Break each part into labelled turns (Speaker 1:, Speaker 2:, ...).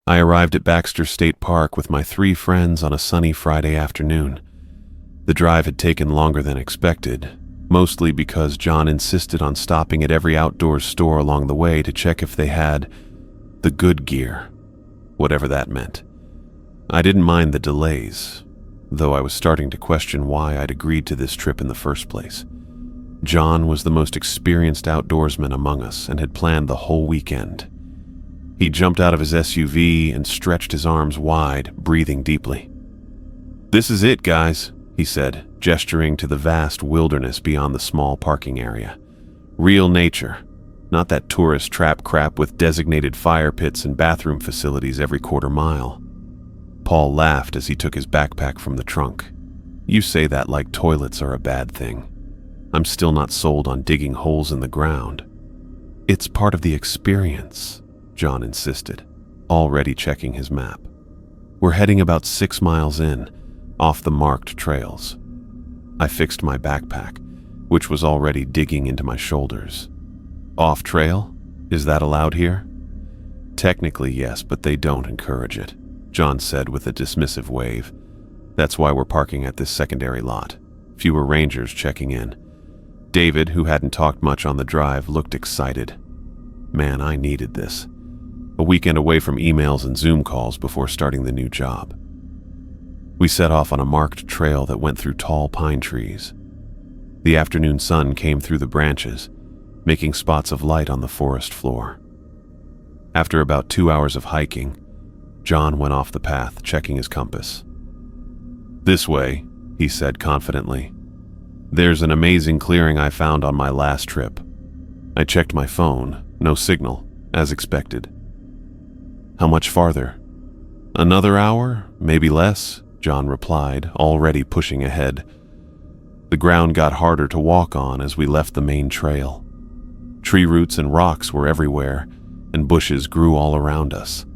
Speaker 1: I arrived at Baxter State Park with my 3 friends on a sunny Friday afternoon. The drive had taken longer than expected, mostly because John insisted on stopping at every outdoors store along the way to check if they had the good gear, whatever that meant. I didn't mind the delays, though I was starting to question why I'd agreed to this trip in the first place. John was the most experienced outdoorsman among us and had planned the whole weekend. He jumped out of his SUV and stretched his arms wide, breathing deeply. "This is it, guys," he said, gesturing to the vast wilderness beyond the small parking area. "Real nature, not that tourist trap crap with designated fire pits and bathroom facilities every quarter mile." Paul laughed as he took his backpack from the trunk. "You say that like toilets are a bad thing. I'm still not sold on digging holes in the ground." "It's part of the experience," John insisted, already checking his map. "We're heading about 6 miles in, off the marked trails." I fixed my backpack, which was already digging into my shoulders. "Off trail? Is that allowed here?" "Technically, yes, but they don't encourage it," John said with a dismissive wave. "That's why we're parking at this secondary lot. Fewer rangers checking in." David, who hadn't talked much on the drive, looked excited. Man, I needed this. A weekend away from emails and Zoom calls before starting the new job. We set off on a marked trail that went through tall pine trees. The afternoon sun came through the branches, making spots of light on the forest floor. After about 2 hours of hiking, John went off the path, checking his compass. "This way," he said confidently. "There's an amazing clearing I found on my last trip." I checked my phone, no signal, as expected. "How much farther?" "Another hour, maybe less," John replied, already pushing ahead. The ground got harder to walk on as we left the main trail. Tree roots and rocks were everywhere, and bushes grew all around us.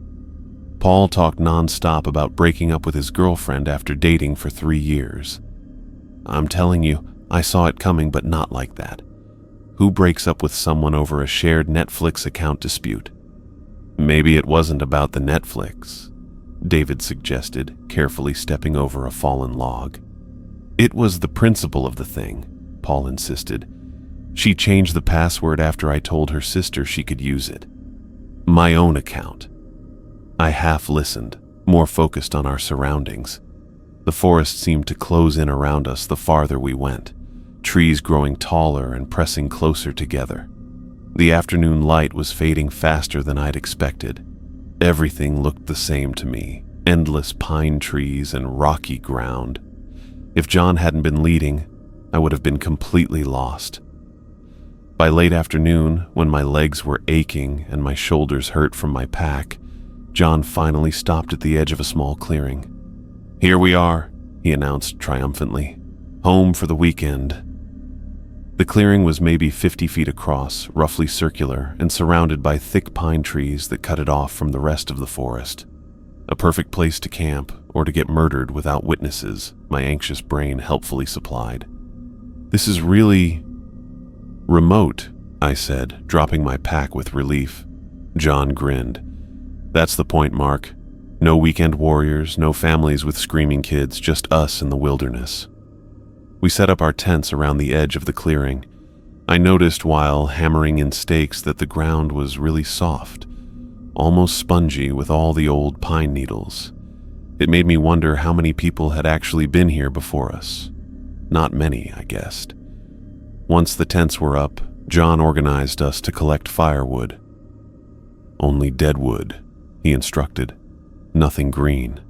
Speaker 1: Paul talked nonstop about breaking up with his girlfriend after dating for 3 years. I'm telling you, I saw it coming, but not like that. Who breaks up with someone over a shared Netflix account dispute? "Maybe it wasn't about the Netflix," David suggested, carefully stepping over a fallen log. "It was the principle of the thing," Paul insisted. "She changed the password after I told her sister she could use it. My own account." I half listened, more focused on our surroundings. The forest seemed to close in around us the farther we went, trees growing taller and pressing closer together. The afternoon light was fading faster than I'd expected. Everything looked the same to me, endless pine trees and rocky ground. If John hadn't been leading, I would have been completely lost. By late afternoon, when my legs were aching and my shoulders hurt from my pack, John finally stopped at the edge of a small clearing. "Here we are," he announced triumphantly. "Home for the weekend." The clearing was maybe 50 feet across, roughly circular, and surrounded by thick pine trees that cut it off from the rest of the forest. A perfect place to camp, or to get murdered without witnesses, my anxious brain helpfully supplied. "This is really remote," I said, dropping my pack with relief. John grinned. "That's the point, Mark. No weekend warriors, no families with screaming kids, just us in the wilderness." We set up our tents around the edge of the clearing. I noticed while hammering in stakes that the ground was really soft, almost spongy with all the old pine needles. It made me wonder how many people had actually been here before us. Not many, I guessed. Once the tents were up, John organized us to collect firewood. "Only dead wood," he instructed. "Nothing green."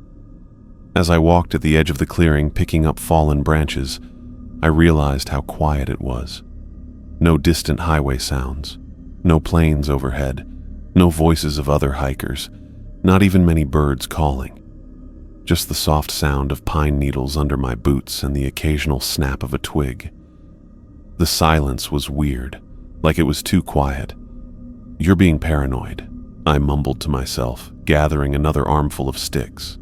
Speaker 1: As I walked at the edge of the clearing picking up fallen branches, I realized how quiet it was. No distant highway sounds, no planes overhead, no voices of other hikers, not even many birds calling. Just the soft sound of pine needles under my boots and the occasional snap of a twig. The silence was weird, like it was too quiet. "You're being paranoid," I mumbled to myself, gathering another armful of sticks.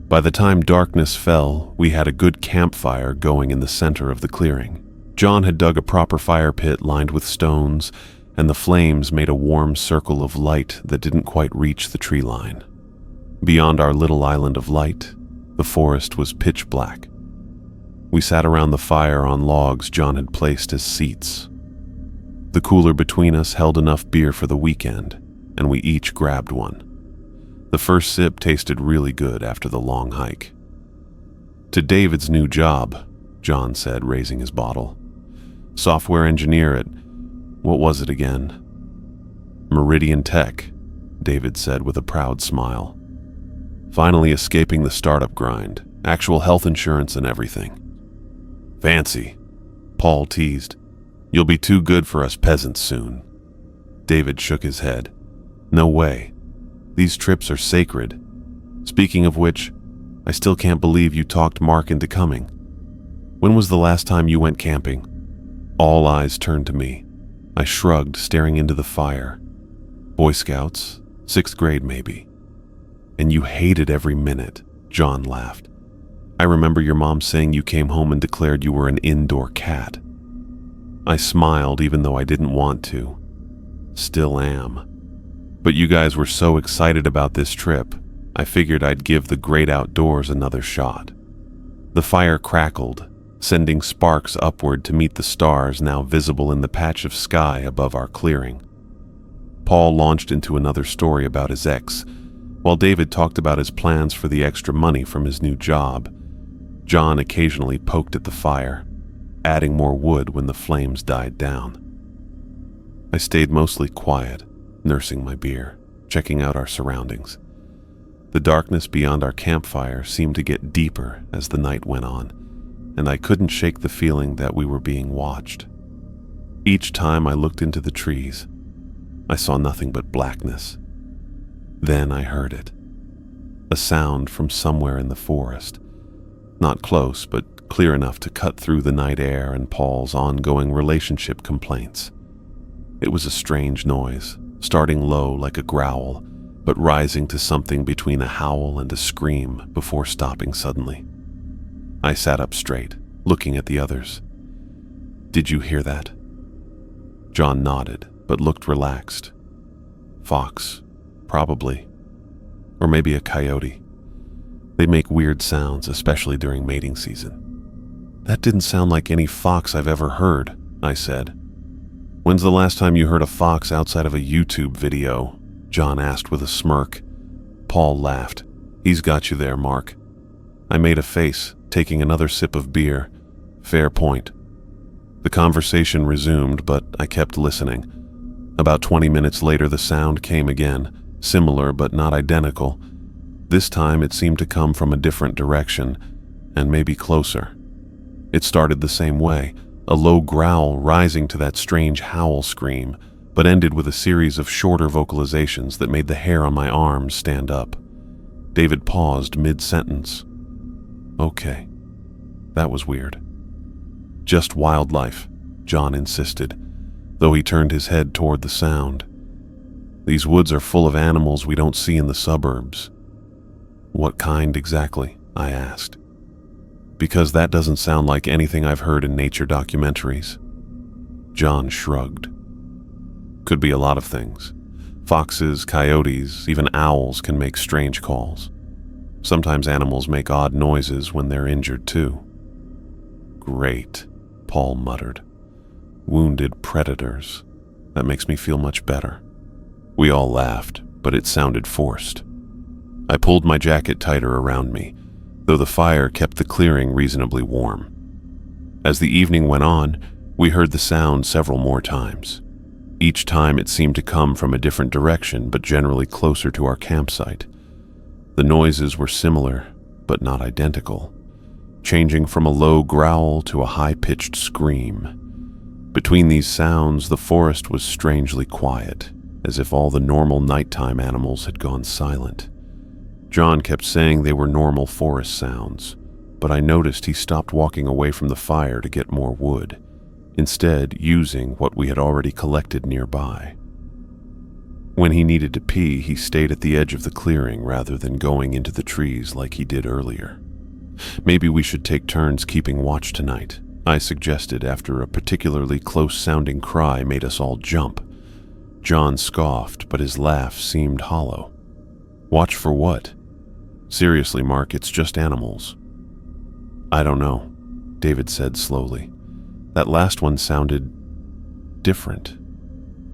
Speaker 1: By the time darkness fell, we had a good campfire going in the center of the clearing. John had dug a proper fire pit lined with stones, and the flames made a warm circle of light that didn't quite reach the tree line. Beyond our little island of light, the forest was pitch black. We sat around the fire on logs John had placed as seats. The cooler between us held enough beer for the weekend, and we each grabbed one. The first sip tasted really good after the long hike. "To David's new job," John said, raising his bottle. "Software engineer at, what was it again?" "Meridian Tech," David said with a proud smile. "Finally escaping the startup grind, actual health insurance and everything." "Fancy," Paul teased. "You'll be too good for us peasants soon." David shook his head. "No way. These trips are sacred. Speaking of which, I still can't believe you talked Mark into coming. When was the last time you went camping?" All eyes turned to me. I shrugged, staring into the fire. "Boy Scouts, 6th grade maybe." "And you hated every minute," John laughed. "I remember your mom saying you came home and declared you were an indoor cat." I smiled even though I didn't want to. Still am. "But you guys were so excited about this trip, I figured I'd give the great outdoors another shot." The fire crackled, sending sparks upward to meet the stars now visible in the patch of sky above our clearing. Paul launched into another story about his ex, while David talked about his plans for the extra money from his new job. John occasionally poked at the fire, adding more wood when the flames died down. I stayed mostly quiet, nursing my beer, checking out our surroundings. The darkness beyond our campfire seemed to get deeper as the night went on, and I couldn't shake the feeling that we were being watched. Each time I looked into the trees, I saw nothing but blackness. Then I heard it. A sound from somewhere in the forest. Not close, but clear enough to cut through the night air and Paul's ongoing relationship complaints. It was a strange noise, starting low like a growl, but rising to something between a howl and a scream before stopping suddenly. I sat up straight, looking at the others. "Did you hear that?" John nodded, but looked relaxed. "Fox, probably. Or maybe a coyote. They make weird sounds, especially during mating season." "That didn't sound like any fox I've ever heard," I said. "When's the last time you heard a fox outside of a YouTube video?" John asked with a smirk. Paul laughed. "He's got you there, Mark." I made a face, taking another sip of beer. Fair point. The conversation resumed, but I kept listening. About 20 minutes later, the sound came again, similar but not identical. This time it seemed to come from a different direction, and maybe closer. It started the same way, a low growl rising to that strange howl scream, but ended with a series of shorter vocalizations that made the hair on my arms stand up. David paused mid-sentence. "Okay, that was weird." "Just wildlife," John insisted, though he turned his head toward the sound. "These woods are full of animals we don't see in the suburbs." "What kind exactly?" I asked. "Because that doesn't sound like anything I've heard in nature documentaries." John shrugged. "Could be a lot of things. Foxes, coyotes, even owls can make strange calls. Sometimes animals make odd noises when they're injured too." "Great," Paul muttered. "Wounded predators. That makes me feel much better." We all laughed, but it sounded forced. I pulled my jacket tighter around me, though the fire kept the clearing reasonably warm. As the evening went on, we heard the sound several more times. Each time it seemed to come from a different direction, but generally closer to our campsite. The noises were similar, but not identical, changing from a low growl to a high-pitched scream. Between these sounds, the forest was strangely quiet, as if all the normal nighttime animals had gone silent. John kept saying they were normal forest sounds, but I noticed he stopped walking away from the fire to get more wood, instead using what we had already collected nearby. When he needed to pee, he stayed at the edge of the clearing rather than going into the trees like he did earlier. "Maybe we should take turns keeping watch tonight," I suggested after a particularly close-sounding cry made us all jump. John scoffed, but his laugh seemed hollow. Watch for what? Seriously, Mark, it's just animals. I don't know, David said slowly. That last one sounded different.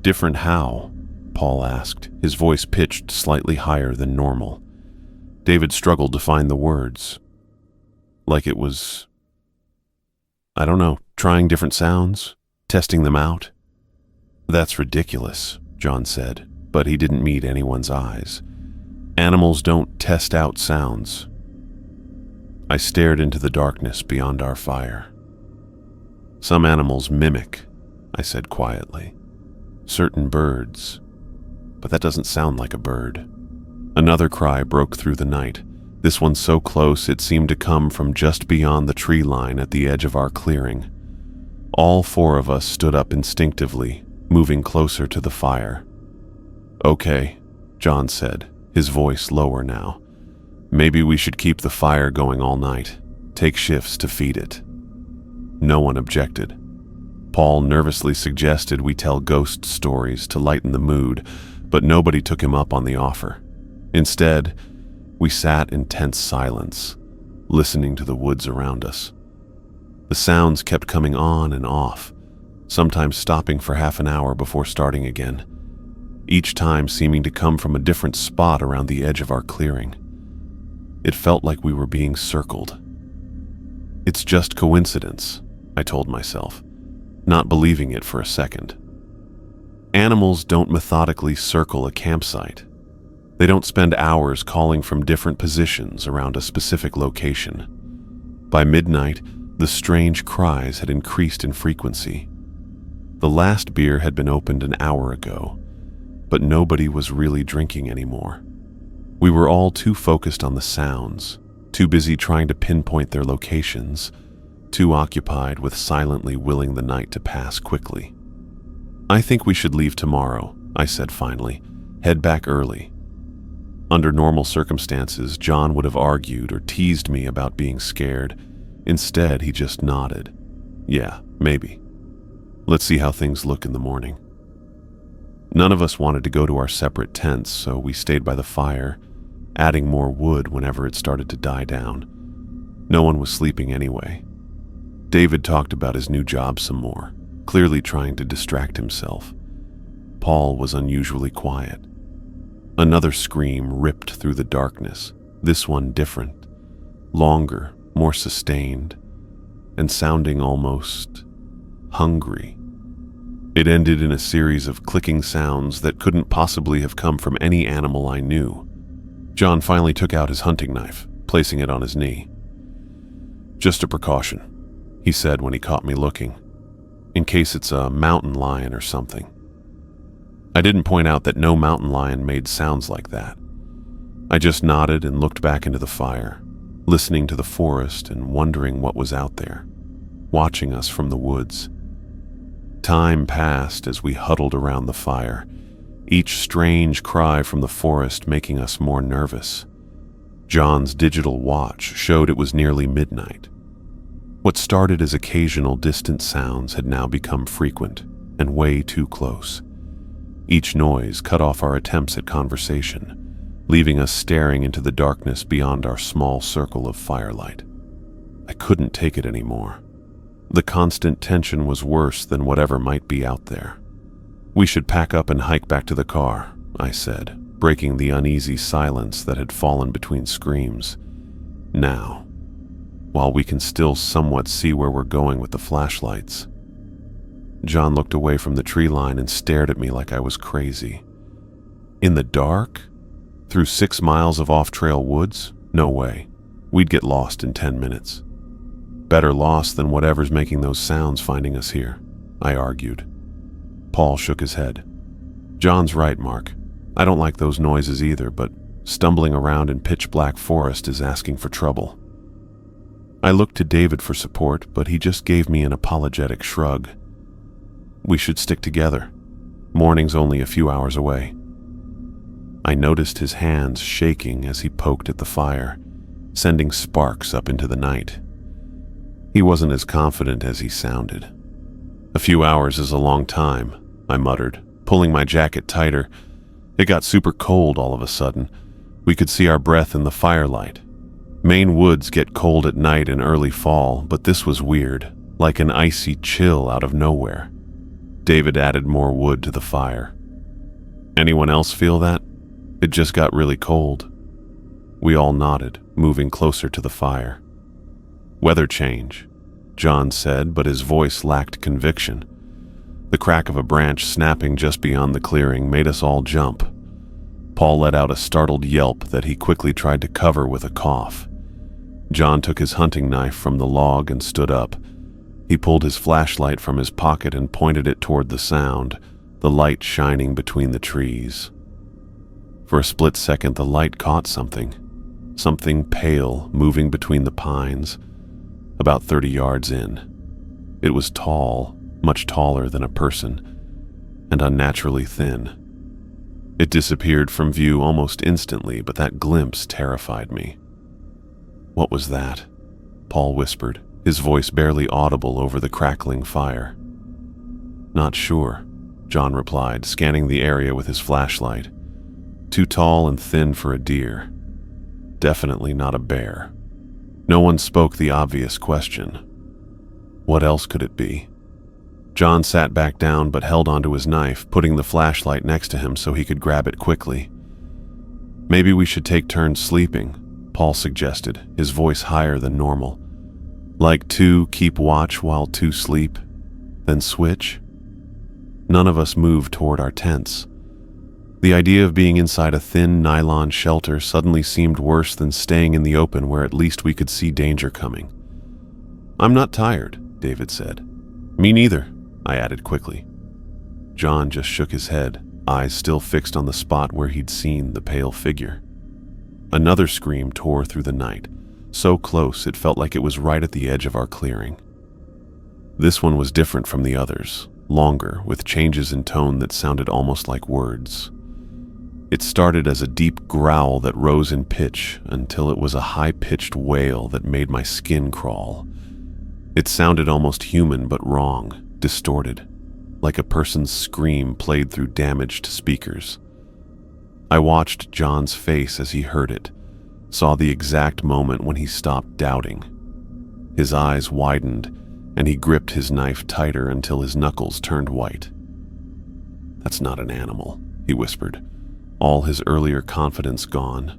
Speaker 1: Different how? Paul asked, his voice pitched slightly higher than normal. David struggled to find the words. Like it was, I don't know, trying different sounds, testing them out. That's ridiculous, John said, but he didn't meet anyone's eyes. Animals don't test out sounds. I stared into the darkness beyond our fire. Some animals mimic, I said quietly. Certain birds. But that doesn't sound like a bird. Another cry broke through the night, this one so close it seemed to come from just beyond the tree line at the edge of our clearing. All four of us stood up instinctively, moving closer to the fire. Okay, John said, his voice lower now. Maybe we should keep the fire going all night, take shifts to feed it. No one objected. Paul nervously suggested we tell ghost stories to lighten the mood, but nobody took him up on the offer. Instead, we sat in tense silence, listening to the woods around us. The sounds kept coming on and off, sometimes stopping for half an hour before starting again, each time seeming to come from a different spot around the edge of our clearing. It felt like we were being circled. It's just coincidence, I told myself, not believing it for a second. Animals don't methodically circle a campsite. They don't spend hours calling from different positions around a specific location. By midnight, the strange cries had increased in frequency. The last beer had been opened an hour ago, but nobody was really drinking anymore. We were all too focused on the sounds, too busy trying to pinpoint their locations, too occupied with silently willing the night to pass quickly. I think we should leave tomorrow, I said finally. Head back early. Under normal circumstances, John would have argued or teased me about being scared. Instead, he just nodded. Yeah, maybe. Let's see how things look in the morning. None of us wanted to go to our separate tents, so we stayed by the fire, adding more wood whenever it started to die down. No one was sleeping anyway. David talked about his new job some more, clearly trying to distract himself. Paul was unusually quiet. Another scream ripped through the darkness, this one different, longer, more sustained, and sounding almost hungry. It ended in a series of clicking sounds that couldn't possibly have come from any animal I knew. John finally took out his hunting knife, placing it on his knee. Just a precaution, he said when he caught me looking, in case it's a mountain lion or something. I didn't point out that no mountain lion made sounds like that. I just nodded and looked back into the fire, listening to the forest and wondering what was out there, watching us from the woods. Time passed as we huddled around the fire, each strange cry from the forest making us more nervous. John's digital watch showed it was nearly midnight. What started as occasional distant sounds had now become frequent and way too close. Each noise cut off our attempts at conversation, leaving us staring into the darkness beyond our small circle of firelight. I couldn't take it anymore. The constant tension was worse than whatever might be out there. We should pack up and hike back to the car, I said, breaking the uneasy silence that had fallen between screams. Now, while we can still somewhat see where we're going with the flashlights. John looked away from the tree line and stared at me like I was crazy. In the dark? Through 6 miles of off-trail woods? No way. We'd get lost in 10 minutes. Better lost than whatever's making those sounds finding us here, I argued. Paul shook his head. John's right, Mark. I don't like those noises either, but stumbling around in pitch-black forest is asking for trouble. I looked to David for support, but he just gave me an apologetic shrug. We should stick together. Morning's only a few hours away. I noticed his hands shaking as he poked at the fire, sending sparks up into the night. He wasn't as confident as he sounded. A few hours is a long time, I muttered, pulling my jacket tighter. It got super cold all of a sudden. We could see our breath in the firelight. Maine woods get cold at night in early fall, but this was weird, like an icy chill out of nowhere. David added more wood to the fire. Anyone else feel that? It just got really cold. We all nodded, moving closer to the fire. Weather change, John said, but his voice lacked conviction. The crack of a branch snapping just beyond the clearing made us all jump. Paul let out a startled yelp that he quickly tried to cover with a cough. John took his hunting knife from the log and stood up. He pulled his flashlight from his pocket and pointed it toward the sound, the light shining between the trees. For a split second, the light caught something pale moving between the pines, about 30 yards in. It was tall, much taller than a person, and unnaturally thin. It disappeared from view almost instantly, but that glimpse terrified me. "What was that?" Paul whispered, his voice barely audible over the crackling fire. "Not sure," John replied, scanning the area with his flashlight. "Too tall and thin for a deer. Definitely not a bear." No one spoke the obvious question. What else could it be? John sat back down but held onto his knife, putting the flashlight next to him so he could grab it quickly. "Maybe we should take turns sleeping," Paul suggested, his voice higher than normal. "Like 2 keep watch while 2 sleep, then switch?" None of us moved toward our tents. The idea of being inside a thin nylon shelter suddenly seemed worse than staying in the open where at least we could see danger coming. "I'm not tired," David said. "Me neither," I added quickly. John just shook his head, eyes still fixed on the spot where he'd seen the pale figure. Another scream tore through the night, so close it felt like it was right at the edge of our clearing. This one was different from the others, longer, with changes in tone that sounded almost like words. It started as a deep growl that rose in pitch until it was a high-pitched wail that made my skin crawl. It sounded almost human but wrong, distorted, like a person's scream played through damaged speakers. I watched John's face as he heard it, saw the exact moment when he stopped doubting. His eyes widened, and he gripped his knife tighter until his knuckles turned white. "That's not an animal," he whispered, all his earlier confidence gone.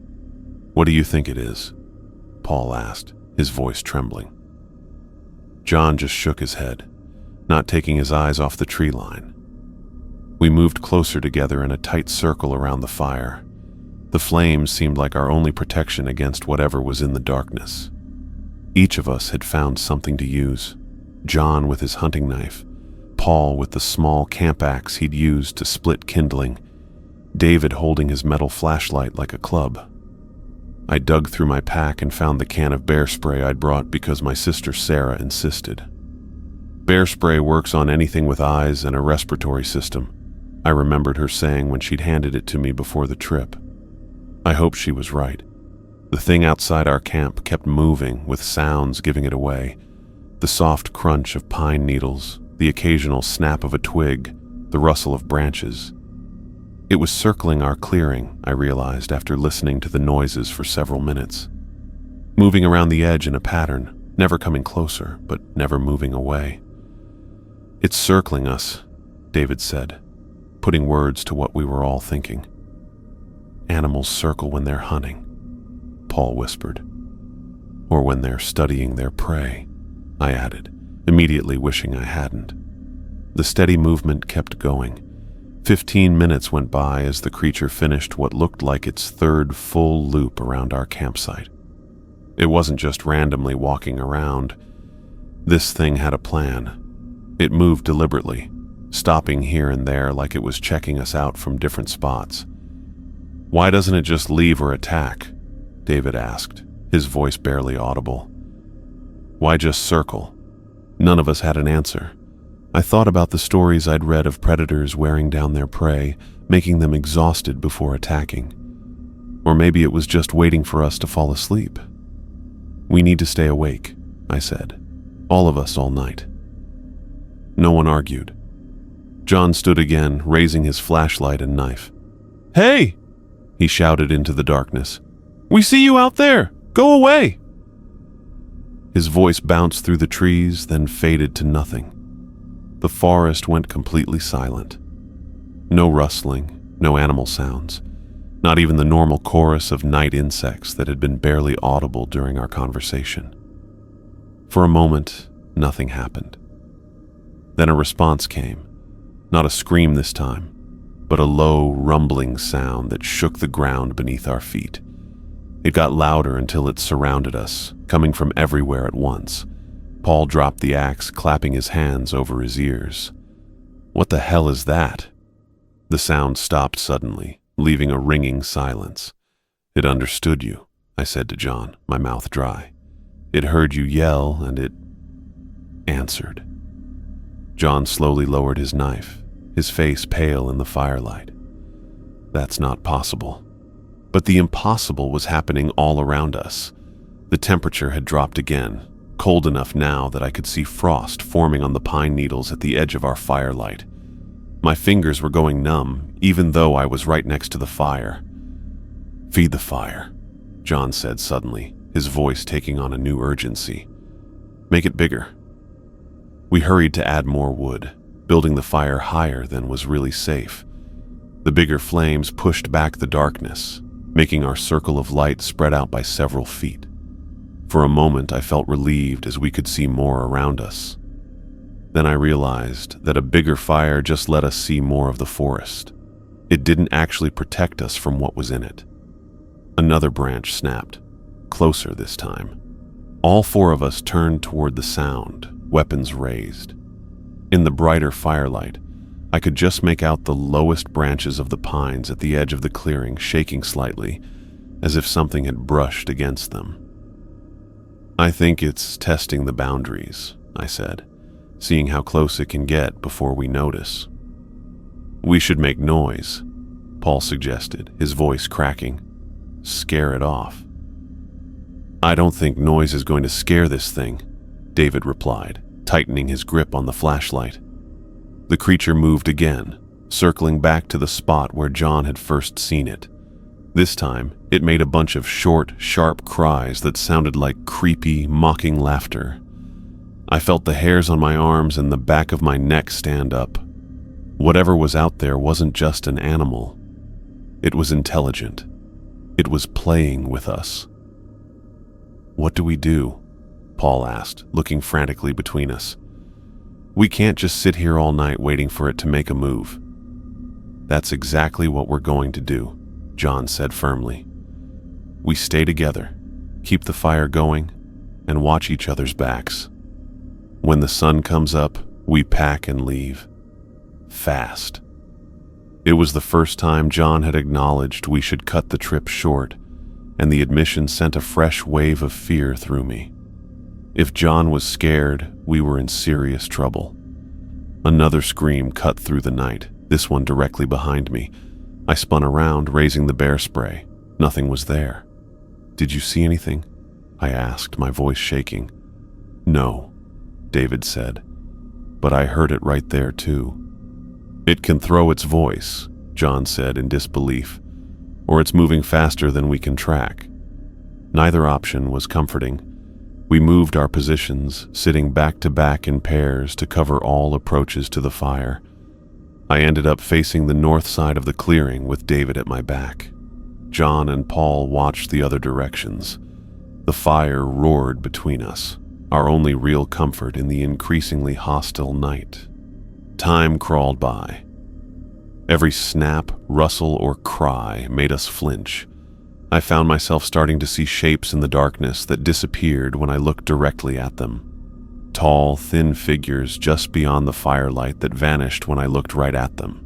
Speaker 1: "What do you think it is?" Paul asked, his voice trembling. John just shook his head, not taking his eyes off the tree line. We moved closer together in a tight circle around the fire. The flames seemed like our only protection against whatever was in the darkness. Each of us had found something to use. John with his hunting knife, Paul with the small camp axe he'd used to split kindling, David holding his metal flashlight like a club. I dug through my pack and found the can of bear spray I'd brought because my sister Sarah insisted. Bear spray works on anything with eyes and a respiratory system, I remembered her saying when she'd handed it to me before the trip. I hoped she was right. The thing outside our camp kept moving, with sounds giving it away. The soft crunch of pine needles, the occasional snap of a twig, the rustle of branches. It was circling our clearing, I realized after listening to the noises for several minutes. Moving around the edge in a pattern, never coming closer, but never moving away. "It's circling us," David said, putting words to what we were all thinking. "Animals circle when they're hunting," Paul whispered. "Or when they're studying their prey," I added, immediately wishing I hadn't. The steady movement kept going. 15 minutes went by as the creature finished what looked like its third full loop around our campsite. It wasn't just randomly walking around. This thing had a plan. It moved deliberately, stopping here and there like it was checking us out from different spots. "Why doesn't it just leave or attack?" David asked, his voice barely audible. "Why just circle?" None of us had an answer. I thought about the stories I'd read of predators wearing down their prey, making them exhausted before attacking. Or maybe it was just waiting for us to fall asleep. "We need to stay awake," I said. "All of us all night." No one argued. John stood again, raising his flashlight and knife. "Hey!" he shouted into the darkness. "We see you out there! Go away!" His voice bounced through the trees, then faded to nothing. The forest went completely silent. No rustling, no animal sounds, not even the normal chorus of night insects that had been barely audible during our conversation. For a moment, nothing happened. Then a response came, not a scream this time, but a low, rumbling sound that shook the ground beneath our feet. It got louder until it surrounded us, coming from everywhere at once. Paul dropped the axe, clapping his hands over his ears. "What the hell is that?" The sound stopped suddenly, leaving a ringing silence. "It understood you," I said to John, my mouth dry. "It heard you yell, and it answered." John slowly lowered his knife, his face pale in the firelight. "That's not possible." But the impossible was happening all around us. The temperature had dropped again, cold enough now that I could see frost forming on the pine needles at the edge of our firelight. My fingers were going numb, even though I was right next to the fire. "Feed the fire," John said suddenly, his voice taking on a new urgency. "Make it bigger." We hurried to add more wood, building the fire higher than was really safe. The bigger flames pushed back the darkness, making our circle of light spread out by several feet. For a moment, I felt relieved as we could see more around us. Then I realized that a bigger fire just let us see more of the forest. It didn't actually protect us from what was in it. Another branch snapped, closer this time. All four of us turned toward the sound, weapons raised. In the brighter firelight, I could just make out the lowest branches of the pines at the edge of the clearing shaking slightly, as if something had brushed against them. "I think it's testing the boundaries," I said, "seeing how close it can get before we notice." "We should make noise," Paul suggested, his voice cracking. "Scare it off." "I don't think noise is going to scare this thing," David replied, tightening his grip on the flashlight. The creature moved again, circling back to the spot where John had first seen it. This time, it made a bunch of short, sharp cries that sounded like creepy, mocking laughter. I felt the hairs on my arms and the back of my neck stand up. Whatever was out there wasn't just an animal. It was intelligent. It was playing with us. "What do we do?" Paul asked, looking frantically between us. "We can't just sit here all night waiting for it to make a move." "That's exactly what we're going to do," John said firmly. "We stay together, keep the fire going, and watch each other's backs. When the sun comes up, we pack and leave. Fast." It was the first time John had acknowledged we should cut the trip short, and the admission sent a fresh wave of fear through me. If John was scared, we were in serious trouble. Another scream cut through the night, this one directly behind me. I spun around, raising the bear spray. Nothing was there. "Did you see anything?" I asked, my voice shaking. "No," David said, "but I heard it right there too." "It can throw its voice," John said in disbelief, "or it's moving faster than we can track." Neither option was comforting. We moved our positions, sitting back to back in pairs to cover all approaches to the fire. I ended up facing the north side of the clearing with David at my back. John and Paul watched the other directions. The fire roared between us, our only real comfort in the increasingly hostile night. Time crawled by. Every snap, rustle, or cry made us flinch. I found myself starting to see shapes in the darkness that disappeared when I looked directly at them. Tall, thin figures just beyond the firelight that vanished when I looked right at them.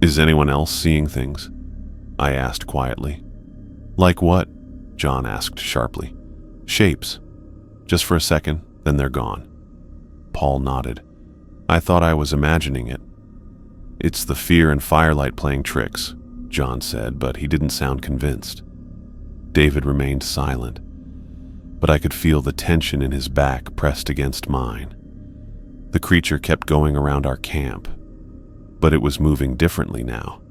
Speaker 1: "Is anyone else seeing things?" I asked quietly. "Like what?" John asked sharply. "Shapes. Just for a second, then they're gone." Paul nodded. "I thought I was imagining it." "It's the fear and firelight playing tricks," John said, but he didn't sound convinced. David remained silent, but I could feel the tension in his back pressed against mine. The creature kept going around our camp, but it was moving differently now.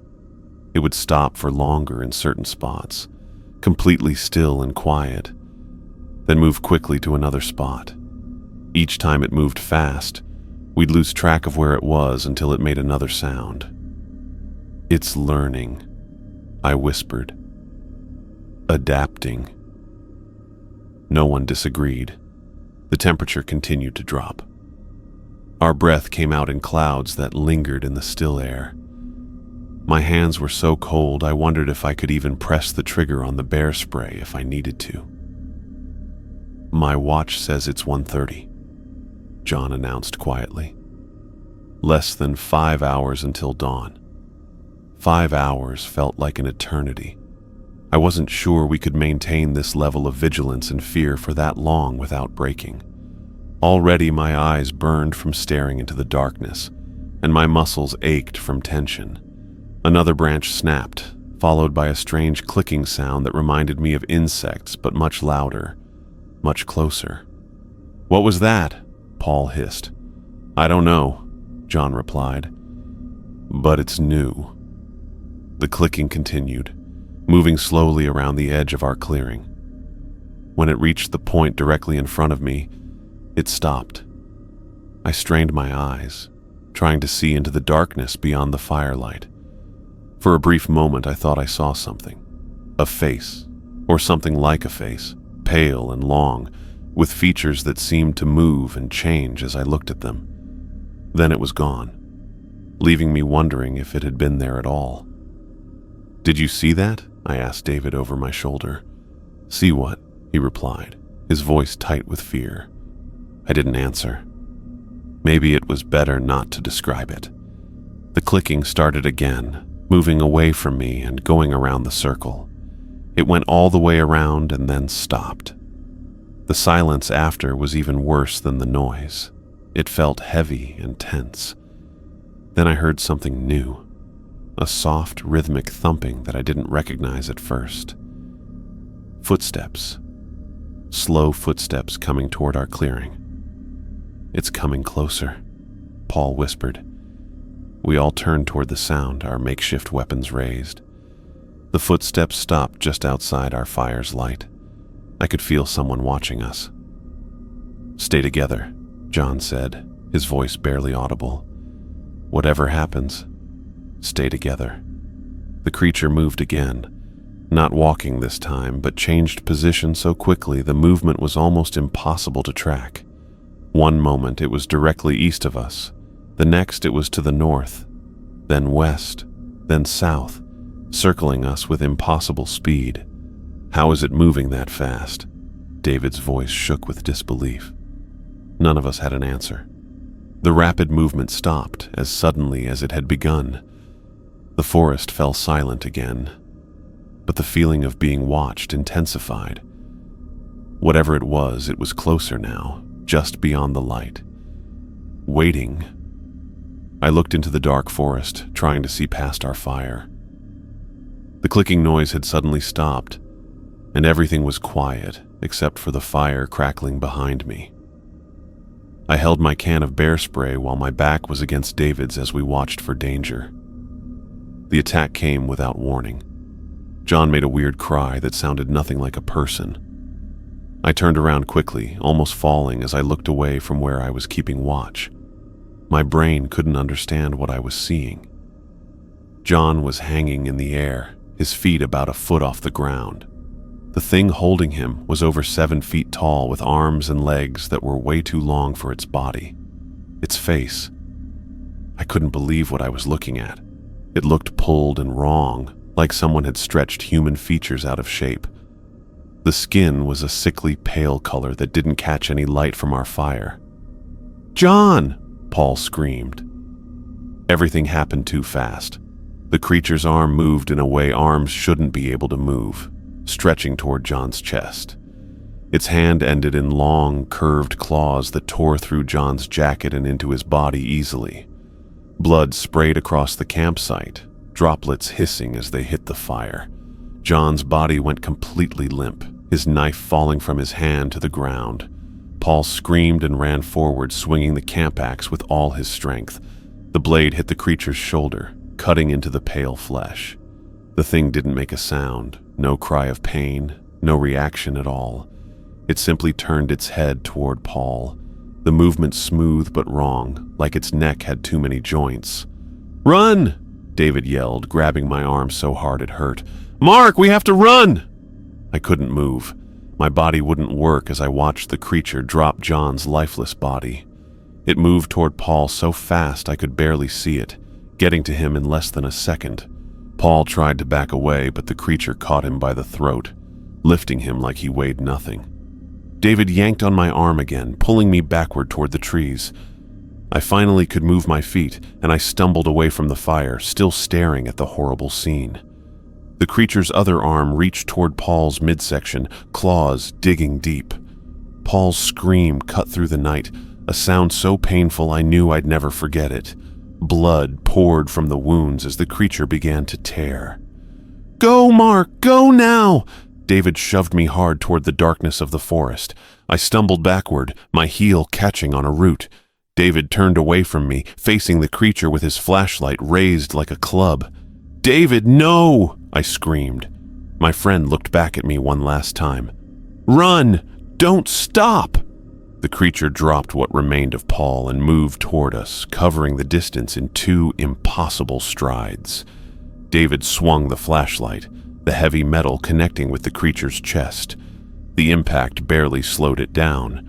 Speaker 1: It would stop for longer in certain spots, completely still and quiet, then move quickly to another spot. Each time it moved fast, we'd lose track of where it was until it made another sound. "It's learning," I whispered. "Adapting." No one disagreed. The temperature continued to drop. Our breath came out in clouds that lingered in the still air. My hands were so cold I wondered if I could even press the trigger on the bear spray if I needed to. "My watch says it's 1:30, John announced quietly. Less than 5 hours until dawn. 5 hours felt like an eternity. I wasn't sure we could maintain this level of vigilance and fear for that long without breaking. Already my eyes burned from staring into the darkness, and my muscles ached from tension. Another branch snapped, followed by a strange clicking sound that reminded me of insects, but much louder, much closer. "What was that?" Paul hissed. "I don't know," John replied. "But it's new." The clicking continued, moving slowly around the edge of our clearing. When it reached the point directly in front of me, it stopped. I strained my eyes, trying to see into the darkness beyond the firelight. For a brief moment, I thought I saw something. A face, or something like a face, pale and long, with features that seemed to move and change as I looked at them. Then it was gone, leaving me wondering if it had been there at all. "Did you see that?" I asked David over my shoulder. "See what?" he replied, his voice tight with fear. I didn't answer. Maybe it was better not to describe it. The clicking started again, moving away from me and going around the circle. It went all the way around and then stopped. The silence after was even worse than the noise. It felt heavy and tense. Then I heard something new, a soft, rhythmic thumping that I didn't recognize at first. Footsteps. Slow footsteps coming toward our clearing. "It's coming closer," Paul whispered. We all turned toward the sound, our makeshift weapons raised. The footsteps stopped just outside our fire's light. I could feel someone watching us. "Stay together," John said, his voice barely audible. "Whatever happens, stay together." The creature moved again, not walking this time, but changed position so quickly the movement was almost impossible to track. One moment it was directly east of us, the next it was to the north, then west, then south, circling us with impossible speed. "How is it moving that fast?" David's voice shook with disbelief. None of us had an answer. The rapid movement stopped as suddenly as it had begun. The forest fell silent again, but the feeling of being watched intensified. Whatever it was closer now, just beyond the light. Waiting. I looked into the dark forest, trying to see past our fire. The clicking noise had suddenly stopped, and everything was quiet except for the fire crackling behind me. I held my can of bear spray while my back was against David's as we watched for danger. The attack came without warning. John made a weird cry that sounded nothing like a person. I turned around quickly, almost falling as I looked away from where I was keeping watch. My brain couldn't understand what I was seeing. John was hanging in the air, his feet about a foot off the ground. The thing holding him was over 7 feet tall with arms and legs that were way too long for its body. Its face. I couldn't believe what I was looking at. It looked pulled and wrong, like someone had stretched human features out of shape. The skin was a sickly pale color that didn't catch any light from our fire. "John!" Paul screamed. Everything happened too fast. The creature's arm moved in a way arms shouldn't be able to move, stretching toward John's chest. Its hand ended in long, curved claws that tore through John's jacket and into his body easily. Blood sprayed across the campsite, droplets hissing as they hit the fire. John's body went completely limp, his knife falling from his hand to the ground. Paul screamed and ran forward, swinging the camp axe with all his strength. The blade hit the creature's shoulder, cutting into the pale flesh. The thing didn't make a sound, no cry of pain, no reaction at all. It simply turned its head toward Paul, the movement smooth but wrong, like its neck had too many joints. "Run!" David yelled, grabbing my arm so hard it hurt. "Mark, we have to run!" I couldn't move. My body wouldn't work as I watched the creature drop John's lifeless body. It moved toward Paul so fast I could barely see it, getting to him in less than a second. Paul tried to back away, but the creature caught him by the throat, lifting him like he weighed nothing. David yanked on my arm again, pulling me backward toward the trees. I finally could move my feet, and I stumbled away from the fire, still staring at the horrible scene. The creature's other arm reached toward Paul's midsection, claws digging deep. Paul's scream cut through the night, a sound so painful I knew I'd never forget it. Blood poured from the wounds as the creature began to tear. "Go, Mark, go now!" David shoved me hard toward the darkness of the forest. I stumbled backward, my heel catching on a root. David turned away from me, facing the creature with his flashlight raised like a club. "David, no!" I screamed. My friend looked back at me one last time. "Run! Don't stop!" The creature dropped what remained of Paul and moved toward us, covering the distance in 2 impossible strides. David swung the flashlight, the heavy metal connecting with the creature's chest. The impact barely slowed it down.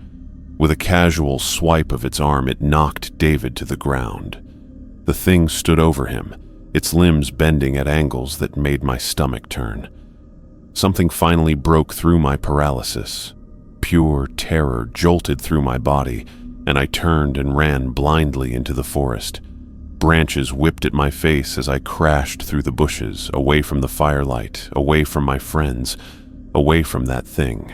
Speaker 1: With a casual swipe of its arm, it knocked David to the ground. The thing stood over him, its limbs bending at angles that made my stomach turn. Something finally broke through my paralysis. Pure terror jolted through my body, and I turned and ran blindly into the forest. Branches whipped at my face as I crashed through the bushes, away from the firelight, away from my friends, away from that thing.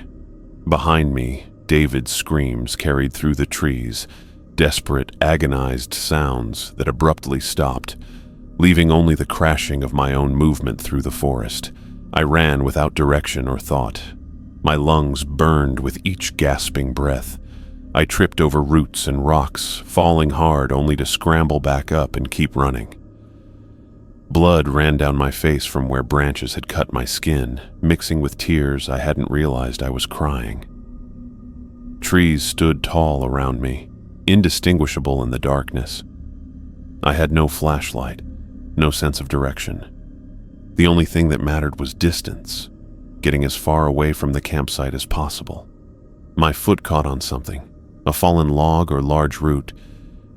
Speaker 1: Behind me, David's screams carried through the trees, desperate, agonized sounds that abruptly stopped, leaving only the crashing of my own movement through the forest. I ran without direction or thought. My lungs burned with each gasping breath. I tripped over roots and rocks, falling hard only to scramble back up and keep running. Blood ran down my face from where branches had cut my skin, mixing with tears I hadn't realized I was crying. Trees stood tall around me, indistinguishable in the darkness. I had no flashlight, no sense of direction. The only thing that mattered was distance, getting as far away from the campsite as possible. My foot caught on something, a fallen log or large root,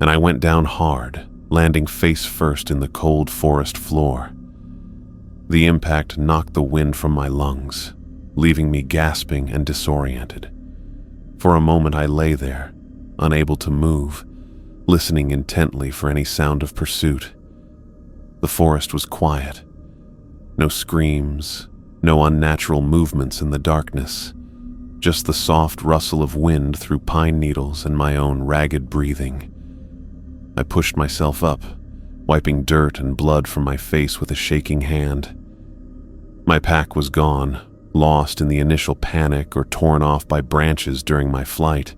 Speaker 1: and I went down hard, landing face first in the cold forest floor. The impact knocked the wind from my lungs, leaving me gasping and disoriented. For a moment I lay there, unable to move, listening intently for any sound of pursuit. The forest was quiet. No screams, no unnatural movements in the darkness, just the soft rustle of wind through pine needles and my own ragged breathing. I pushed myself up, wiping dirt and blood from my face with a shaking hand. My pack was gone, lost in the initial panic or torn off by branches during my flight.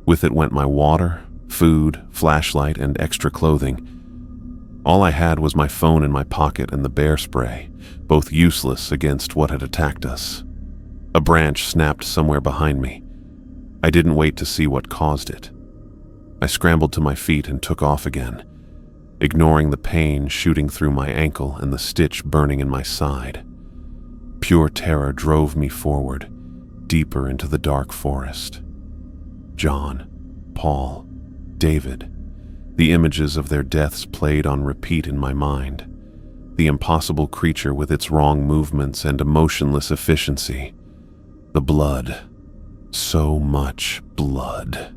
Speaker 1: With it went my water, food, flashlight, and extra clothing. All I had was my phone in my pocket and the bear spray, both useless against what had attacked us. A branch snapped somewhere behind me. I didn't wait to see what caused it. I scrambled to my feet and took off again, ignoring the pain shooting through my ankle and the stitch burning in my side. Pure terror drove me forward, deeper into the dark forest. John, Paul, David. The images of their deaths played on repeat in my mind. The impossible creature with its wrong movements and emotionless efficiency. The blood. So much blood.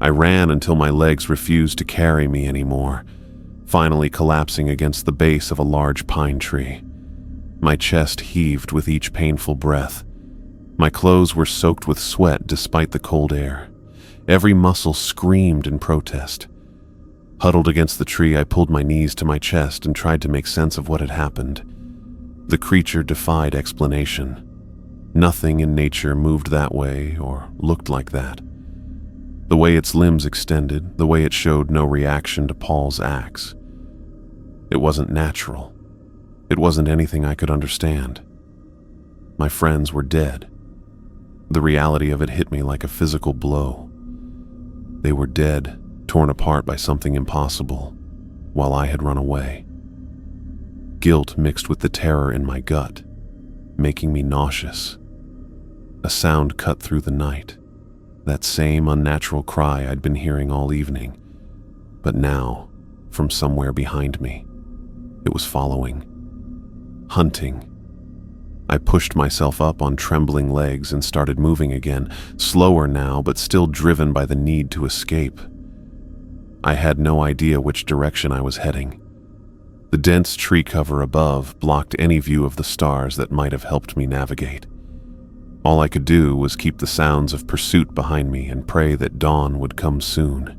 Speaker 1: I ran until my legs refused to carry me anymore, finally collapsing against the base of a large pine tree. My chest heaved with each painful breath. My clothes were soaked with sweat despite the cold air. Every muscle screamed in protest. Huddled against the tree, I pulled my knees to my chest and tried to make sense of what had happened. The creature defied explanation. Nothing in nature moved that way or looked like that. The way its limbs extended, the way it showed no reaction to Paul's axe. It wasn't natural. It wasn't anything I could understand. My friends were dead. The reality of it hit me like a physical blow. They were dead, torn apart by something impossible, while I had run away. Guilt mixed with the terror in my gut, making me nauseous. A sound cut through the night, that same unnatural cry I'd been hearing all evening, but now, from somewhere behind me, it was following, hunting. I pushed myself up on trembling legs and started moving again, slower now, but still driven by the need to escape. I had no idea which direction I was heading. The dense tree cover above blocked any view of the stars that might have helped me navigate. All I could do was keep the sounds of pursuit behind me and pray that dawn would come soon.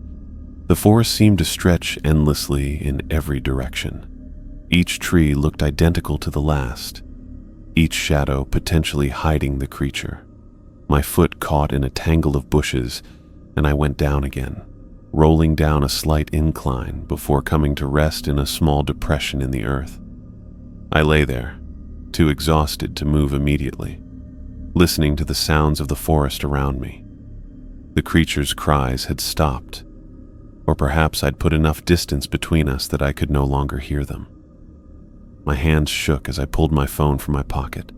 Speaker 1: The forest seemed to stretch endlessly in every direction. Each tree looked identical to the last, each shadow potentially hiding the creature. My foot caught in a tangle of bushes, and I went down again, rolling down a slight incline before coming to rest in a small depression in the earth. I lay there, too exhausted to move immediately, listening to the sounds of the forest around me. The creature's cries had stopped, or perhaps I'd put enough distance between us that I could no longer hear them. My hands shook as I pulled my phone from my pocket.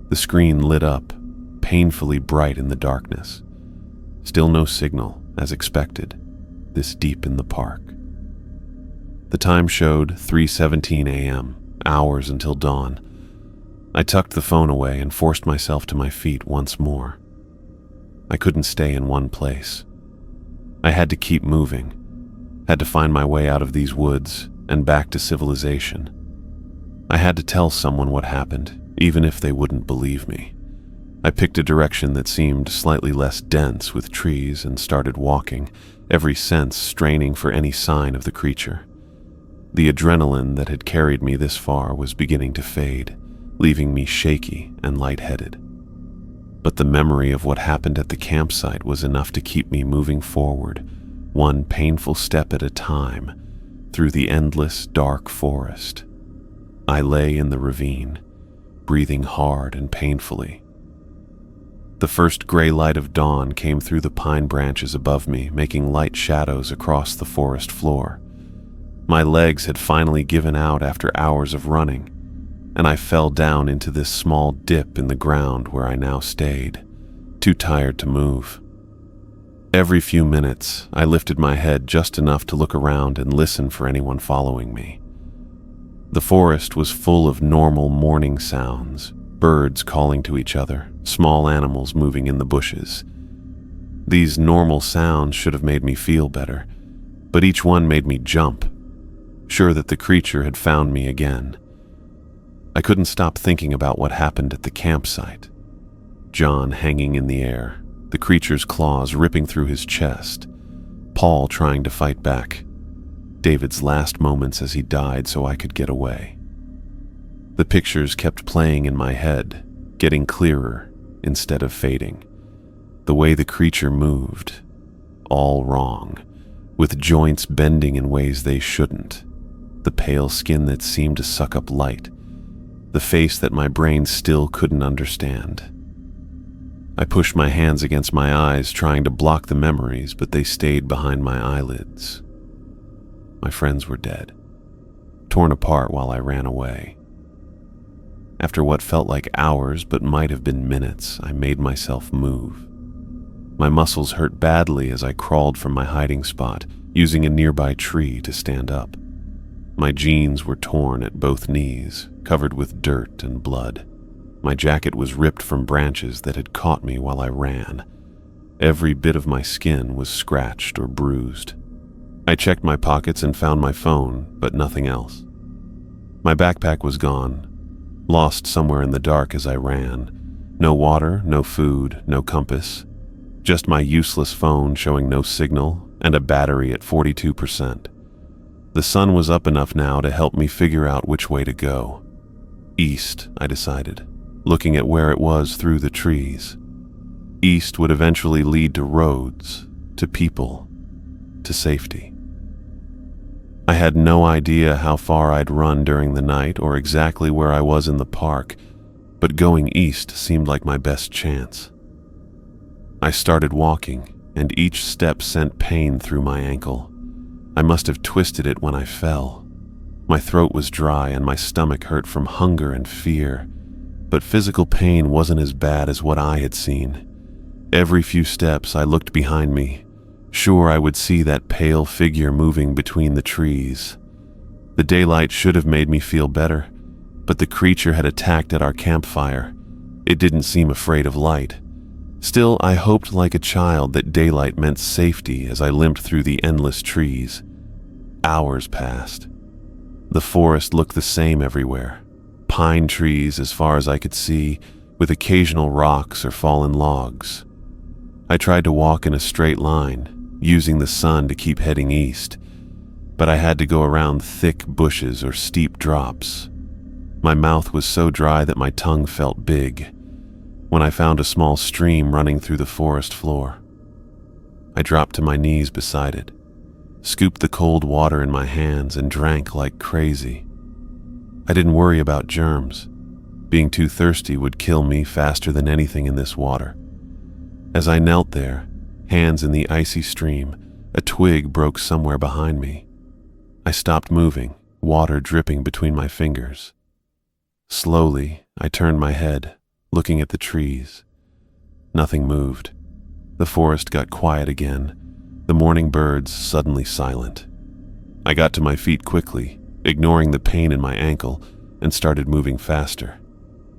Speaker 1: The screen lit up, painfully bright in the darkness. Still no signal, as expected, this deep in the park. The time showed 3:17 a.m., hours until dawn. I tucked the phone away and forced myself to my feet once more. I couldn't stay in one place. I had to keep moving, had to find my way out of these woods and back to civilization. I had to tell someone what happened, even if they wouldn't believe me. I picked a direction that seemed slightly less dense with trees and started walking, every sense straining for any sign of the creature. The adrenaline that had carried me this far was beginning to fade, leaving me shaky and lightheaded. But the memory of what happened at the campsite was enough to keep me moving forward, one painful step at a time, through the endless dark forest. I lay in the ravine, breathing hard and painfully. The first gray light of dawn came through the pine branches above me, making light shadows across the forest floor. My legs had finally given out after hours of running, and I fell down into this small dip in the ground where I now stayed, too tired to move. Every few minutes, I lifted my head just enough to look around and listen for anyone following me. The forest was full of normal morning sounds, birds calling to each other, small animals moving in the bushes. These normal sounds should have made me feel better, but each one made me jump, sure that the creature had found me again. I couldn't stop thinking about what happened at the campsite. John hanging in the air, the creature's claws ripping through his chest, Paul trying to fight back, David's last moments as he died so I could get away. The pictures kept playing in my head, getting clearer instead of fading. The way the creature moved, all wrong, with joints bending in ways they shouldn't, the pale skin that seemed to suck up light, the face that my brain still couldn't understand. I pushed my hands against my eyes, trying to block the memories, but they stayed behind my eyelids. My friends were dead, torn apart while I ran away. After what felt like hours but might have been minutes, I made myself move. My muscles hurt badly as I crawled from my hiding spot, using a nearby tree to stand up. My jeans were torn at both knees, covered with dirt and blood. My jacket was ripped from branches that had caught me while I ran. Every bit of my skin was scratched or bruised. I checked my pockets and found my phone, but nothing else. My backpack was gone, lost somewhere in the dark as I ran. No water, no food, no compass. Just my useless phone showing no signal and a battery at 42%. The sun was up enough now to help me figure out which way to go. East, I decided, looking at where it was through the trees. East would eventually lead to roads, to people, to safety. I had no idea how far I'd run during the night or exactly where I was in the park, but going east seemed like my best chance. I started walking, and each step sent pain through my ankle. I must have twisted it when I fell. My throat was dry and my stomach hurt from hunger and fear, but physical pain wasn't as bad as what I had seen. Every few steps I looked behind me, sure I would see that pale figure moving between the trees. The daylight should have made me feel better, but the creature had attacked at our campfire. It didn't seem afraid of light. Still, I hoped like a child that daylight meant safety as I limped through the endless trees. Hours passed. The forest looked the same everywhere. Pine trees as far as I could see, with occasional rocks or fallen logs. I tried to walk in a straight line, using the sun to keep heading east, but I had to go around thick bushes or steep drops. My mouth was so dry that my tongue felt big. When I found a small stream running through the forest floor, I dropped to my knees beside it, scooped the cold water in my hands, and drank like crazy. I didn't worry about germs. Being too thirsty would kill me faster than anything in this water. As I knelt there, hands in the icy stream, a twig broke somewhere behind me. I stopped moving, water dripping between my fingers. Slowly, I turned my head, looking at the trees. Nothing moved. The forest got quiet again, the morning birds suddenly silent. I got to my feet quickly, ignoring the pain in my ankle, and started moving faster.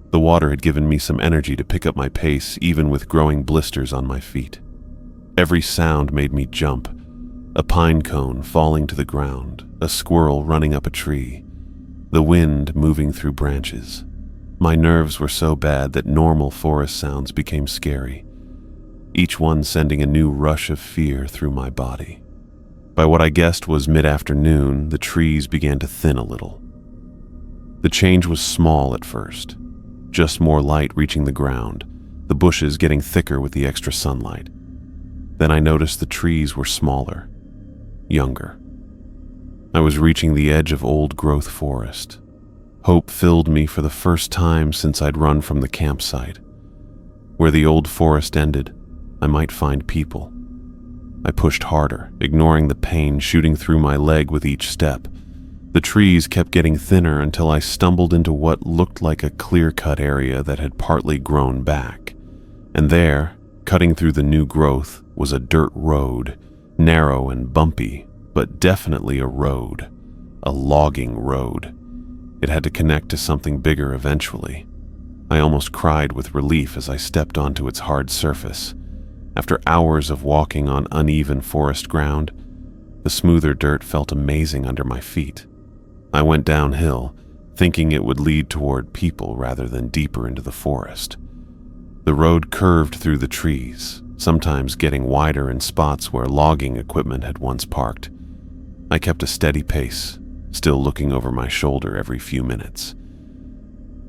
Speaker 1: The water had given me some energy to pick up my pace, even with growing blisters on my feet. Every sound made me jump. A pine cone falling to the ground, a squirrel running up a tree, the wind moving through branches. My nerves were so bad that normal forest sounds became scary, each one sending a new rush of fear through my body. By what I guessed was mid-afternoon, the trees began to thin a little. The change was small at first, just more light reaching the ground, the bushes getting thicker with the extra sunlight. Then I noticed the trees were smaller, younger. I was reaching the edge of old-growth forest. Hope filled me for the first time since I'd run from the campsite. Where the old forest ended, I might find people. I pushed harder, ignoring the pain shooting through my leg with each step. The trees kept getting thinner until I stumbled into what looked like a clear-cut area that had partly grown back. And there, cutting through the new growth, was a dirt road, narrow and bumpy, but definitely a road, a logging road. It had to connect to something bigger eventually. I almost cried with relief as I stepped onto its hard surface. After hours of walking on uneven forest ground, the smoother dirt felt amazing under my feet. I went downhill, thinking it would lead toward people rather than deeper into the forest. The road curved through the trees, sometimes getting wider in spots where logging equipment had once parked. I kept a steady pace, still looking over my shoulder every few minutes.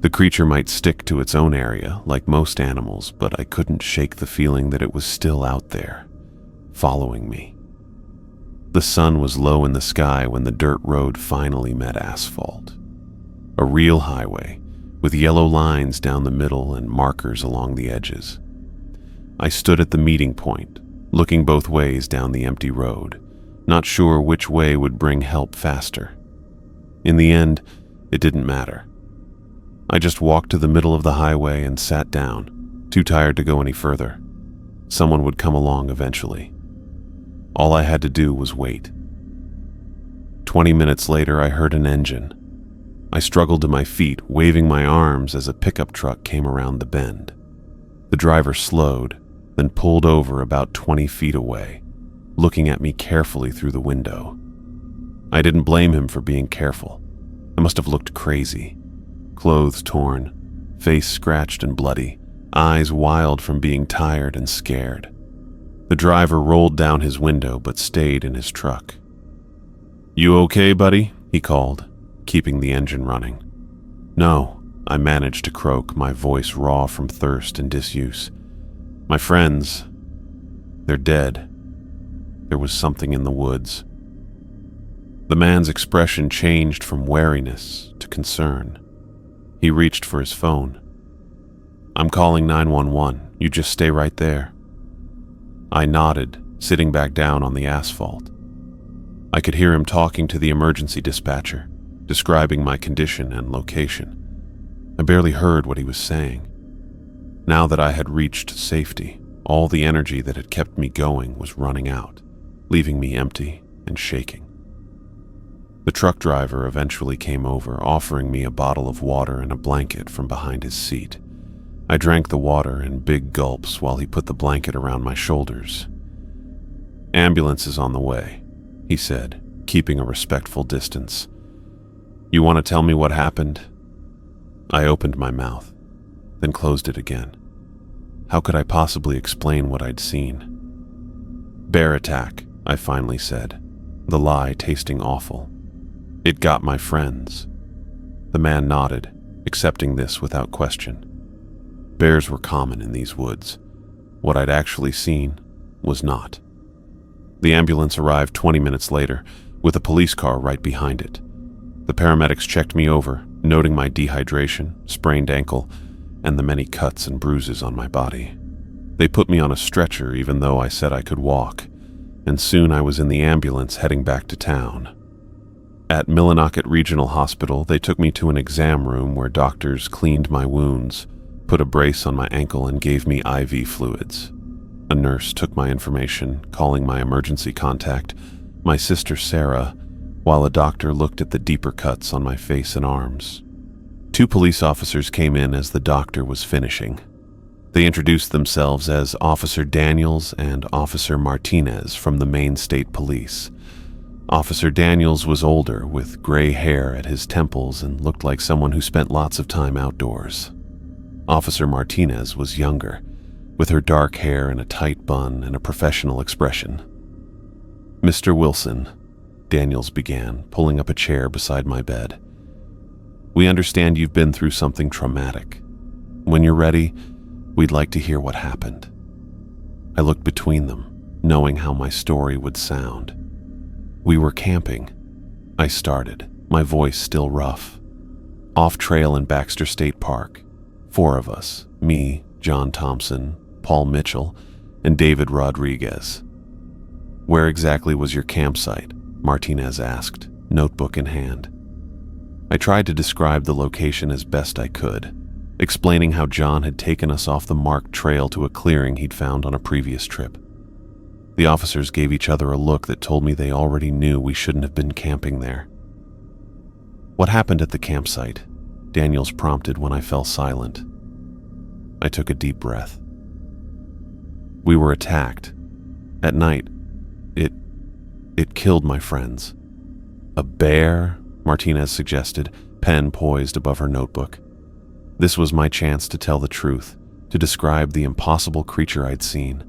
Speaker 1: The creature might stick to its own area, like most animals, but I couldn't shake the feeling that it was still out there, following me. The sun was low in the sky when the dirt road finally met asphalt. A real highway, with yellow lines down the middle and markers along the edges. I stood at the meeting point, looking both ways down the empty road, not sure which way would bring help faster. In the end, it didn't matter. I just walked to the middle of the highway and sat down, too tired to go any further. Someone would come along eventually. All I had to do was wait. 20 minutes later, I heard an engine. I struggled to my feet, waving my arms as a pickup truck came around the bend. The driver slowed, then pulled over about 20 feet away, looking at me carefully through the window. I didn't blame him for being careful. I must have looked crazy. Clothes torn, face scratched and bloody, eyes wild from being tired and scared. The driver rolled down his window but stayed in his truck. "You okay, buddy?" he called, keeping the engine running. "No," I managed to croak, my voice raw from thirst and disuse. "My friends, they're dead." There was something in the woods. The man's expression changed from wariness to concern. He reached for his phone. "I'm calling 911. You just stay right there." I nodded, sitting back down on the asphalt. I could hear him talking to the emergency dispatcher, describing my condition and location. I barely heard what he was saying. Now that I had reached safety, all the energy that had kept me going was running out, leaving me empty and shaking. The truck driver eventually came over, offering me a bottle of water and a blanket from behind his seat. I drank the water in big gulps while he put the blanket around my shoulders. "Ambulance is on the way," he said, keeping a respectful distance. "You want to tell me what happened?" I opened my mouth, then closed it again. How could I possibly explain what I'd seen? "Bear attack," I finally said, the lie tasting awful. "It got my friends." The man nodded, accepting this without question. Bears were common in these woods. What I'd actually seen was not. The ambulance arrived 20 minutes later, with a police car right behind it. The paramedics checked me over, noting my dehydration, sprained ankle, and the many cuts and bruises on my body. They put me on a stretcher even though I said I could walk, and soon I was in the ambulance heading back to town. At Millinocket Regional Hospital, they took me to an exam room where doctors cleaned my wounds, put a brace on my ankle, and gave me IV fluids. A nurse took my information, calling my emergency contact, my sister Sarah, while a doctor looked at the deeper cuts on my face and arms. 2 police officers came in as the doctor was finishing. They introduced themselves as Officer Daniels and Officer Martinez from the Maine State Police. Officer Daniels was older, with gray hair at his temples, and looked like someone who spent lots of time outdoors. Officer Martinez was younger, with her dark hair in a tight bun and a professional expression. "Mr. Wilson," Daniels began, pulling up a chair beside my bed. "We understand you've been through something traumatic. When you're ready, we'd like to hear what happened." I looked between them, knowing how my story would sound. "We were camping," I started, my voice still rough. "Off-trail in Baxter State Park. 4 of us, me, John Thompson, Paul Mitchell, and David Rodriguez." "Where exactly was your campsite?" Martinez asked, notebook in hand. I tried to describe the location as best I could, explaining how John had taken us off the marked trail to a clearing he'd found on a previous trip. The officers gave each other a look that told me they already knew we shouldn't have been camping there. "What happened at the campsite?" Daniels prompted when I fell silent. I took a deep breath. "We were attacked. At night, it killed my friends." "A bear?" Martinez suggested, pen poised above her notebook. This was my chance to tell the truth, to describe the impossible creature I'd seen,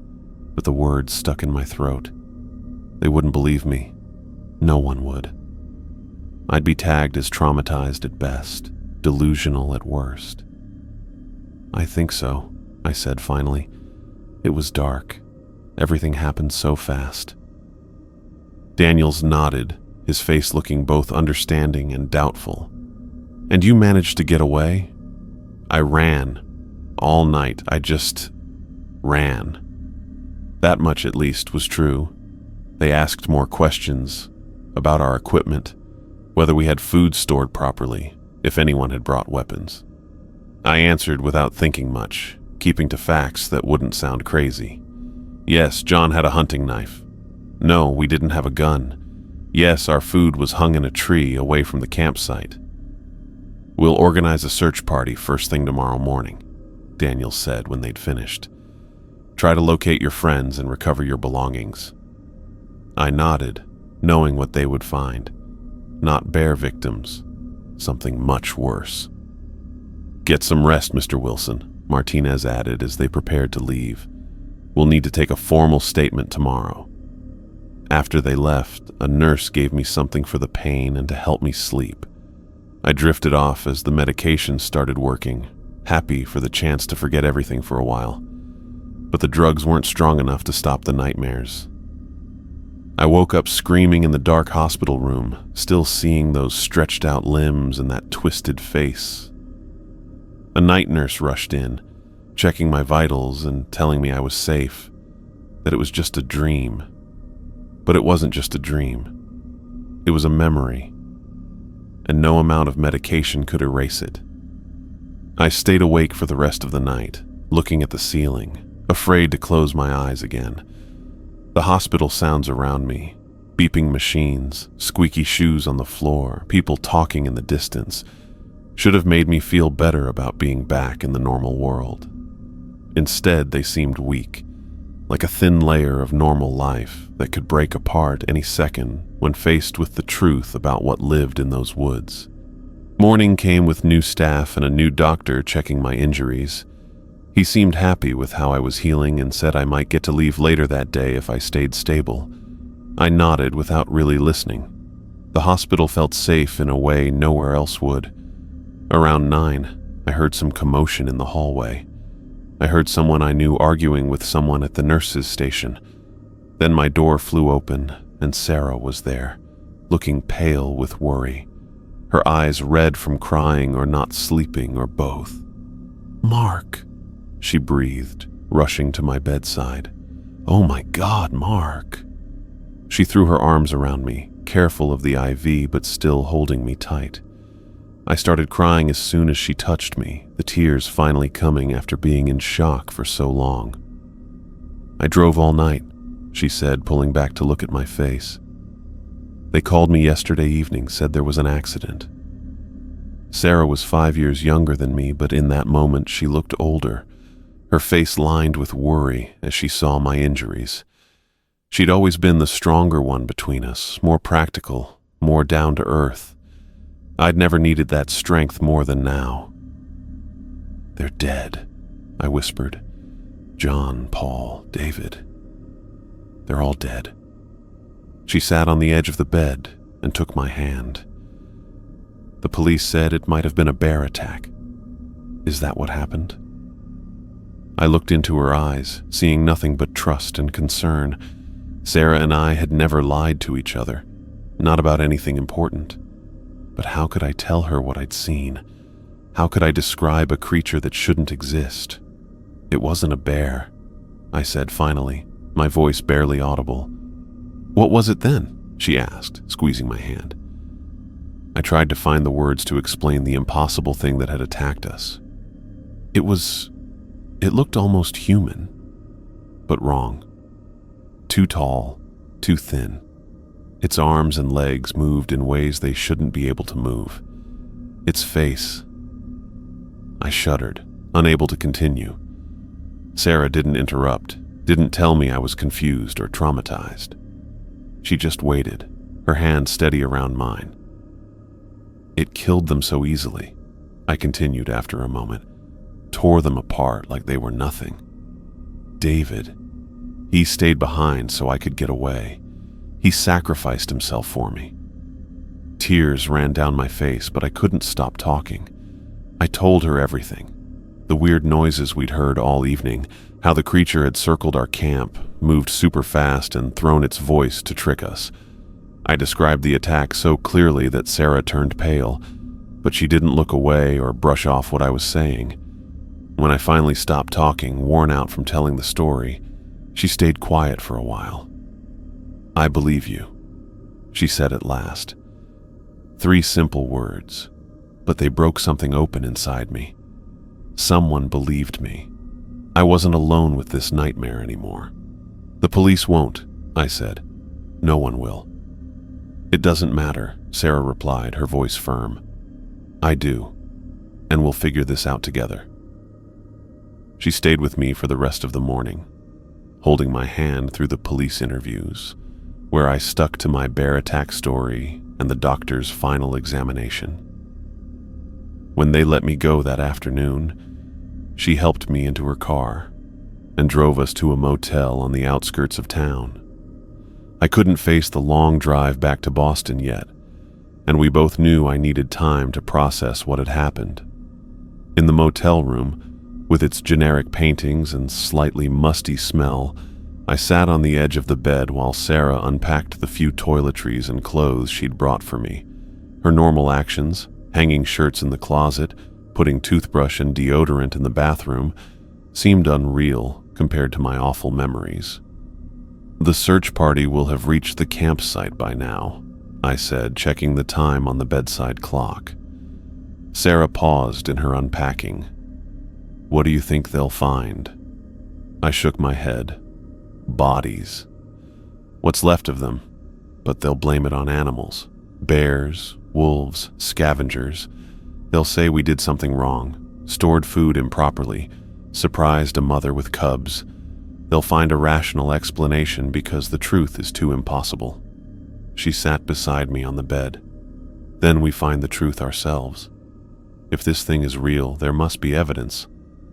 Speaker 1: but the words stuck in my throat. They wouldn't believe me. No one would. I'd be tagged as traumatized at best, delusional at worst. "I think so," I said finally. "It was dark. Everything happened so fast." Daniels nodded, his face looking both understanding and doubtful. "And you managed to get away?" "I ran. All night, I just ran." That much at least was true. They asked more questions about our equipment, whether we had food stored properly, if anyone had brought weapons. I answered without thinking much, keeping to facts that wouldn't sound crazy. Yes, John had a hunting knife. No, we didn't have a gun. Yes, our food was hung in a tree away from the campsite. "We'll organize a search party first thing tomorrow morning," Daniels said when they'd finished. "Try to locate your friends and recover your belongings." I nodded, knowing what they would find. Not bear victims, something much worse. "Get some rest, Mr. Wilson," Martinez added as they prepared to leave. "We'll need to take a formal statement tomorrow." After they left, a nurse gave me something for the pain and to help me sleep. I drifted off as the medication started working, happy for the chance to forget everything for a while. But the drugs weren't strong enough to stop the nightmares. I woke up screaming in the dark hospital room, still seeing those stretched out limbs and that twisted face. A night nurse rushed in, checking my vitals and telling me I was safe, that it was just a dream. But it wasn't just a dream. It was a memory, and no amount of medication could erase it. I stayed awake for the rest of the night, looking at the ceiling, afraid to close my eyes again. The hospital sounds around me, beeping machines, squeaky shoes on the floor, people talking in the distance, should have made me feel better about being back in the normal world. Instead, they seemed weak, like a thin layer of normal life that could break apart any second when faced with the truth about what lived in those woods. Morning came with new staff and a new doctor checking my injuries. He seemed happy with how I was healing and said I might get to leave later that day if I stayed stable. I nodded without really listening. The hospital felt safe in a way nowhere else would. Around 9, I heard some commotion in the hallway. I heard someone I knew arguing with someone at the nurse's station. Then my door flew open and Sarah was there, looking pale with worry, her eyes red from crying or not sleeping or both. "Mark," she breathed, rushing to my bedside. "Oh my God, Mark." She threw her arms around me, careful of the IV but still holding me tight. I started crying as soon as she touched me, the tears finally coming after being in shock for so long. "I drove all night," she said, pulling back to look at my face. "They called me yesterday evening, said there was an accident." Sarah was 5 years younger than me, but in that moment she looked older, her face lined with worry as she saw my injuries. She'd always been the stronger one between us, more practical, more down to earth. I'd never needed that strength more than now. "They're dead," I whispered. "John, Paul, David. They're all dead." She sat on the edge of the bed and took my hand. "The police said it might have been a bear attack. Is that what happened?" I looked into her eyes, seeing nothing but trust and concern. Sarah and I had never lied to each other, not about anything important. But how could I tell her what I'd seen? How could I describe a creature that shouldn't exist? "It wasn't a bear," I said finally, my voice barely audible. "What was it then?" she asked, squeezing my hand. I tried to find the words to explain the impossible thing that had attacked us. It looked almost human, but wrong. Too tall, too thin. Its arms and legs moved in ways they shouldn't be able to move. Its face. I shuddered, unable to continue. Sarah didn't interrupt, didn't tell me I was confused or traumatized. She just waited, her hand steady around mine. "It killed them so easily," I continued after a moment. "Tore them apart like they were nothing. David, he stayed behind so I could get away. He sacrificed himself for me." Tears ran down my face, but I couldn't stop talking. I told her everything. The weird noises we'd heard all evening, how the creature had circled our camp, moved super fast, and thrown its voice to trick us. I described the attack so clearly that Sarah turned pale, but she didn't look away or brush off what I was saying. When I finally stopped talking, worn out from telling the story, she stayed quiet for a while. "I believe you," she said at last. 3 simple words, but they broke something open inside me. Someone believed me. I wasn't alone with this nightmare anymore. "The police won't," I said. "No one will." "It doesn't matter," Sarah replied, her voice firm. "I do, and we'll figure this out together." She stayed with me for the rest of the morning, holding my hand through the police interviews, where I stuck to my bear attack story and the doctor's final examination. When they let me go that afternoon, she helped me into her car and drove us to a motel on the outskirts of town. I couldn't face the long drive back to Boston yet, and we both knew I needed time to process what had happened. In the motel room, with its generic paintings and slightly musty smell, I sat on the edge of the bed while Sarah unpacked the few toiletries and clothes she'd brought for me. Her normal actions, hanging shirts in the closet, putting toothbrush and deodorant in the bathroom, seemed unreal compared to my awful memories. "The search party will have reached the campsite by now," I said, checking the time on the bedside clock. Sarah paused in her unpacking. "What do you think they'll find?" I shook my head. "Bodies. What's left of them, but they'll blame it on animals. Bears, wolves, scavengers. They'll say we did something wrong, stored food improperly, surprised a mother with cubs. They'll find a rational explanation because the truth is too impossible." She sat beside me on the bed. "Then we find the truth ourselves. If this thing is real, there must be evidence.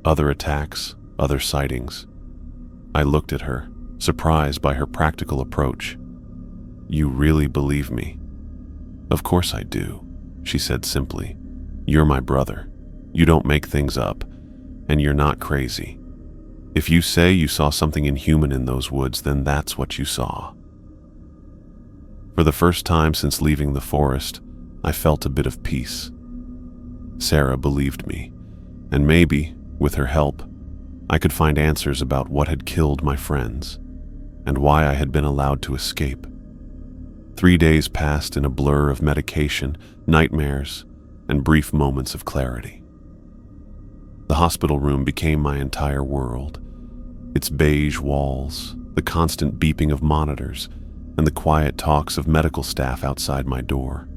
Speaker 1: Other attacks, other sightings." I looked at her, surprised by her practical approach. "You really believe me?" "Of course I do," she said simply. "You're my brother. You don't make things up, and you're not crazy. If you say you saw something inhuman in those woods, then that's what you saw." For the first time since leaving the forest, I felt a bit of peace. Sarah believed me, and maybe, with her help, I could find answers about what had killed my friends and why I had been allowed to escape. 3 days passed in a blur of medication, nightmares, and brief moments of clarity. The hospital room became my entire world. Its beige walls, the constant beeping of monitors, and the quiet talks of medical staff outside my door.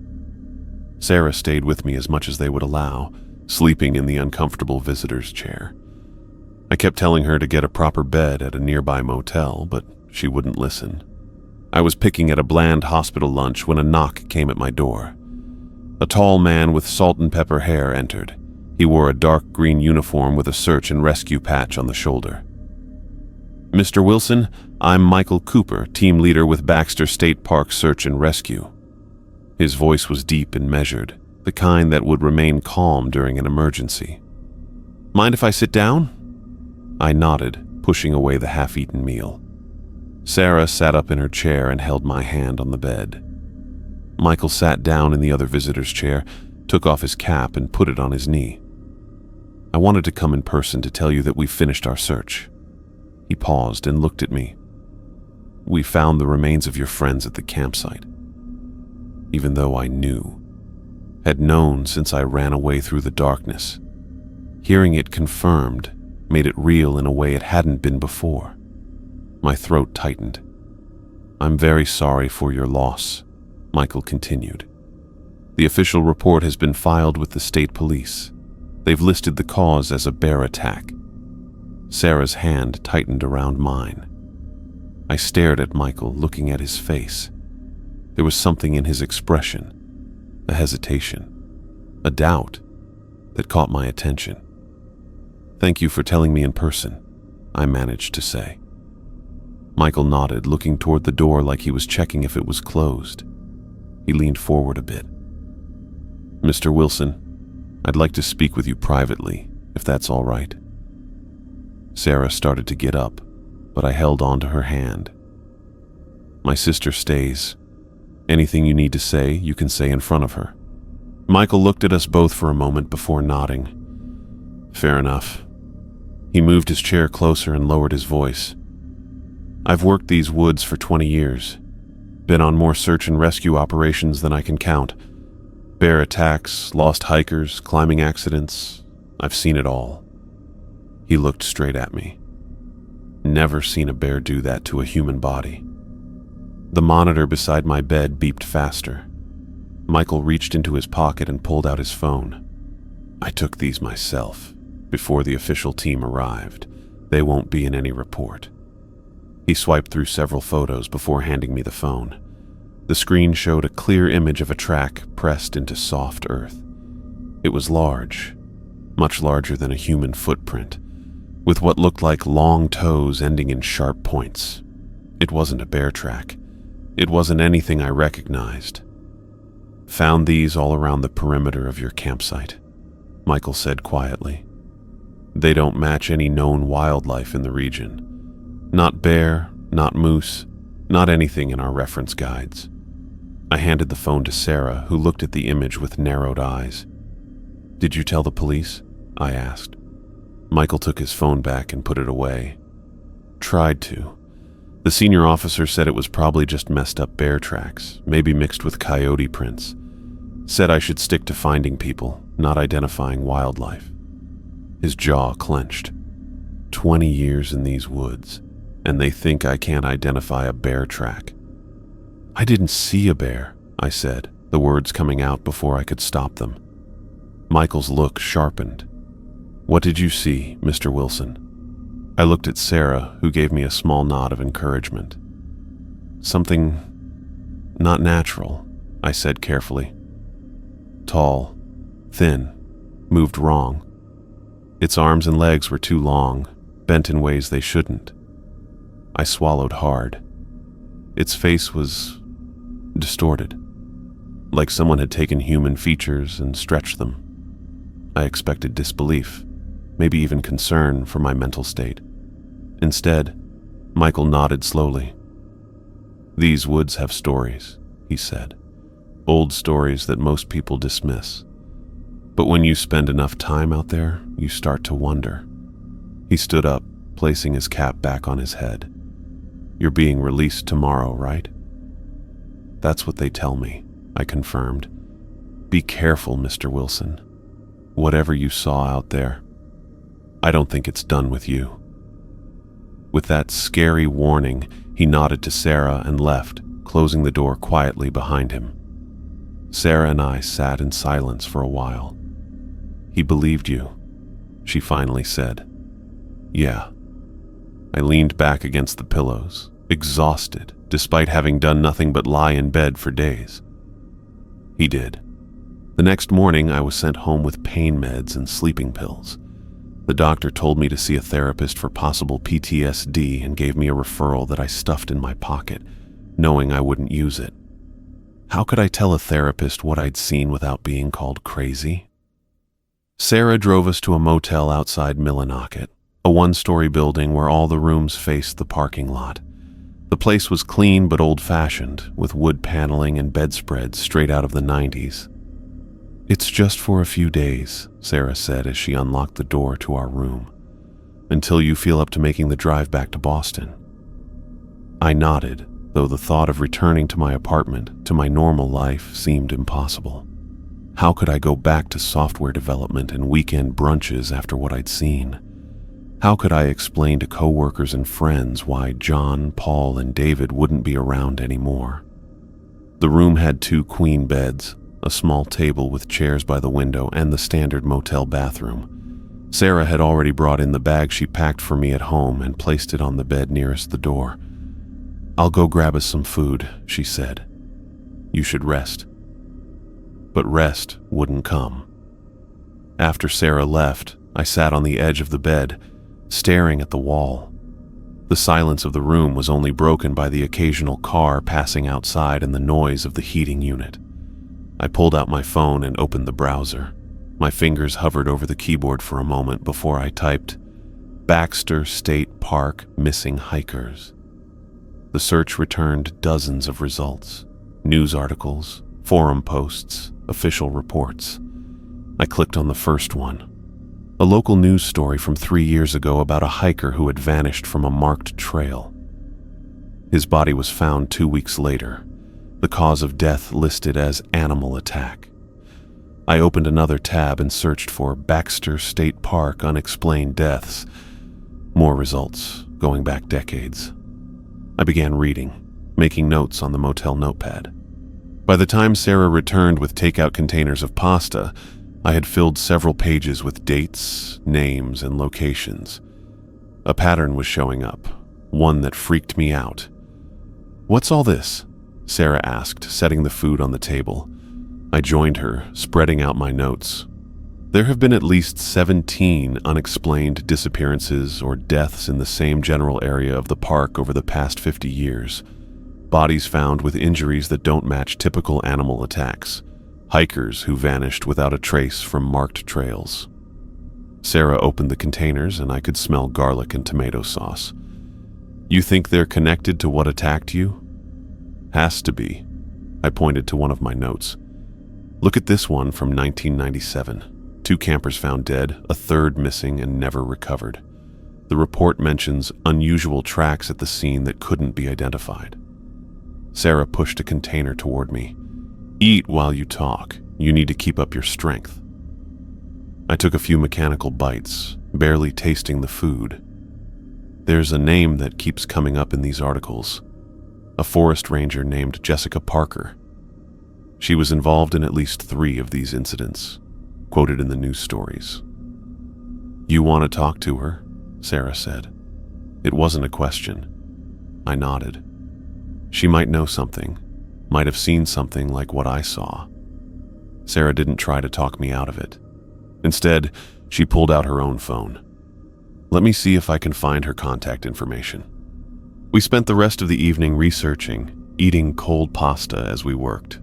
Speaker 1: Sarah stayed with me as much as they would allow, sleeping in the uncomfortable visitor's chair. I kept telling her to get a proper bed at a nearby motel, but she wouldn't listen. I was picking at a bland hospital lunch when a knock came at my door. A tall man with salt and pepper hair entered. He wore a dark green uniform with a search and rescue patch on the shoulder. "Mr. Wilson, I'm Michael Cooper, team leader with Baxter State Park Search and Rescue." His voice was deep and measured, the kind that would remain calm during an emergency. "Mind if I sit down?" I nodded, pushing away the half-eaten meal. Sarah sat up in her chair and held my hand on the bed. Michael sat down in the other visitor's chair, took off his cap and put it on his knee. "I wanted to come in person to tell you that we finished our search." He paused and looked at me. "We found the remains of your friends at the campsite." Even though I knew, had known since I ran away through the darkness, hearing it confirmed made it real in a way it hadn't been before. My throat tightened. "I'm very sorry for your loss," Michael continued. "The official report has been filed with the state police. They've listed the cause as a bear attack." Sarah's hand tightened around mine. I stared at Michael, looking at his face. There was something in his expression, a hesitation, a doubt, that caught my attention. "Thank you for telling me in person," I managed to say. Michael nodded, looking toward the door like he was checking if it was closed. He leaned forward a bit. "Mr. Wilson, I'd like to speak with you privately, if that's all right." Sarah started to get up, but I held on to her hand. "My sister stays. Anything you need to say, you can say in front of her." Michael looked at us both for a moment before nodding. "Fair enough." He moved his chair closer and lowered his voice. "I've worked these woods for 20 years. Been on more search and rescue operations than I can count. Bear attacks, lost hikers, climbing accidents. I've seen it all." He looked straight at me. Never seen a bear do that to a human body. The monitor beside my bed beeped faster. Michael reached into his pocket and pulled out his phone. "I took these myself, before the official team arrived. They won't be in any report." He swiped through several photos before handing me the phone. The screen showed a clear image of a track pressed into soft earth. It was large, much larger than a human footprint, with what looked like long toes ending in sharp points. It wasn't a bear track. It wasn't anything I recognized. "Found these all around the perimeter of your campsite," Michael said quietly. "They don't match any known wildlife in the region. Not bear, not moose, not anything in our reference guides. I handed the phone to Sarah, who looked at the image with narrowed eyes. "Did you tell the police?" I asked. Michael took his phone back and put it away. "Tried to. The senior officer said it was probably just messed up bear tracks, maybe mixed with coyote prints. Said I should stick to finding people, not identifying wildlife." His jaw clenched. 20 years in these woods, and they think I can't identify a bear track. "I didn't see a bear," I said, the words coming out before I could stop them. Michael's look sharpened. "What did you see, Mr. Wilson?" I looked at Sarah, who gave me a small nod of encouragement. "Something not natural," I said carefully. "Tall, thin, moved wrong. Its arms and legs were too long, bent in ways they shouldn't." I swallowed hard. Its face was distorted, like someone had taken human features and stretched them. I expected disbelief, maybe even concern for my mental state. Instead, Michael nodded slowly. "These woods have stories," he said. "Old stories that most people dismiss. But when you spend enough time out there, you start to wonder." He stood up, placing his cap back on his head. "You're being released tomorrow, right?" "That's what they tell me," I confirmed. "Be careful, Mr. Wilson. Whatever you saw out there, I don't think it's done with you." With that scary warning, he nodded to Sarah and left, closing the door quietly behind him. Sarah and I sat in silence for a while. "He believed you," she finally said. "Yeah." I leaned back against the pillows, exhausted, despite having done nothing but lie in bed for days. "He did." The next morning, I was sent home with pain meds and sleeping pills. The doctor told me to see a therapist for possible PTSD and gave me a referral that I stuffed in my pocket, knowing I wouldn't use it. How could I tell a therapist what I'd seen without being called crazy? Sarah drove us to a motel outside Millinocket, a one-story building where all the rooms faced the parking lot. The place was clean but old-fashioned, with wood paneling and bedspreads straight out of the 90s. "It's just for a few days," Sarah said as she unlocked the door to our room, "until you feel up to making the drive back to Boston." I nodded, though the thought of returning to my apartment, to my normal life, seemed impossible. How could I go back to software development and weekend brunches after what I'd seen? How could I explain to coworkers and friends why John, Paul, and David wouldn't be around anymore? The room had 2 queen beds, a small table with chairs by the window, and the standard motel bathroom. Sarah had already brought in the bag she packed for me at home and placed it on the bed nearest the door. "I'll go grab us some food," she said. "You should rest." But rest wouldn't come. After Sarah left, I sat on the edge of the bed, staring at the wall. The silence of the room was only broken by the occasional car passing outside and the noise of the heating unit. I pulled out my phone and opened the browser. My fingers hovered over the keyboard for a moment before I typed, "Baxter State Park missing hikers." The search returned dozens of results: news articles, forum posts, official reports. I clicked on the first one. A local news story from 3 years ago about a hiker who had vanished from a marked trail. His body was found 2 weeks later. The cause of death listed as animal attack. I opened another tab and searched for Baxter State Park unexplained deaths. More results, going back decades. I began reading, making notes on the motel notepad. By the time Sarah returned with takeout containers of pasta, I had filled several pages with dates, names, and locations. A pattern was showing up, one that freaked me out. "What's all this?" Sarah asked, setting the food on the table. I joined her, spreading out my notes. There have been at least 17 unexplained disappearances or deaths in the same general area of the park over the past 50 years. Bodies found with injuries that don't match typical animal attacks. Hikers who vanished without a trace from marked trails. Sarah opened the containers and I could smell garlic and tomato sauce. You think they're connected to what attacked you? Has to be. I pointed to one of my notes. Look at this one from 1997. 2 campers found dead, a third missing and never recovered. The report mentions unusual tracks at the scene that couldn't be identified. Sarah pushed a container toward me. Eat while you talk. You need to keep up your strength. I took a few mechanical bites, barely tasting the food. There's a name that keeps coming up in these articles. A forest ranger named Jessica Parker. She was involved in at least 3 of these incidents, quoted in the news stories. You want to talk to her? Sarah said. It wasn't a question. I nodded. She might know something, might have seen something like what I saw. Sarah didn't try to talk me out of it. Instead, she pulled out her own phone. Let me see if I can find her contact information. We spent the rest of the evening researching, eating cold pasta as we worked.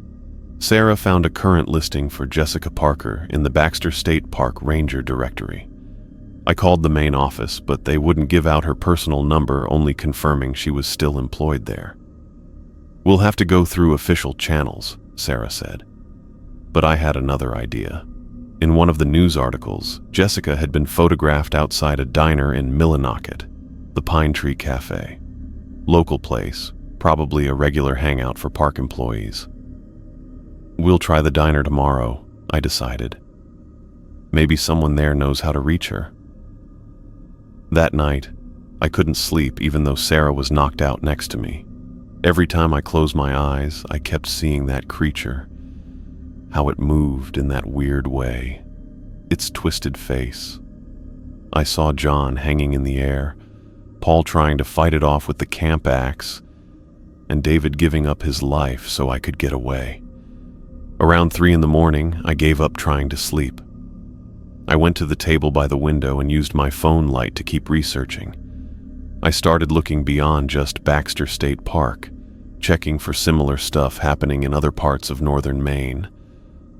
Speaker 1: Sarah found a current listing for Jessica Parker in the Baxter State Park Ranger Directory. I called the main office, but they wouldn't give out her personal number, only confirming she was still employed there. We'll have to go through official channels, Sarah said. But I had another idea. In one of the news articles, Jessica had been photographed outside a diner in Millinocket, the Pine Tree Cafe. Local place, probably a regular hangout for park employees. We'll try the diner tomorrow, I decided. Maybe someone there knows how to reach her. That night, I couldn't sleep even though Sarah was knocked out next to me. Every time I closed my eyes, I kept seeing that creature. How it moved in that weird way. Its twisted face. I saw John hanging in the air, Paul trying to fight it off with the camp axe, and David giving up his life so I could get away. Around 3 a.m, I gave up trying to sleep. I went to the table by the window and used my phone light to keep researching. I started looking beyond just Baxter State Park, checking for similar stuff happening in other parts of northern Maine.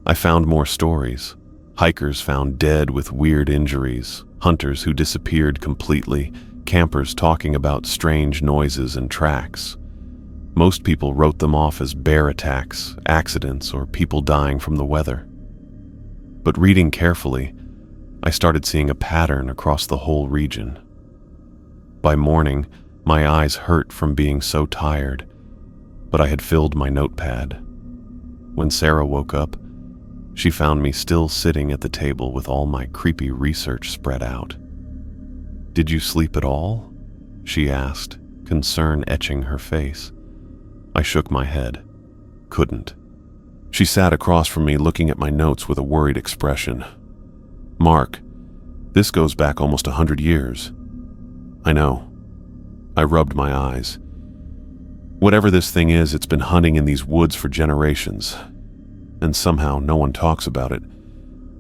Speaker 1: I found more stories. Hikers found dead with weird injuries, hunters who disappeared completely, campers talking about strange noises and tracks. Most people wrote them off as bear attacks, accidents, or people dying from the weather. But reading carefully, I started seeing a pattern across the whole region. By morning, my eyes hurt from being so tired, but I had filled my notepad. When Sarah woke up, she found me still sitting at the table with all my creepy research spread out. "Did you sleep at all?" she asked, concern etching her face. I shook my head. Couldn't. She sat across from me looking at my notes with a worried expression. "Mark, this goes back almost 100 years. I know." I rubbed my eyes. Whatever this thing is, it's been hunting in these woods for generations. And somehow no one talks about it.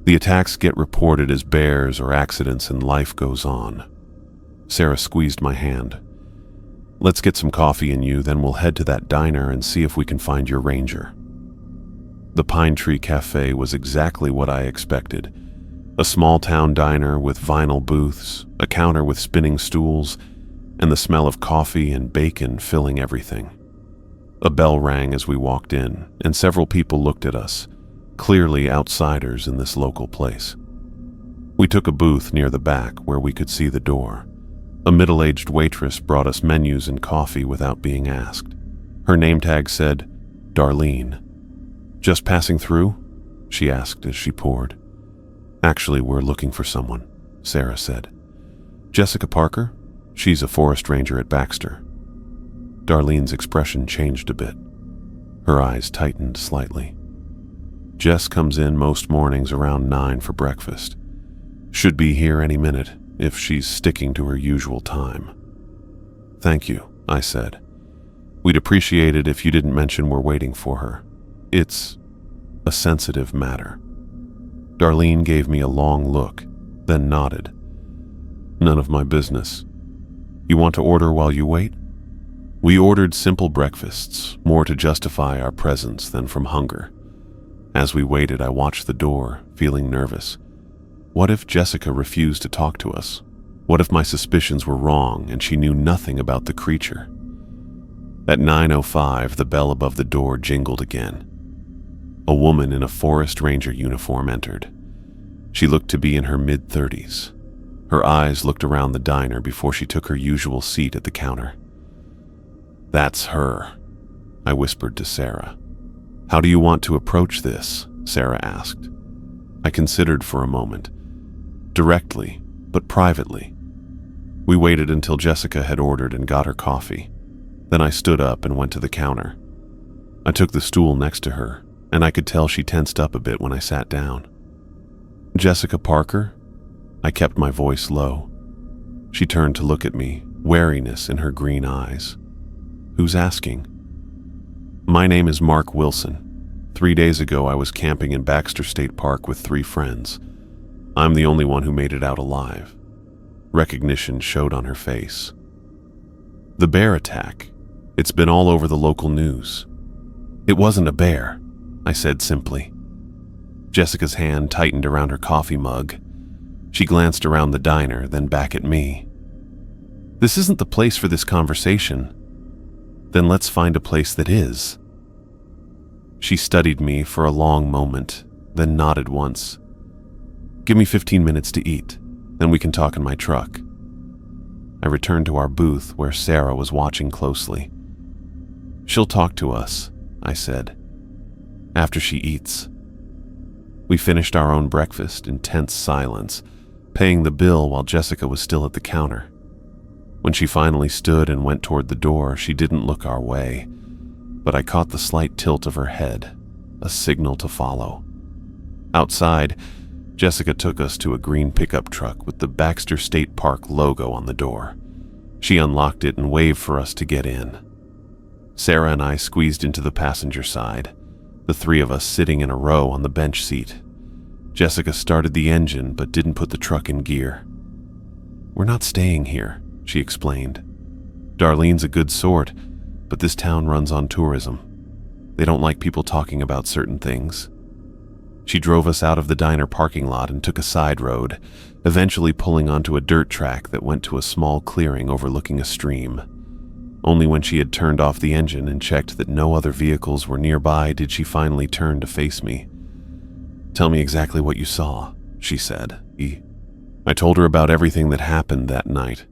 Speaker 1: The attacks get reported as bears or accidents and life goes on. Sarah squeezed my hand. "Let's get some coffee in you, then we'll head to that diner and see if we can find your ranger." The Pine Tree Cafe was exactly what I expected. A small town diner with vinyl booths, a counter with spinning stools, and the smell of coffee and bacon filling everything. A bell rang as we walked in, and several people looked at us, clearly outsiders in this local place. We took a booth near the back where we could see the door. A middle-aged waitress brought us menus and coffee without being asked. Her name tag said, Darlene. "Just passing through?" she asked as she poured. "Actually, we're looking for someone," Sarah said. "Jessica Parker? She's a forest ranger at Baxter." Darlene's expression changed a bit. Her eyes tightened slightly. "Jess comes in most mornings around 9 for breakfast. Should be here any minute if she's sticking to her usual time." "Thank you," I said. "We'd appreciate it if you didn't mention we're waiting for her. It's a sensitive matter." Darlene gave me a long look, then nodded. "None of my business. You want to order while you wait?" We ordered simple breakfasts, more to justify our presence than from hunger. As we waited, I watched the door, feeling nervous. What if Jessica refused to talk to us? What if my suspicions were wrong and she knew nothing about the creature? At 9:05, the bell above the door jingled again. A woman in a forest ranger uniform entered. She looked to be in her mid-30s. Her eyes looked around the diner before she took her usual seat at the counter. "That's her," I whispered to Sarah. "How do you want to approach this?" Sarah asked. I considered for a moment. Directly, but privately. We waited until Jessica had ordered and got her coffee. Then I stood up and went to the counter. I took the stool next to her, and I could tell she tensed up a bit when I sat down. "Jessica Parker?" I kept my voice low. She turned to look at me, wariness in her green eyes. "Who's asking?" "My name is Mark Wilson. 3 days ago I was camping in Baxter State Park with 3 friends. I'm the only one who made it out alive." Recognition showed on her face. "The bear attack. It's been all over the local news." "It wasn't a bear," I said simply. Jessica's hand tightened around her coffee mug. She glanced around the diner, then back at me. "This isn't the place for this conversation. Then let's find a place that is." She studied me for a long moment, then nodded once. "Give me 15 minutes to eat, then we can talk in my truck." I returned to our booth where Sarah was watching closely. "She'll talk to us," I said, "after she eats." We finished our own breakfast in tense silence, paying the bill while Jessica was still at the counter. When she finally stood and went toward the door, she didn't look our way, but I caught the slight tilt of her head, a signal to follow. Outside, Jessica took us to a green pickup truck with the Baxter State Park logo on the door. She unlocked it and waved for us to get in. Sarah and I squeezed into the passenger side, the 3 of us sitting in a row on the bench seat. Jessica started the engine but didn't put the truck in gear. "We're not staying here," she explained. "Darlene's a good sort, but this town runs on tourism. They don't like people talking about certain things." She drove us out of the diner parking lot and took a side road, eventually pulling onto a dirt track that went to a small clearing overlooking a stream. Only when she had turned off the engine and checked that no other vehicles were nearby did she finally turn to face me. "Tell me exactly what you saw," she said. I told her about everything that happened that night.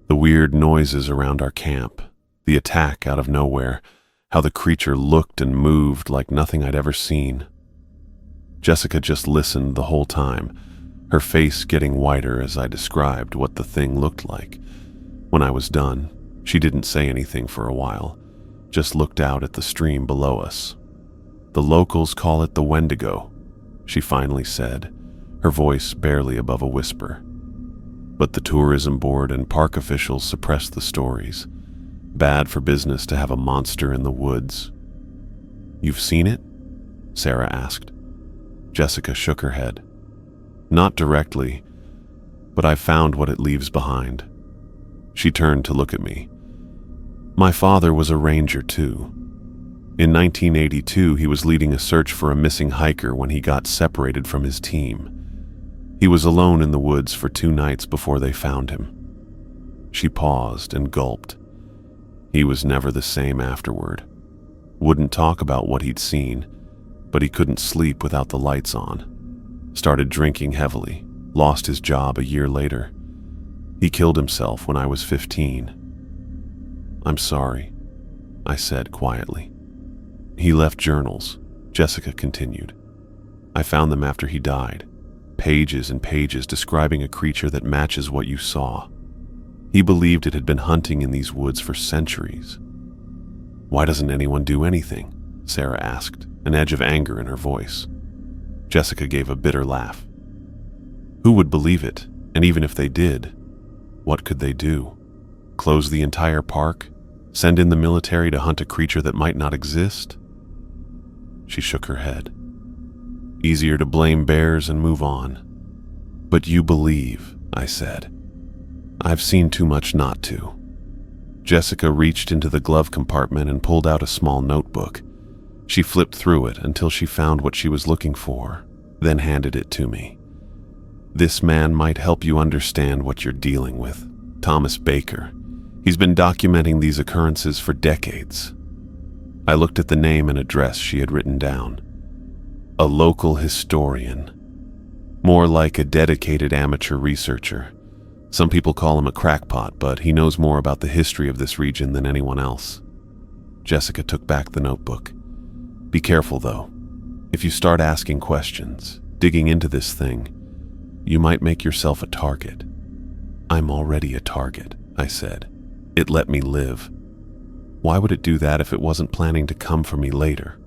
Speaker 1: The weird noises around our camp, the attack out of nowhere, how the creature looked and moved like nothing I'd ever seen. Jessica just listened the whole time, her face getting whiter as I described what the thing looked like. When I was done, she didn't say anything for a while, just looked out at the stream below us. "The locals call it the Wendigo," she finally said, her voice barely above a whisper. "But the tourism board and park officials suppress the stories. Bad for business to have a monster in the woods." "You've seen it?" Sarah asked. Jessica shook her head. "Not directly, but I've found what it leaves behind." She turned to look at me. "My father was a ranger too. In 1982, he was leading a search for a missing hiker when he got separated from his team. He was alone in the woods for 2 nights before they found him." She paused and gulped. "He was never the same afterward. Wouldn't talk about what he'd seen, but he couldn't sleep without the lights on. Started drinking heavily, lost his job a year later. He killed himself when I was 15. "I'm sorry," I said quietly. "He left journals," Jessica continued. "I found them after he died. Pages and pages describing a creature that matches what you saw. He believed it had been hunting in these woods for centuries." "Why doesn't anyone do anything?" Sarah asked, an edge of anger in her voice. Jessica gave a bitter laugh. "Who would believe it? And even if they did, what could they do? Close the entire park? Send in the military to hunt a creature that might not exist?" She shook her head. "Easier to blame bears and move on." "But you believe," I said. "I've seen too much not to." Jessica reached into the glove compartment and pulled out a small notebook. She flipped through it until she found what she was looking for, then handed it to me. This man might help you understand what you're dealing with. Thomas Baker. He's been documenting these occurrences for decades. I looked at the name and address she had written down. A local historian. More like a dedicated amateur researcher. Some people call him a crackpot, but he knows more about the history of this region than anyone else. Jessica took back the notebook. Be careful, though. If you start asking questions, digging into this thing, you might make yourself a target. I'm already a target, I said. It let me live. Why would it do that if it wasn't planning to come for me later?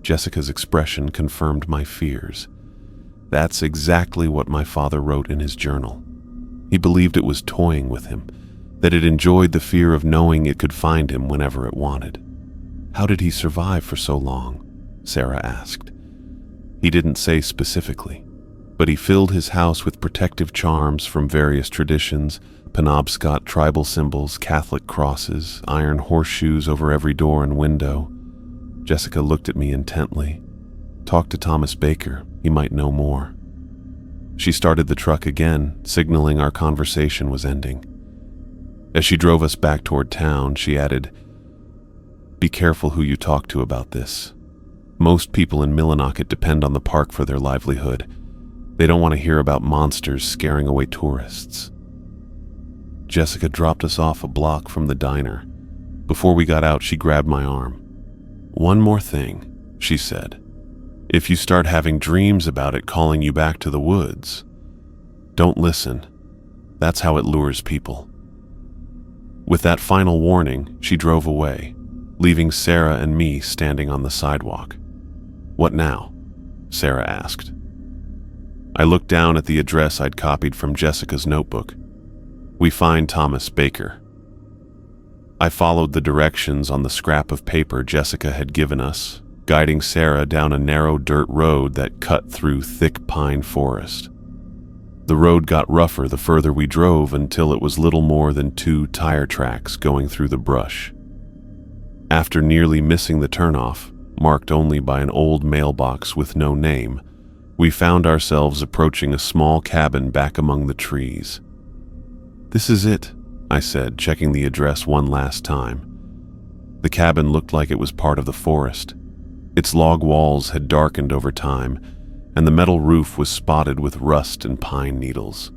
Speaker 1: Jessica's expression confirmed my fears. That's exactly what my father wrote in his journal. He believed it was toying with him, that it enjoyed the fear of knowing it could find him whenever it wanted. How did he survive for so long? Sarah asked. He didn't say specifically, but he filled his house with protective charms from various traditions, Penobscot tribal symbols, Catholic crosses, iron horseshoes over every door and window. Jessica looked at me intently. Talk to Thomas Baker, he might know more. She started the truck again, signaling our conversation was ending. As she drove us back toward town, she added, "Be careful who you talk to about this. Most people in Millinocket depend on the park for their livelihood. They don't want to hear about monsters scaring away tourists." Jessica dropped us off a block from the diner. Before we got out, she grabbed my arm. "One more thing," she said. "If you start having dreams about it calling you back to the woods, don't listen. That's how it lures people." With that final warning, she drove away, leaving Sarah and me standing on the sidewalk. "What now?" Sarah asked. I looked down at the address I'd copied from Jessica's notebook. "We find Thomas Baker." I followed the directions on the scrap of paper Jessica had given us, guiding Sarah down a narrow dirt road that cut through thick pine forest. The road got rougher the further we drove until it was little more than 2 tire tracks going through the brush. After nearly missing the turnoff, marked only by an old mailbox with no name, we found ourselves approaching a small cabin back among the trees. "This is it," I said, checking the address one last time. The cabin looked like it was part of the forest. Its log walls had darkened over time, and the metal roof was spotted with rust and pine needles.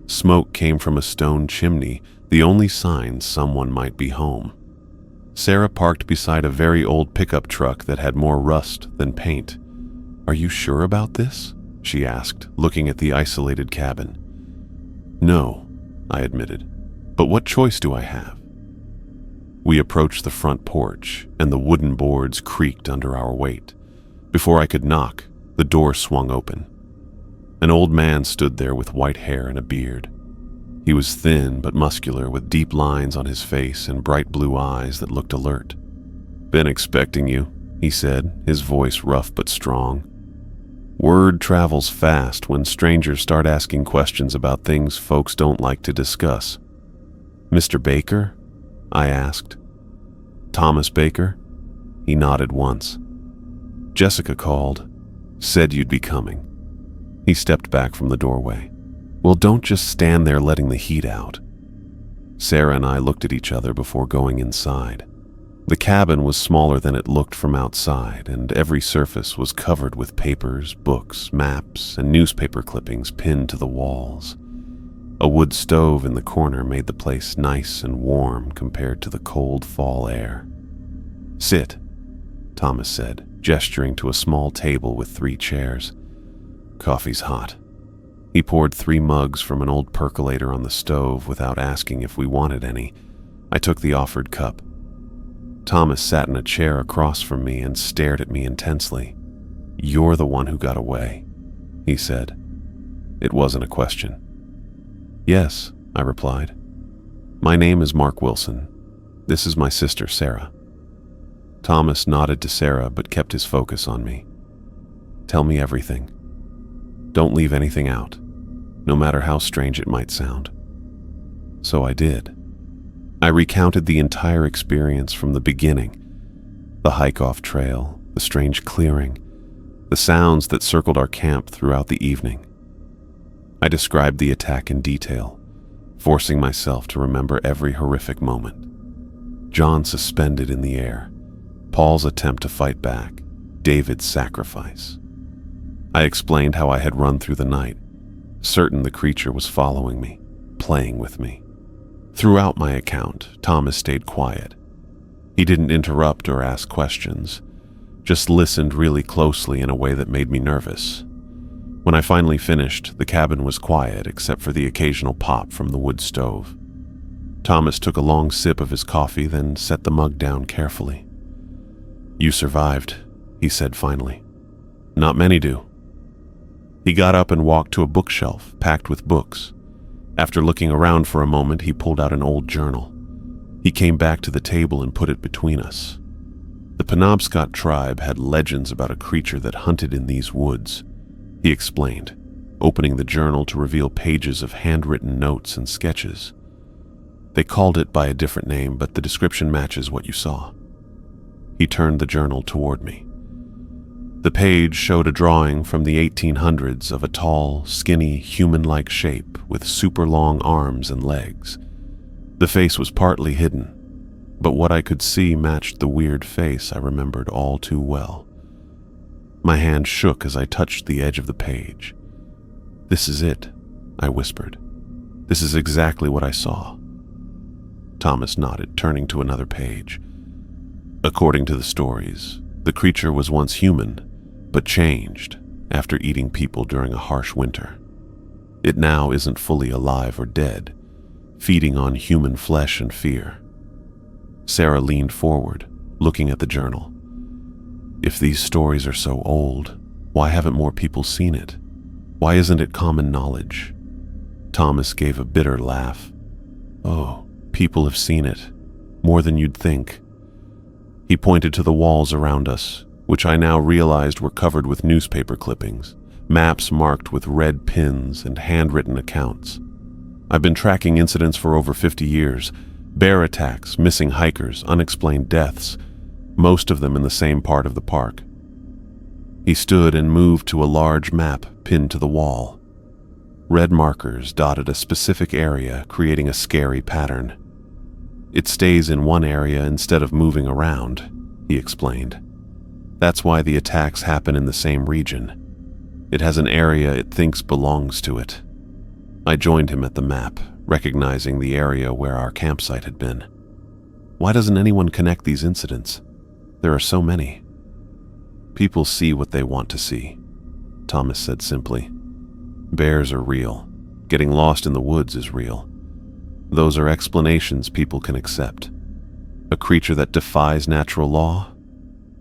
Speaker 1: Smoke came from a stone chimney, the only sign someone might be home. Sarah parked beside a very old pickup truck that had more rust than paint. "Are you sure about this?" she asked, looking at the isolated cabin. "No," I admitted. "But what choice do I have?" We approached the front porch, and the wooden boards creaked under our weight. Before I could knock, the door swung open. An old man stood there with white hair and a beard. He was thin but muscular, with deep lines on his face and bright blue eyes that looked alert. "Been expecting you," he said, his voice rough but strong. Word travels fast when strangers start asking questions about things folks don't like to discuss. "Mr. Baker?" I asked. "Thomas Baker?" He nodded once. "Jessica called. Said you'd be coming." He stepped back from the doorway. "Well, don't just stand there letting the heat out." Sarah and I looked at each other before going inside. The cabin was smaller than it looked from outside, and every surface was covered with papers, books, maps, and newspaper clippings pinned to the walls. A wood stove in the corner made the place nice and warm compared to the cold fall air. "Sit," Thomas said, gesturing to a small table with 3 chairs. "Coffee's hot." He poured 3 mugs from an old percolator on the stove without asking if we wanted any. I took the offered cup. Thomas sat in a chair across from me and stared at me intensely. "You're the one who got away," he said. It wasn't a question. "Yes," I replied. "My name is Mark Wilson. This is my sister, Sarah." Thomas nodded to Sarah but kept his focus on me. "Tell me everything. Don't leave anything out, no matter how strange it might sound." So I did. I recounted the entire experience from the beginning. The hike-off trail, the strange clearing, the sounds that circled our camp throughout the evening. I described the attack in detail, forcing myself to remember every horrific moment. John suspended in the air, Paul's attempt to fight back, David's sacrifice. I explained how I had run through the night, certain the creature was following me, playing with me. Throughout my account, Thomas stayed quiet. He didn't interrupt or ask questions, just listened really closely in a way that made me nervous. When I finally finished, the cabin was quiet except for the occasional pop from the wood stove. Thomas took a long sip of his coffee, then set the mug down carefully. "You survived," he said finally. "Not many do." He got up and walked to a bookshelf packed with books. After looking around for a moment, he pulled out an old journal. He came back to the table and put it between us. The Penobscot tribe had legends about a creature that hunted in these woods, he explained, opening the journal to reveal pages of handwritten notes and sketches. They called it by a different name, but the description matches what you saw. He turned the journal toward me. The page showed a drawing from the 1800s of a tall, skinny, human-like shape with super long arms and legs. The face was partly hidden, but what I could see matched the weird face I remembered all too well. My hand shook as I touched the edge of the page. "This is it," I whispered. "This is exactly what I saw." Thomas nodded, turning to another page. According to the stories, the creature was once human, but changed after eating people during a harsh winter. It now isn't fully alive or dead, feeding on human flesh and fear. Sarah leaned forward, looking at the journal. "If these stories are so old, why haven't more people seen it? Why isn't it common knowledge?" Thomas gave a bitter laugh. "Oh, people have seen it, more than you'd think." He pointed to the walls around us, which I now realized were covered with newspaper clippings, maps marked with red pins, and handwritten accounts. I've been tracking incidents for over 50 years, bear attacks, missing hikers, unexplained deaths, most of them in the same part of the park. He stood and moved to a large map pinned to the wall. Red markers dotted a specific area, creating a scary pattern. "It stays in one area instead of moving around," he explained. "That's why the attacks happen in the same region. It has an area it thinks belongs to it." I joined him at the map, recognizing the area where our campsite had been. "Why doesn't anyone connect these incidents? There are so many." "People see what they want to see," Thomas said simply. "Bears are real. Getting lost in the woods is real. Those are explanations people can accept. A creature that defies natural law?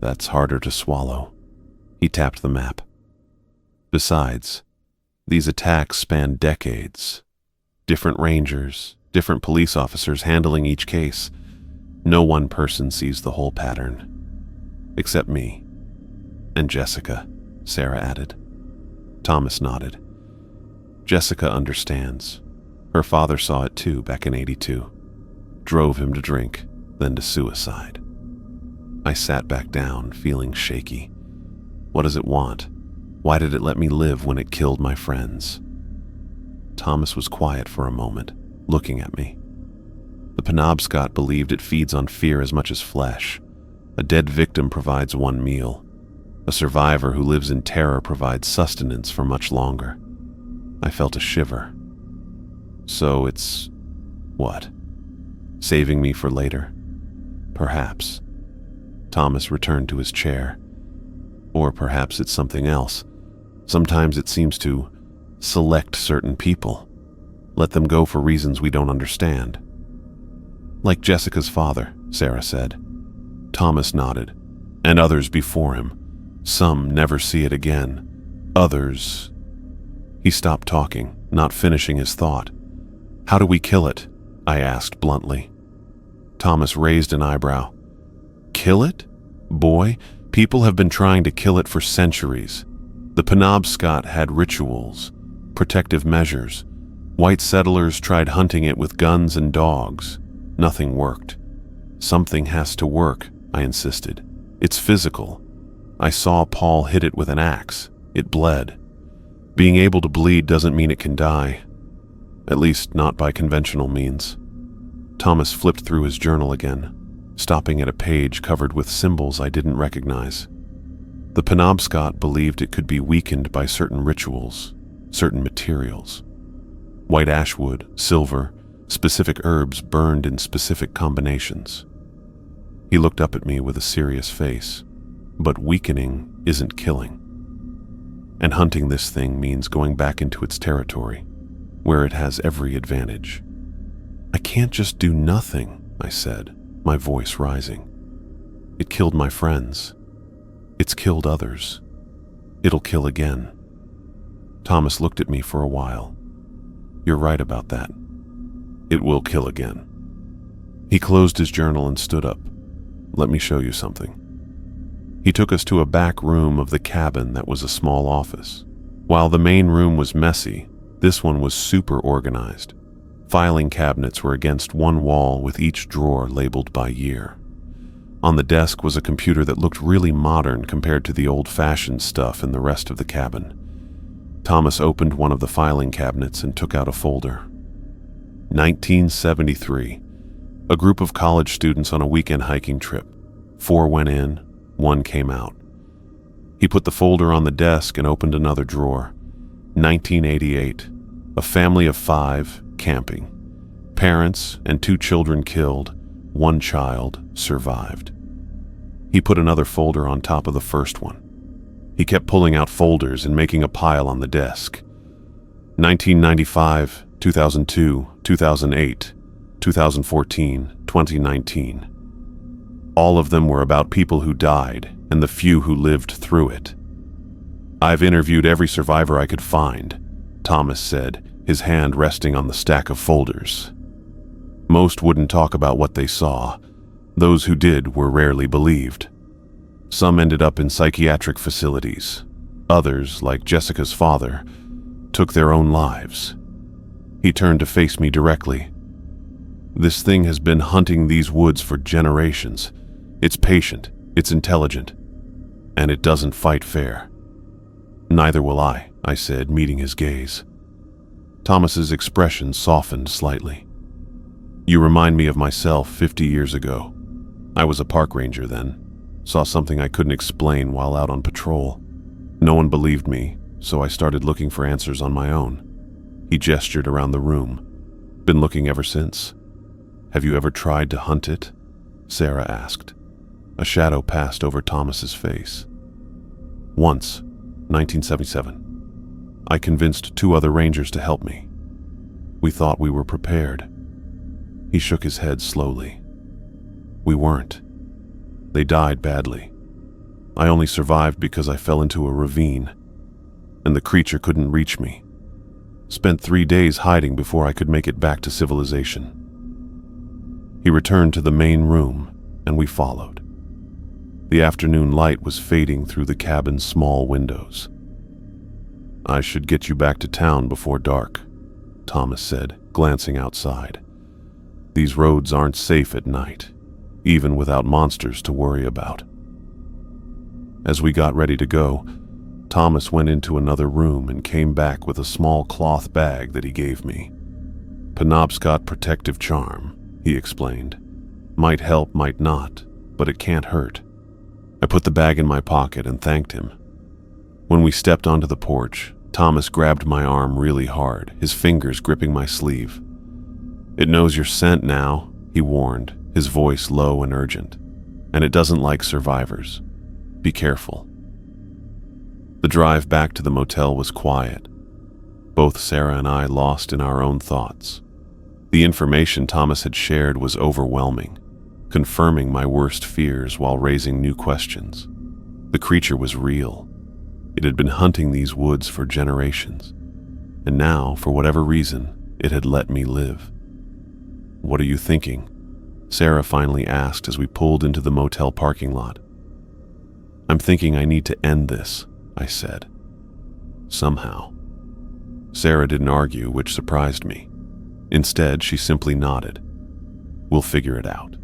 Speaker 1: That's harder to swallow." He tapped the map. "Besides, these attacks span decades. Different rangers, different police officers handling each case. No one person sees the whole pattern. Except me. And Jessica," Sarah added. Thomas nodded. "Jessica understands. Her father saw it too back in '82. Drove him to drink, then to suicide." I sat back down, feeling shaky. What does it want? Why did it let me live when it killed my friends? Thomas was quiet for a moment, looking at me. The Penobscot believed it feeds on fear as much as flesh. A dead victim provides one meal. A survivor who lives in terror provides sustenance for much longer. I felt a shiver. So it's... what? Saving me for later? Perhaps. Thomas returned to his chair. Or perhaps it's something else. Sometimes it seems to select certain people. Let them go for reasons we don't understand. Like Jessica's father, Sarah said. Thomas nodded. And others before him. Some never see it again. Others... He stopped talking, not finishing his thought. "How do we kill it?" I asked bluntly. Thomas raised an eyebrow. "Kill it? Boy, people have been trying to kill it for centuries. The Penobscot had rituals, protective measures. White settlers tried hunting it with guns and dogs. Nothing worked. Something has to work, I insisted. It's physical. I saw Paul hit it with an axe. It bled. Being able to bleed doesn't mean it can die, at least not by conventional means. Thomas flipped through his journal again, stopping at a page covered with symbols I didn't recognize. The Penobscot believed it could be weakened by certain rituals, certain materials. White ashwood, silver, specific herbs burned in specific combinations. He looked up at me with a serious face. But weakening isn't killing. And hunting this thing means going back into its territory, where it has every advantage. I can't just do nothing, I said, my voice rising. It killed my friends. It's killed others. It'll kill again. Thomas looked at me for a while. You're right about that. It will kill again. He closed his journal and stood up. Let me show you something. He took us to a back room of the cabin that was a small office. While the main room was messy, this one was super organized. Filing cabinets were against one wall with each drawer labeled by year. On the desk was a computer that looked really modern compared to the old-fashioned stuff in the rest of the cabin. Thomas opened one of the filing cabinets and took out a folder. 1973. A group of college students on a weekend hiking trip. 4 went in, 1 came out. He put the folder on the desk and opened another drawer. 1988. A family of 5 camping. Parents and 2 children killed. 1 child survived. He put another folder on top of the first one. He kept pulling out folders and making a pile on the desk. 1995, 2002, 2008, 2014, 2019. All of them were about people who died and the few who lived through it. I've interviewed every survivor I could find, Thomas said, his hand resting on the stack of folders. Most wouldn't talk about what they saw. Those who did were rarely believed. Some ended up in psychiatric facilities. Others, like Jessica's father, took their own lives. He turned to face me directly. This thing has been hunting these woods for generations. It's patient, it's intelligent, and it doesn't fight fair. Neither will I said, meeting his gaze. Thomas's expression softened slightly. You remind me of myself 50 years ago. I was a park ranger then. Saw something I couldn't explain while out on patrol. No one believed me, so I started looking for answers on my own. He gestured around the room. Been looking ever since. Have you ever tried to hunt it? Sarah asked. A shadow passed over Thomas's face. Once, 1977. I convinced 2 other rangers to help me. We thought we were prepared. He shook his head slowly. We weren't. They died badly. I only survived because I fell into a ravine, and the creature couldn't reach me. Spent 3 days hiding before I could make it back to civilization. He returned to the main room, and we followed. The afternoon light was fading through the cabin's small windows. I should get you back to town before dark, Thomas said, glancing outside. These roads aren't safe at night, even without monsters to worry about. As we got ready to go, Thomas went into another room and came back with a small cloth bag that he gave me. Penobscot protective charm, he explained. Might help, might not, but it can't hurt. I put the bag in my pocket and thanked him. When we stepped onto the porch, Thomas grabbed my arm really hard, his fingers gripping my sleeve. It knows your scent now, he warned, his voice low and urgent. And it doesn't like survivors. Be careful. The drive back to the motel was quiet. Both Sarah and I lost in our own thoughts. The information Thomas had shared was overwhelming, confirming my worst fears while raising new questions. The creature was real. It had been hunting these woods for generations, and now, for whatever reason, it had let me live. What are you thinking? Sarah finally asked as we pulled into the motel parking lot. I'm thinking I need to end this, I said. Somehow. Sarah didn't argue, which surprised me. Instead, she simply nodded. We'll figure it out.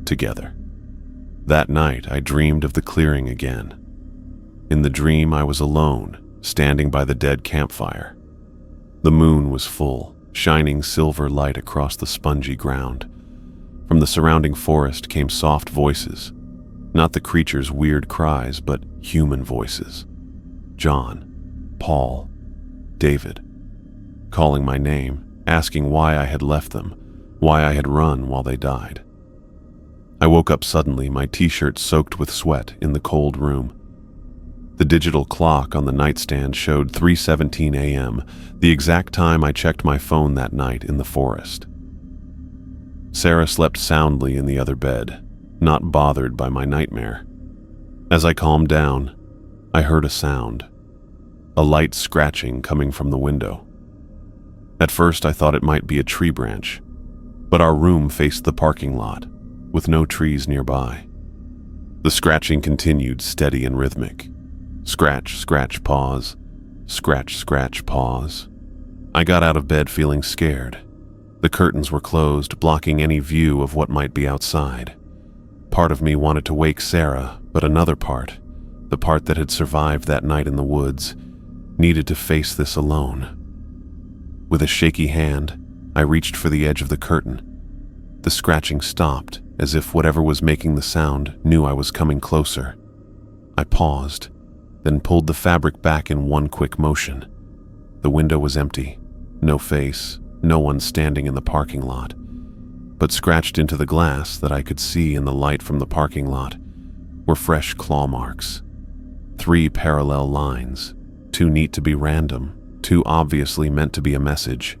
Speaker 1: Together. That night, I dreamed of the clearing again. In the dream, I was alone, standing by the dead campfire. The moon was full, shining silver light across the spongy ground. From the surrounding forest came soft voices, not the creature's weird cries, but human voices. John, Paul, David, calling my name, asking why I had left them, why I had run while they died. I woke up suddenly, my t-shirt soaked with sweat, in the cold room. The digital clock on the nightstand showed 3:17 a.m., the exact time I checked my phone that night in the forest. Sarah slept soundly in the other bed, not bothered by my nightmare. As I calmed down, I heard a sound, a light scratching coming from the window. At first I thought it might be a tree branch, but our room faced the parking lot, with no trees nearby. The scratching continued, steady and rhythmic. Scratch, scratch, pause. Scratch, scratch, pause. I got out of bed feeling scared. The curtains were closed, blocking any view of what might be outside. Part of me wanted to wake Sarah, but another part, the part that had survived that night in the woods, needed to face this alone. With a shaky hand, I reached for the edge of the curtain. The scratching stopped, as if whatever was making the sound knew I was coming closer. I paused, then pulled the fabric back in one quick motion. The window was empty, no face, no one standing in the parking lot. But scratched into the glass that I could see in the light from the parking lot were fresh claw marks. 3 parallel lines, too neat to be random, too obviously meant to be a message.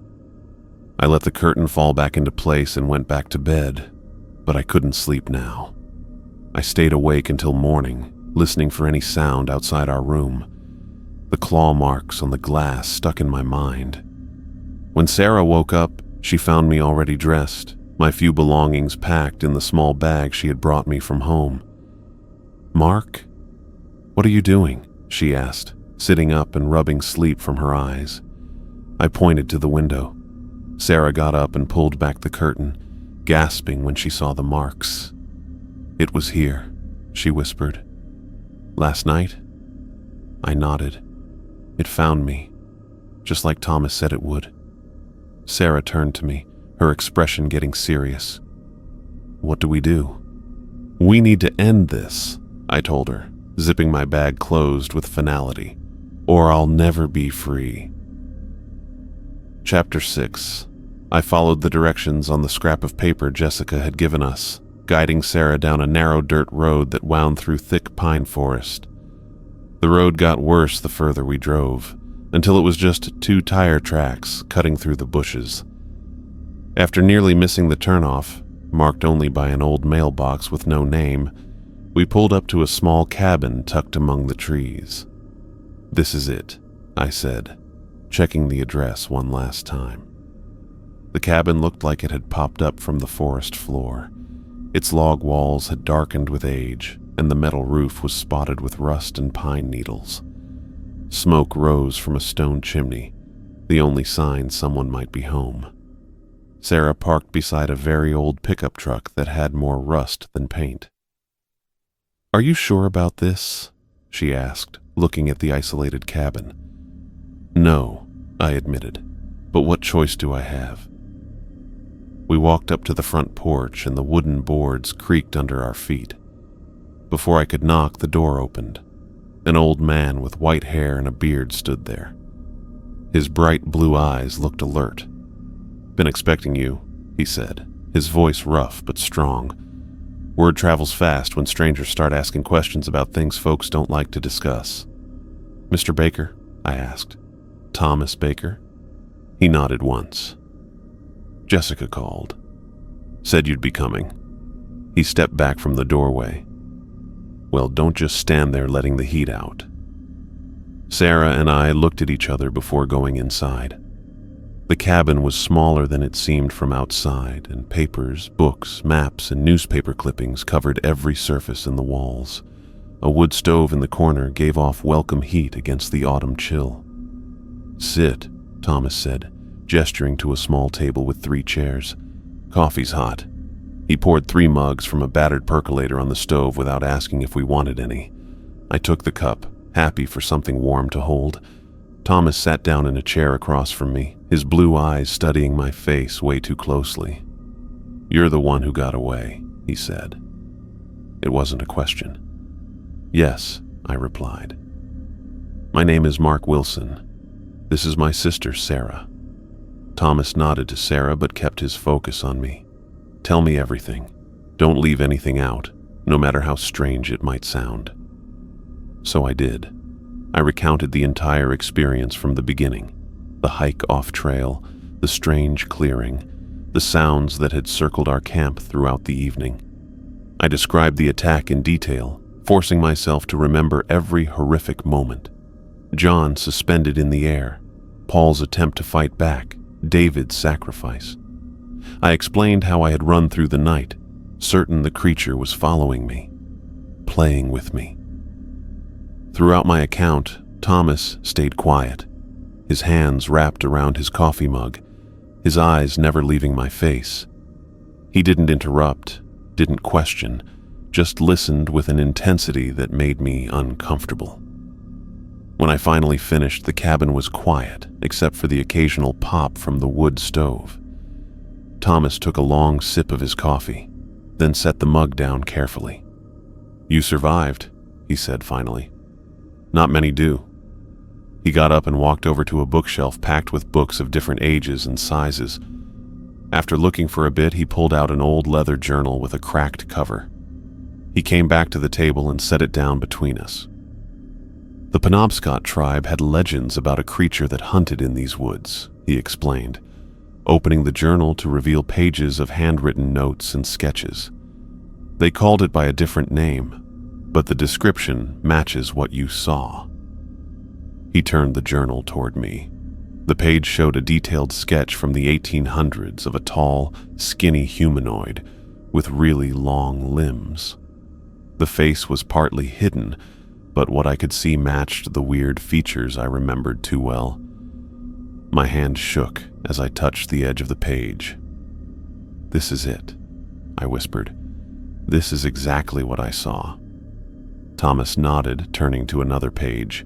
Speaker 1: I let the curtain fall back into place and went back to bed, but I couldn't sleep now. I stayed awake until morning, listening for any sound outside our room. The claw marks on the glass stuck in my mind. When Sarah woke up, she found me already dressed, my few belongings packed in the small bag she had brought me from home. "Mark, what are you doing?" she asked, sitting up and rubbing sleep from her eyes. I pointed to the window. Sarah got up and pulled back the curtain, gasping when she saw the marks. "It was here," she whispered. "Last night?" I nodded. "It found me, just like Thomas said it would." Sarah turned to me, her expression getting serious. "What do we do?" "We need to end this," I told her, zipping my bag closed with finality, "or I'll never be free." Chapter 6. I followed the directions on the scrap of paper Jessica had given us, guiding Sarah down a narrow dirt road that wound through thick pine forest. The road got worse the further we drove, until it was just 2 tire tracks cutting through the bushes. After nearly missing the turnoff, marked only by an old mailbox with no name, we pulled up to a small cabin tucked among the trees. "This is it," I said, checking the address one last time. The cabin looked like it had popped up from the forest floor. Its log walls had darkened with age, and the metal roof was spotted with rust and pine needles. Smoke rose from a stone chimney, the only sign someone might be home. Sarah parked beside a very old pickup truck that had more rust than paint. "Are you sure about this?" she asked, looking at the isolated cabin. "No," I admitted, "but what choice do I have?" We walked up to the front porch and the wooden boards creaked under our feet. Before I could knock, the door opened. An old man with white hair and a beard stood there. His bright blue eyes looked alert. "Been expecting you," he said, his voice rough but strong. "Word travels fast when strangers start asking questions about things folks don't like to discuss." "Mr. Baker?" I asked. "Thomas Baker?" He nodded once. "Jessica called. Said you'd be coming." He stepped back from the doorway. "Well, don't just stand there letting the heat out." Sarah and I looked at each other before going inside. The cabin was smaller than it seemed from outside, and papers, books, maps, and newspaper clippings covered every surface in the walls. A wood stove in the corner gave off welcome heat against the autumn chill. "Sit," Thomas said, gesturing to a small table with 3 chairs. "Coffee's hot." He poured 3 mugs from a battered percolator on the stove without asking if we wanted any. I took the cup, happy for something warm to hold. Thomas sat down in a chair across from me, his blue eyes studying my face way too closely. "You're the one who got away," he said. It wasn't a question. "Yes," I replied. "My name is Mark Wilson. This is my sister, Sarah." Thomas nodded to Sarah but kept his focus on me. "Tell me everything. Don't leave anything out, no matter how strange it might sound." So I did. I recounted the entire experience from the beginning. The hike off trail, the strange clearing, the sounds that had circled our camp throughout the evening. I described the attack in detail, forcing myself to remember every horrific moment. John suspended in the air, Paul's attempt to fight back, David's sacrifice. I explained how I had run through the night, certain the creature was following me, playing with me. Throughout my account, Thomas stayed quiet, his hands wrapped around his coffee mug, his eyes never leaving my face. He didn't interrupt, didn't question, just listened with an intensity that made me uncomfortable. When I finally finished, the cabin was quiet, except for the occasional pop from the wood stove. Thomas took a long sip of his coffee, then set the mug down carefully. "You survived," he said finally. "Not many do." He got up and walked over to a bookshelf packed with books of different ages and sizes. After looking for a bit, he pulled out an old leather journal with a cracked cover. He came back to the table and set it down between us. "The Penobscot tribe had legends about a creature that hunted in these woods," he explained, opening the journal to reveal pages of handwritten notes and sketches. "They called it by a different name, but the description matches what you saw." He turned the journal toward me. The page showed a detailed sketch from the 1800s of a tall, skinny humanoid with really long limbs. The face was partly hidden, but what I could see matched the weird features I remembered too well. My hand shook as I touched the edge of the page. "This is it," I whispered. "This is exactly what I saw." Thomas nodded, turning to another page.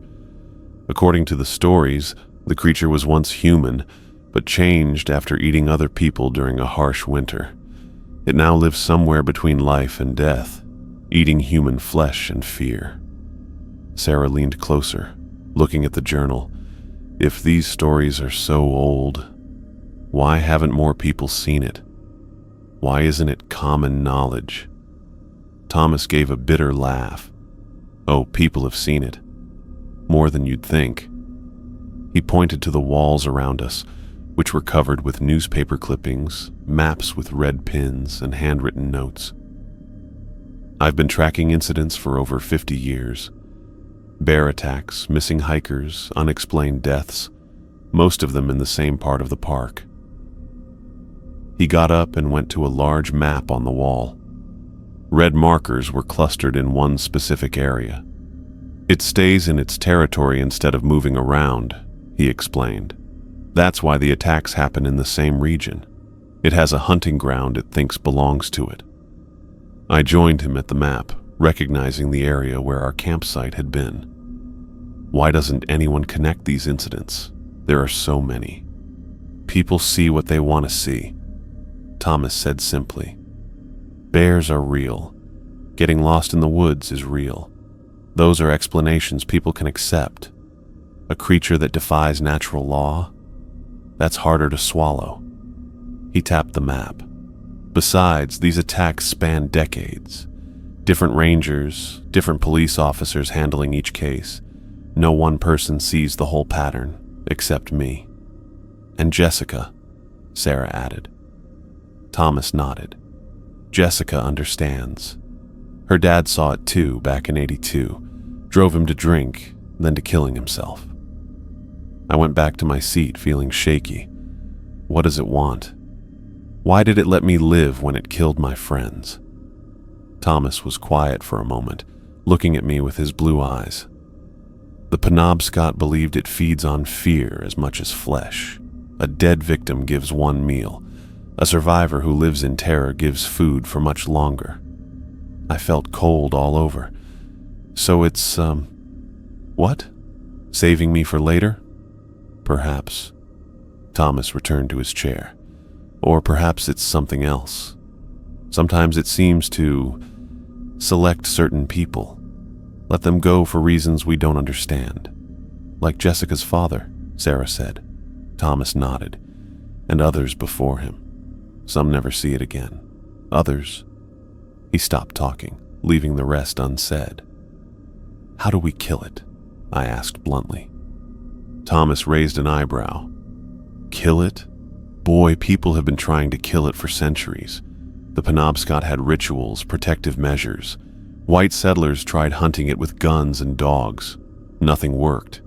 Speaker 1: According to the stories, the creature was once human, but changed after eating other people during a harsh winter. It now lives somewhere between life and death, eating human flesh and fear. Sarah leaned closer, looking at the journal. If these stories are so old, why haven't more people seen it? Why isn't it common knowledge? Thomas gave a bitter laugh. "Oh, people have seen it. More than you'd think." He pointed to the walls around us, which were covered with newspaper clippings, maps with red pins, and handwritten notes. "I've been tracking incidents for over 50 years. Bear attacks, missing hikers, unexplained deaths, most of them in the same part of the park." He got up and went to a large map on the wall. Red markers were clustered in one specific area. "It stays in its territory instead of moving around," he explained. "That's why the attacks happen in the same region. It has a hunting ground it thinks belongs to it." I joined him at the map, recognizing the area where our campsite had been. Why doesn't anyone connect these incidents? There are so many. "People see what they want to see," Thomas said simply. "Bears are real. Getting lost in the woods is real. Those are explanations people can accept. A creature that defies natural law? That's harder to swallow." He tapped the map. "Besides, these attacks span decades. Different rangers, different police officers handling each case. No one person sees the whole pattern, except me. And Jessica," Sarah added. Thomas nodded. "Jessica understands. Her dad saw it too back in '82, drove him to drink, then to killing himself." I went back to my seat feeling shaky. What does it want? Why did it let me live when it killed my friends? Thomas was quiet for a moment, looking at me with his blue eyes. "The Penobscot believed it feeds on fear as much as flesh. A dead victim gives one meal. A survivor who lives in terror gives food for much longer." I felt cold all over. "So it's, What? Saving me for later? Perhaps. Thomas returned to his chair. Or perhaps it's something else. Sometimes it seems to select certain people. Let them go for reasons we don't understand. Like Jessica's father, Sarah said. Thomas nodded. And others before him. Some never see it again. Others. He stopped talking, leaving the rest unsaid. How do we kill it? I asked bluntly. Thomas raised an eyebrow. Kill it? Boy, people have been trying to kill it for centuries. The Penobscot had rituals, protective measures. White settlers tried hunting it with guns and dogs. Nothing worked.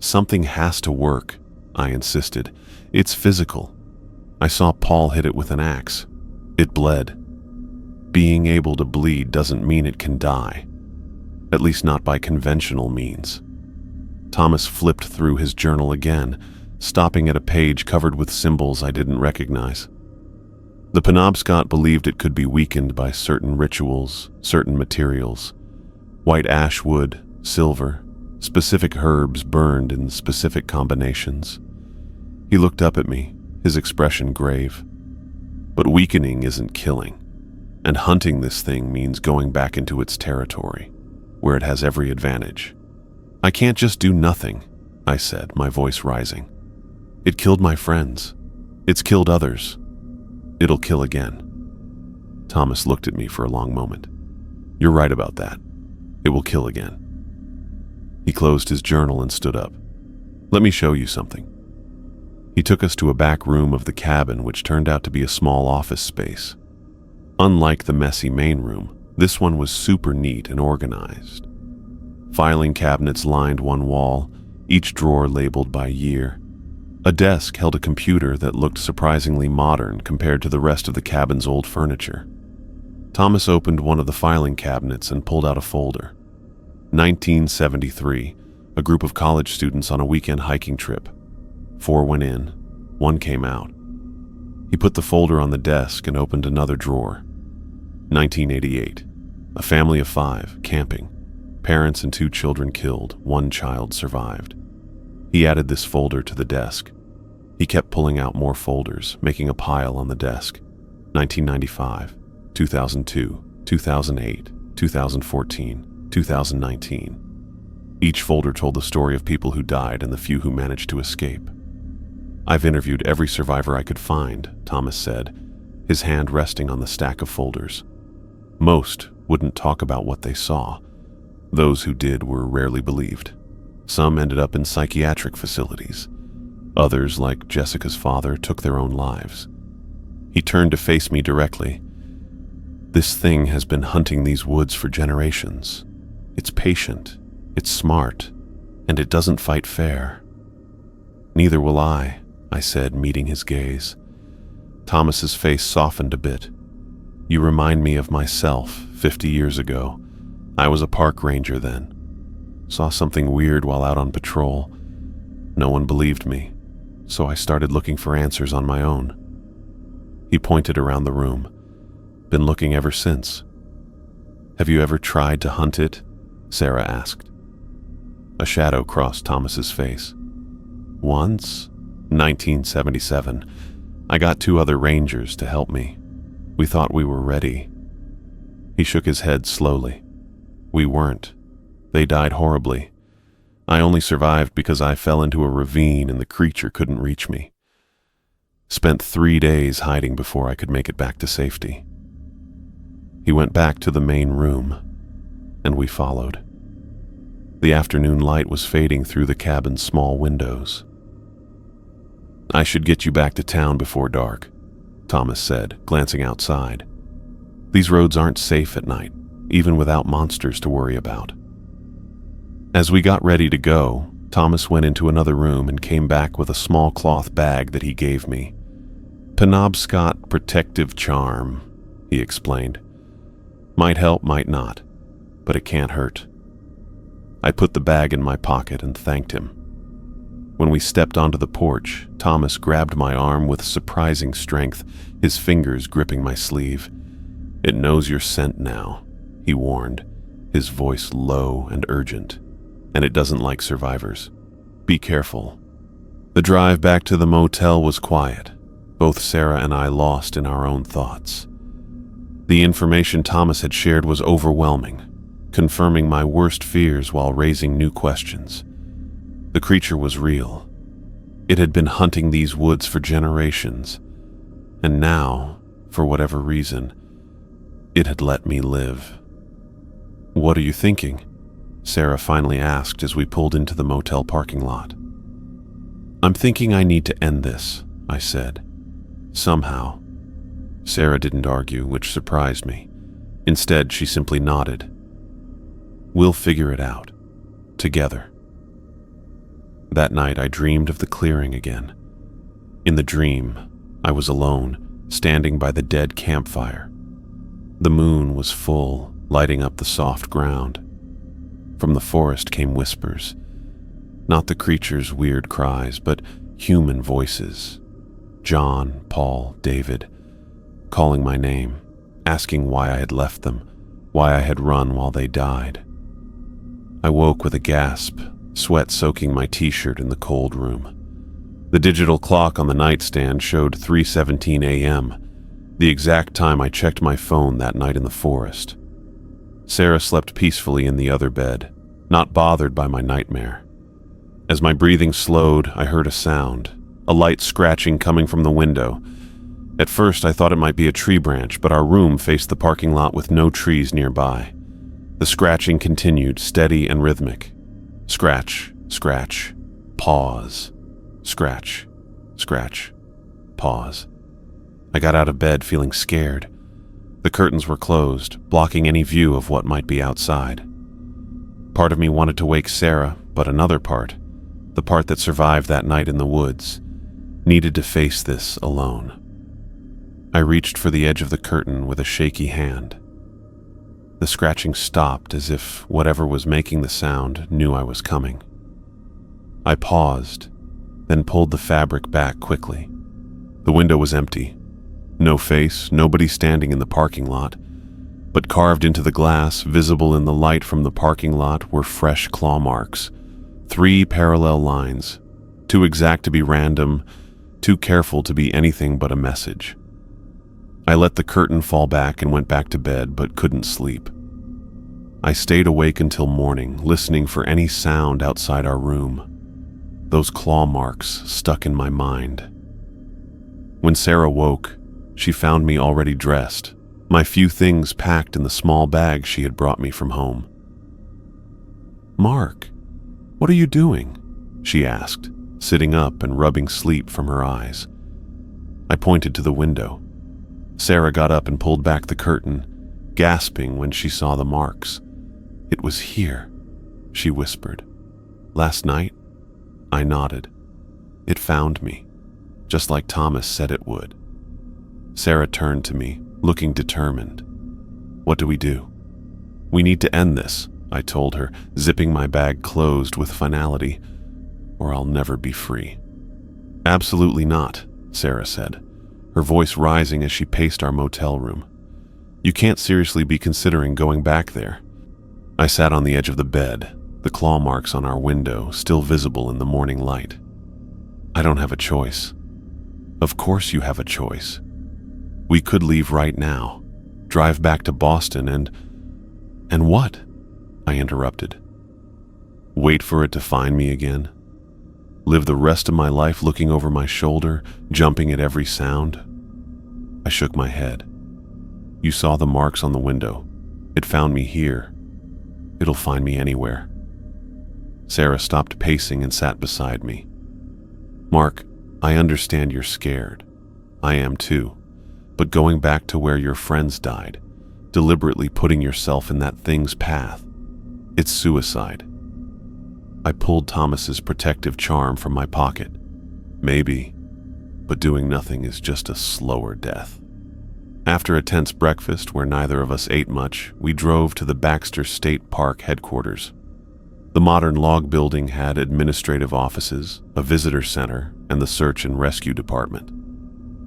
Speaker 1: Something has to work, I insisted. It's physical. I saw Paul hit it with an axe. It bled. Being able to bleed doesn't mean it can die. At least not by conventional means. Thomas flipped through his journal again, stopping at a page covered with symbols I didn't recognize. The Penobscot believed it could be weakened by certain rituals, certain materials. White ash wood, silver, specific herbs burned in specific combinations. He looked up at me, his expression grave. But weakening isn't killing, and hunting this thing means going back into its territory, where it has every advantage. I can't just do nothing, I said, my voice rising. It killed my friends. It's killed others. It'll kill again. Thomas looked at me for a long moment. You're right about that. It will kill again. He closed his journal and stood up. Let me show you something. He took us to a back room of the cabin, which turned out to be a small office space. Unlike the messy main room, this one was super neat and organized. Filing cabinets lined one wall, each drawer labeled by year. A desk held a computer that looked surprisingly modern compared to the rest of the cabin's old furniture. Thomas opened one of the filing cabinets and pulled out a folder. 1973, a group of college students on a weekend hiking trip. 4 went in, 1 came out. He put the folder on the desk and opened another drawer. 1988, a family of 5, camping. Parents and 2 children killed, 1 child survived. He added this folder to the desk. He kept pulling out more folders, making a pile on the desk. 1995, 2002, 2008, 2014, 2019. Each folder told the story of people who died and the few who managed to escape. I've interviewed every survivor I could find, Thomas said, his hand resting on the stack of folders. Most wouldn't talk about what they saw. Those who did were rarely believed. Some ended up in psychiatric facilities. Others, like Jessica's father, took their own lives. He turned to face me directly. This thing has been hunting these woods for generations. It's patient, it's smart, and it doesn't fight fair. Neither will I said, meeting his gaze. Thomas's face softened a bit. You remind me of myself 50 years ago. I was a park ranger then. Saw something weird while out on patrol. No one believed me, so I started looking for answers on my own. He pointed around the room. Been looking ever since. Have you ever tried to hunt it? Sarah asked. A shadow crossed Thomas's face. Once, 1977, I got 2 other rangers to help me. We thought we were ready. He shook his head slowly. We weren't. They died horribly. I only survived because I fell into a ravine and the creature couldn't reach me. Spent 3 days hiding before I could make it back to safety. He went back to the main room, and we followed. The afternoon light was fading through the cabin's small windows. I should get you back to town before dark, Thomas said, glancing outside. These roads aren't safe at night, even without monsters to worry about. As we got ready to go, Thomas went into another room and came back with a small cloth bag that he gave me. Penobscot protective charm, he explained. Might help, might not, but it can't hurt. I put the bag in my pocket and thanked him. When we stepped onto the porch, Thomas grabbed my arm with surprising strength, his fingers gripping my sleeve. It knows your scent now, he warned, his voice low and urgent. and it doesn't like survivors. Be careful." The drive back to the motel was quiet, both Sarah and I lost in our own thoughts. The information Thomas had shared was overwhelming, confirming my worst fears while raising new questions. The creature was real. It had been hunting these woods for generations, and now, for whatever reason, it had let me live. "What are you thinking?" Sarah finally asked as we pulled into the motel parking lot. "I'm thinking I need to end this," I said. "Somehow." Sarah didn't argue, which surprised me. Instead, she simply nodded. "We'll figure it out. Together." That night, I dreamed of the clearing again. In the dream, I was alone, standing by the dead campfire. The moon was full, lighting up the soft ground. From the forest came whispers, not the creature's weird cries, but human voices. John, Paul, David, calling my name, asking why I had left them, why I had run while they died. I woke with a gasp, sweat soaking my t-shirt in the cold room. The digital clock on the nightstand showed 3:17 a.m., the exact time I checked my phone that night in the forest. Sarah slept peacefully in the other bed, not bothered by my nightmare. As my breathing slowed, I heard a sound, a light scratching coming from the window. At first, I thought it might be a tree branch, but our room faced the parking lot with no trees nearby. The scratching continued, steady and rhythmic. Scratch, scratch, pause. Scratch, scratch, pause. I got out of bed feeling scared. The curtains were closed, blocking any view of what might be outside. Part of me wanted to wake Sarah, but another part, the part that survived that night in the woods, needed to face this alone. I reached for the edge of the curtain with a shaky hand. The scratching stopped as if whatever was making the sound knew I was coming. I paused, then pulled the fabric back quickly. The window was empty. No face, nobody standing in the parking lot, but carved into the glass, visible in the light from the parking lot, were fresh claw marks. 3 parallel lines, too exact to be random, too careful to be anything but a message. I let the curtain fall back and went back to bed, but couldn't sleep. I stayed awake until morning, listening for any sound outside our room. Those claw marks stuck in my mind. When Sarah woke, she found me already dressed, my few things packed in the small bag she had brought me from home. "Mark, what are you doing?" she asked, sitting up and rubbing sleep from her eyes. I pointed to the window. Sarah got up and pulled back the curtain, gasping when she saw the marks. "It was here," she whispered. "Last night?" I nodded. "It found me, just like Thomas said it would." Sarah turned to me, looking determined. "What do we do?" "We need to end this," I told her, zipping my bag closed with finality, "or I'll never be free." "Absolutely not," Sarah said, her voice rising as she paced our motel room. "You can't seriously be considering going back there." I sat on the edge of the bed, the claw marks on our window still visible in the morning light. "I don't have a choice." "Of course you have a choice. We could leave right now, drive back to Boston and what?" I interrupted. "Wait for it to find me again? Live the rest of my life looking over my shoulder, jumping at every sound?" I shook my head. "You saw the marks on the window. It found me here. It'll find me anywhere." Sarah stopped pacing and sat beside me. "Mark, I understand you're scared. I am too. But going back to where your friends died, deliberately putting yourself in that thing's path, it's suicide." I pulled Thomas's protective charm from my pocket. "Maybe, but doing nothing is just a slower death." After a tense breakfast where neither of us ate much, we drove to the Baxter State Park headquarters. The modern log building had administrative offices, a visitor center, and the search and rescue department.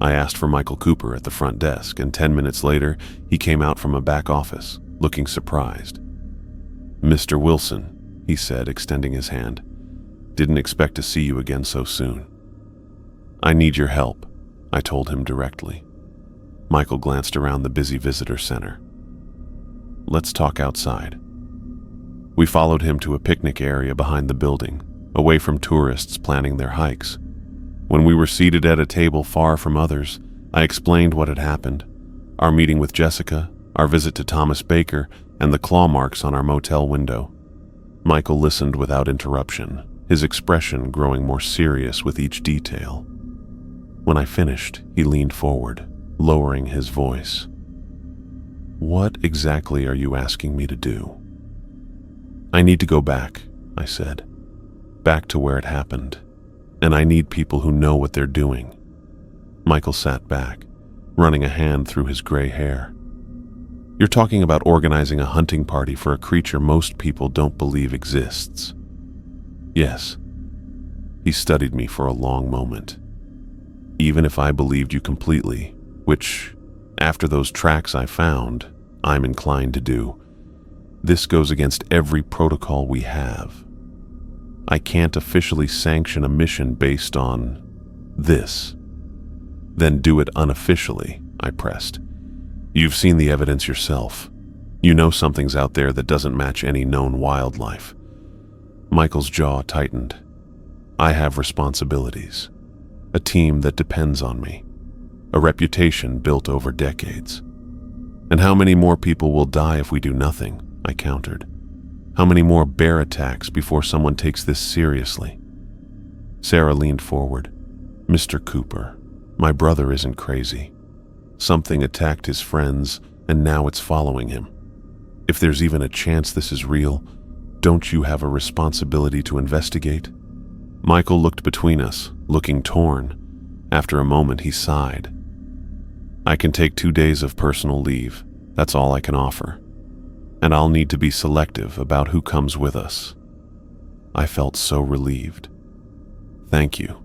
Speaker 1: I asked for Michael Cooper at the front desk, and 10 minutes later, he came out from a back office, looking surprised. "Mr. Wilson," he said, extending his hand. "Didn't expect to see you again so soon." "I need your help," I told him directly. Michael glanced around the busy visitor center. "Let's talk outside." We followed him to a picnic area behind the building, away from tourists planning their hikes. When we were seated at a table far from others, I explained what had happened: our meeting with Jessica, our visit to Thomas Baker, and the claw marks on our motel window. Michael listened without interruption, his expression growing more serious with each detail. When I finished, he leaned forward, lowering his voice. "What exactly are you asking me to do?" "I need to go back," I said. "Back to where it happened. And I need people who know what they're doing." Michael sat back, running a hand through his gray hair. "You're talking about organizing a hunting party for a creature most people don't believe exists." "Yes." He studied me for a long moment. "Even if I believed you completely, which, after those tracks I found, I'm inclined to do, this goes against every protocol we have. I can't officially sanction a mission based on this." "Then do it unofficially," I pressed. "You've seen the evidence yourself. You know something's out there that doesn't match any known wildlife." Michael's jaw tightened. "I have responsibilities, a team that depends on me, a reputation built over decades. And how many more people will die if we do nothing?" I countered. "How many more bear attacks before someone takes this seriously?" Sarah leaned forward. "Mr. Cooper, my brother isn't crazy. Something attacked his friends, and now it's following him. If there's even a chance this is real, don't you have a responsibility to investigate?" Michael looked between us, looking torn. After a moment, he sighed. "I can take 2 days of personal leave. That's all I can offer. And I'll need to be selective about who comes with us." I felt so relieved. "Thank you."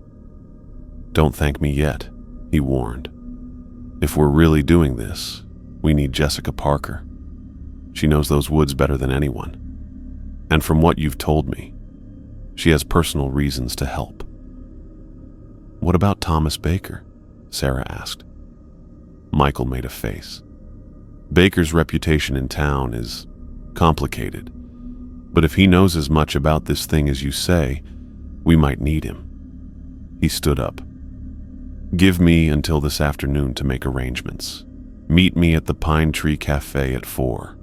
Speaker 1: "Don't thank me yet," he warned. "If we're really doing this, we need Jessica Parker. She knows those woods better than anyone. And from what you've told me, she has personal reasons to help." "What about Thomas Baker?" Sarah asked. Michael made a face. "Baker's reputation in town is complicated, but if he knows as much about this thing as you say, we might need him." He stood up. "Give me until this afternoon to make arrangements. Meet me at the Pine Tree Cafe at 4.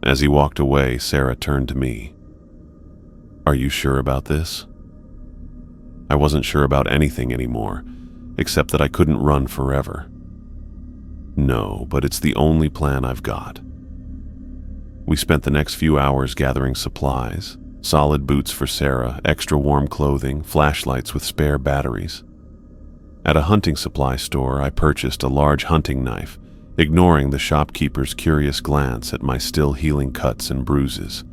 Speaker 1: As he walked away, Sarah turned to me. "Are you sure about this?" I wasn't sure about anything anymore, except that I couldn't run forever. "No, but it's the only plan I've got." We spent the next few hours gathering supplies: solid boots for Sarah, extra warm clothing, flashlights with spare batteries. At a hunting supply store, I purchased a large hunting knife, ignoring the shopkeeper's curious glance at my still healing cuts and bruises.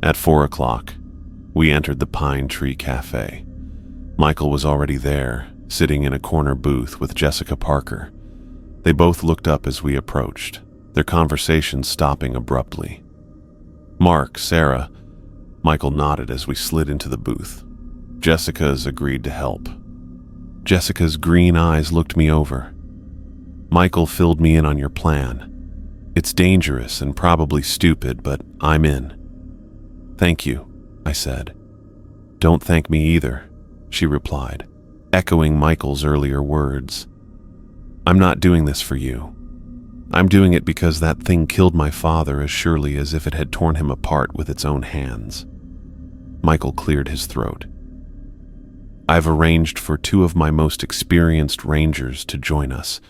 Speaker 1: At 4 o'clock, we entered the Pine Tree Cafe. Michael was already there, sitting in a corner booth with Jessica Parker. They both looked up as we approached, their conversation stopping abruptly. "Mark, Sarah," Michael nodded as we slid into the booth. "Jessica's agreed to help." Jessica's green eyes looked me over. "Michael filled me in on your plan. It's dangerous and probably stupid, but I'm in." "Thank you," I said. "Don't thank me either," she replied, echoing Michael's earlier words. "I'm not doing this for you. I'm doing it because that thing killed my father as surely as if it had torn him apart with its own hands." Michael cleared his throat. "I've arranged for 2 of my most experienced rangers to join us,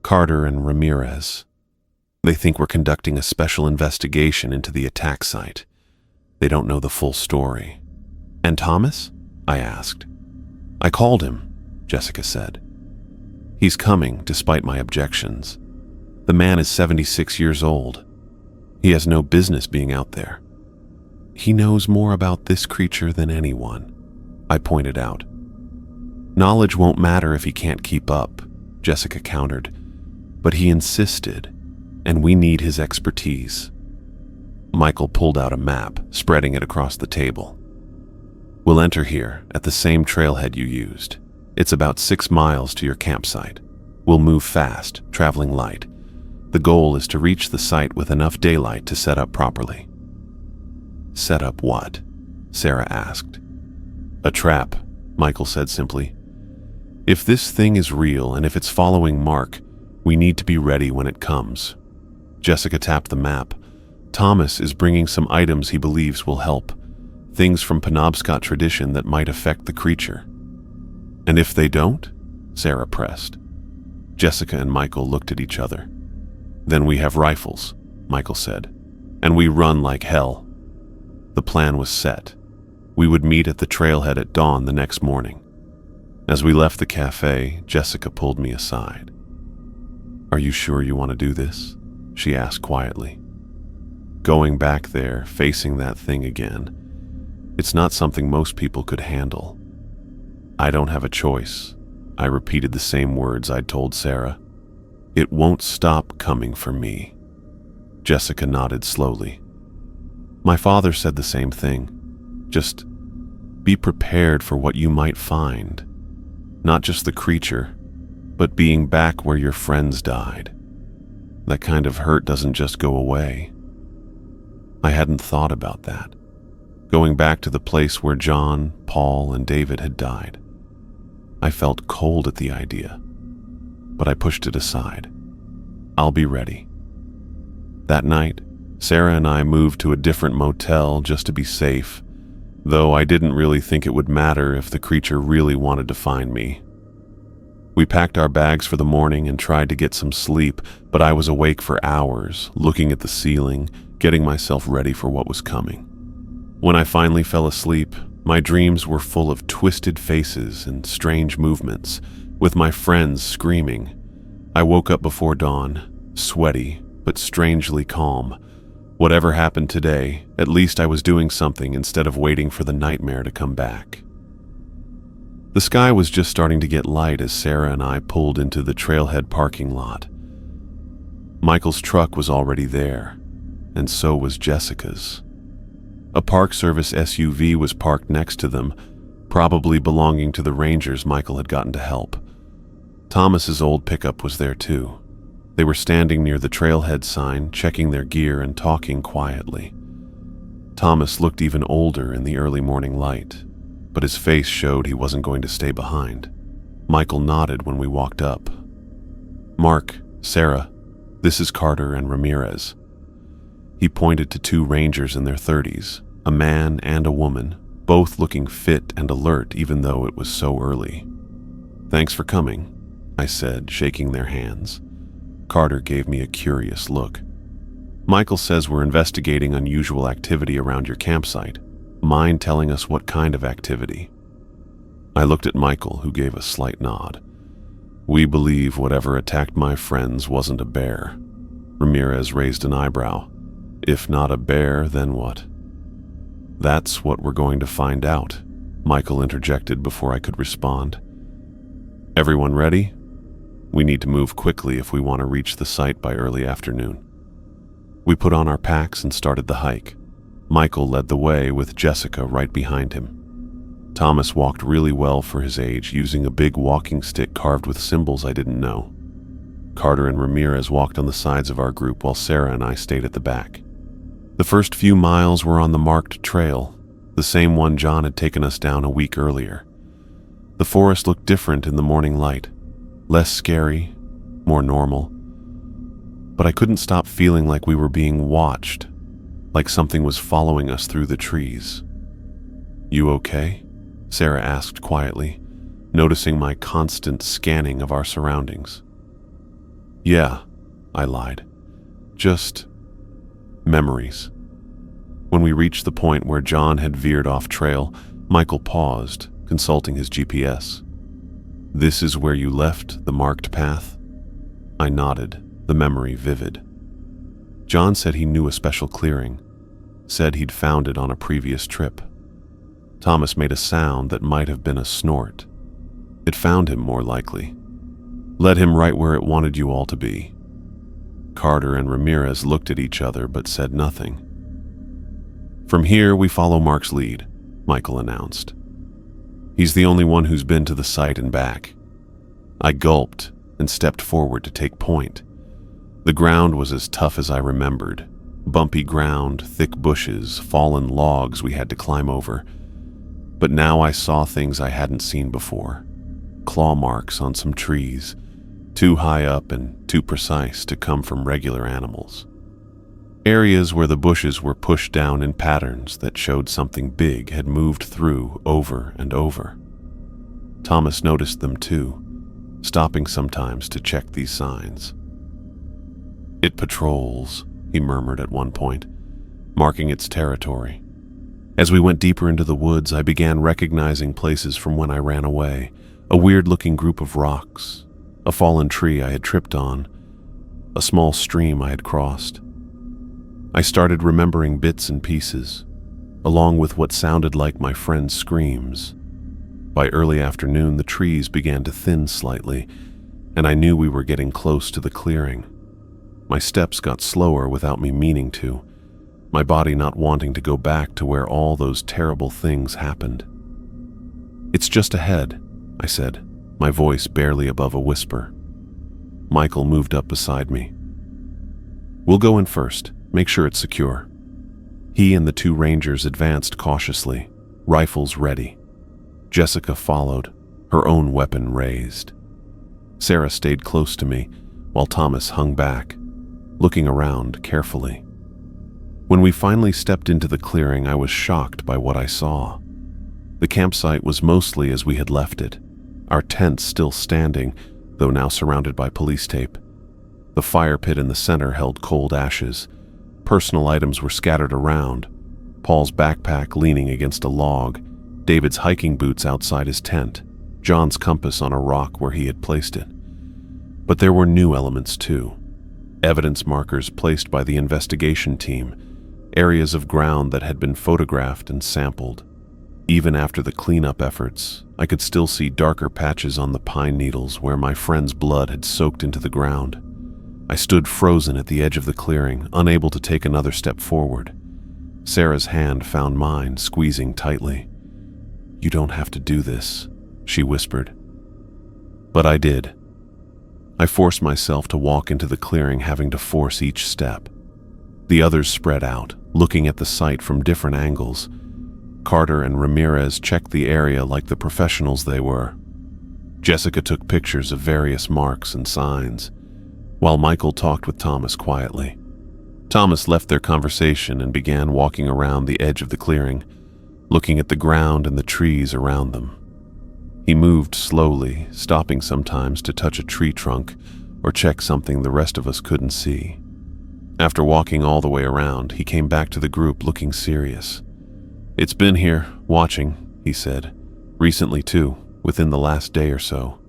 Speaker 1: Carter and Ramirez. They think we're conducting a special investigation into the attack site. They don't know the full story." "And Thomas?" I asked. "I called him," Jessica said. "He's coming, despite my objections. The man is 76 years old. He has no business being out there. He knows more about this creature than anyone," I pointed out. "Knowledge won't matter if he can't keep up," Jessica countered. "But he insisted, and we need his expertise." Michael pulled out a map, spreading it across the table. We'll enter here at the same trailhead you used. It's about 6 miles to your campsite. We'll move fast, traveling light. The goal is to reach the site with enough daylight to set up properly. Set up what? Sarah asked. A trap, Michael said simply. If this thing is real and if it's following Mark, we need to be ready when it comes. Jessica tapped the map. Thomas is bringing some items he believes will help. Things from Penobscot tradition that might affect the creature. And if they don't? Sarah pressed. Jessica and Michael looked at each other. Then we have rifles, Michael said, and we run like hell. The plan was set. We would meet at the trailhead at dawn the next morning. As we left the cafe, Jessica pulled me aside. Are you sure you want to do this? She asked quietly. Going back there, facing that thing again, it's not something most people could handle. I don't have a choice. I repeated the same words I'd told Sarah. It won't stop coming for me. Jessica nodded slowly. My father said the same thing. Just be prepared for what you might find. Not just the creature, but being back where your friends died. That kind of hurt doesn't just go away. I hadn't thought about that. Going back to the place where John, Paul, and David had died. I felt cold at the idea, but I pushed it aside. I'll be ready. That night, Sarah and I moved to a different motel just to be safe, though I didn't really think it would matter if the creature really wanted to find me. We packed our bags for the morning and tried to get some sleep, but I was awake for hours, looking at the ceiling, getting myself ready for what was coming. When I finally fell asleep, my dreams were full of twisted faces and strange movements, with my friends screaming. I woke up before dawn, sweaty, but strangely calm. Whatever happened today, at least I was doing something instead of waiting for the nightmare to come back. The sky was just starting to get light as Sarah and I pulled into the trailhead parking lot. Michael's truck was already there, and so was Jessica's. A Park Service SUV was parked next to them, probably belonging to the rangers Michael had gotten to help. Thomas's old pickup was there too. They were standing near the trailhead sign, checking their gear and talking quietly. Thomas looked even older in the early morning light, but his face showed he wasn't going to stay behind. Michael nodded when we walked up. Mark, Sarah, this is Carter and Ramirez. He pointed to 2 rangers in their 30s, a man and a woman, both looking fit and alert even though it was so early. Thanks for coming, I said, shaking their hands. Carter gave me a curious look. Michael says we're investigating unusual activity around your campsite. Mind telling us what kind of activity? I looked at Michael, who gave a slight nod. We believe whatever attacked my friends wasn't a bear. Ramirez raised an eyebrow. If not a bear, then what? That's what we're going to find out, Michael interjected before I could respond. Everyone ready? We need to move quickly if we want to reach the site by early afternoon. We put on our packs and started the hike. Michael led the way with Jessica right behind him. Thomas walked really well for his age, using a big walking stick carved with symbols I didn't know. Carter and Ramirez walked on the sides of our group while Sarah and I stayed at the back. The first few miles were on the marked trail, the same one John had taken us down a week earlier. The forest looked different in the morning light, less scary, more normal. But I couldn't stop feeling like we were being watched, like something was following us through the trees. You okay? Sarah asked quietly, noticing my constant scanning of our surroundings. Yeah, I lied. Just memories. When we reached the point where John had veered off trail, Michael paused, consulting his GPS. This is where you left the marked path? I nodded, the memory vivid. John said he knew a special clearing, said he'd found it on a previous trip. Thomas made a sound that might have been a snort. It found him more likely. Led him right where it wanted you all to be. Carter and Ramirez looked at each other but said nothing. "From here, we follow Mark's lead," Michael announced. "He's the only one who's been to the site and back." I gulped and stepped forward to take point. The ground was as tough as I remembered. Bumpy ground, thick bushes, fallen logs we had to climb over. But now I saw things I hadn't seen before. Claw marks on some trees, too high up and too precise to come from regular animals. Areas where the bushes were pushed down in patterns that showed something big had moved through over and over. Thomas noticed them too, stopping sometimes to check these signs. "It patrols," he murmured at one point, marking its territory. As we went deeper into the woods, I began recognizing places from when I ran away. A weird-looking group of rocks, a fallen tree I had tripped on, a small stream I had crossed. I started remembering bits and pieces, along with what sounded like my friend's screams. By early afternoon, the trees began to thin slightly, and I knew we were getting close to the clearing. My steps got slower without me meaning to, my body not wanting to go back to where all those terrible things happened. "It's just ahead," I said, my voice barely above a whisper. Michael moved up beside me. "We'll go in first. Make sure it's secure." He and the two rangers advanced cautiously, rifles ready. Jessica followed, her own weapon raised. Sarah stayed close to me, while Thomas hung back, looking around carefully. When we finally stepped into the clearing, I was shocked by what I saw. The campsite was mostly as we had left it, our tents still standing, though now surrounded by police tape. The fire pit in the center held cold ashes. Personal items were scattered around, Paul's backpack leaning against a log, David's hiking boots outside his tent, John's compass on a rock where he had placed it. But there were new elements too. Evidence markers placed by the investigation team, areas of ground that had been photographed and sampled. Even after the cleanup efforts, I could still see darker patches on the pine needles where my friend's blood had soaked into the ground. I stood frozen at the edge of the clearing, unable to take another step forward. Sarah's hand found mine, squeezing tightly. "You don't have to do this," she whispered. But I did. I forced myself to walk into the clearing, having to force each step. The others spread out, looking at the site from different angles. Carter and Ramirez checked the area like the professionals they were. Jessica took pictures of various marks and signs, while Michael talked with Thomas quietly. Thomas left their conversation and began walking around the edge of the clearing, looking at the ground and the trees around them. He moved slowly, stopping sometimes to touch a tree trunk or check something the rest of us couldn't see. After walking all the way around, he came back to the group looking serious. "It's been here, watching," he said. "Recently too, within the last day or so."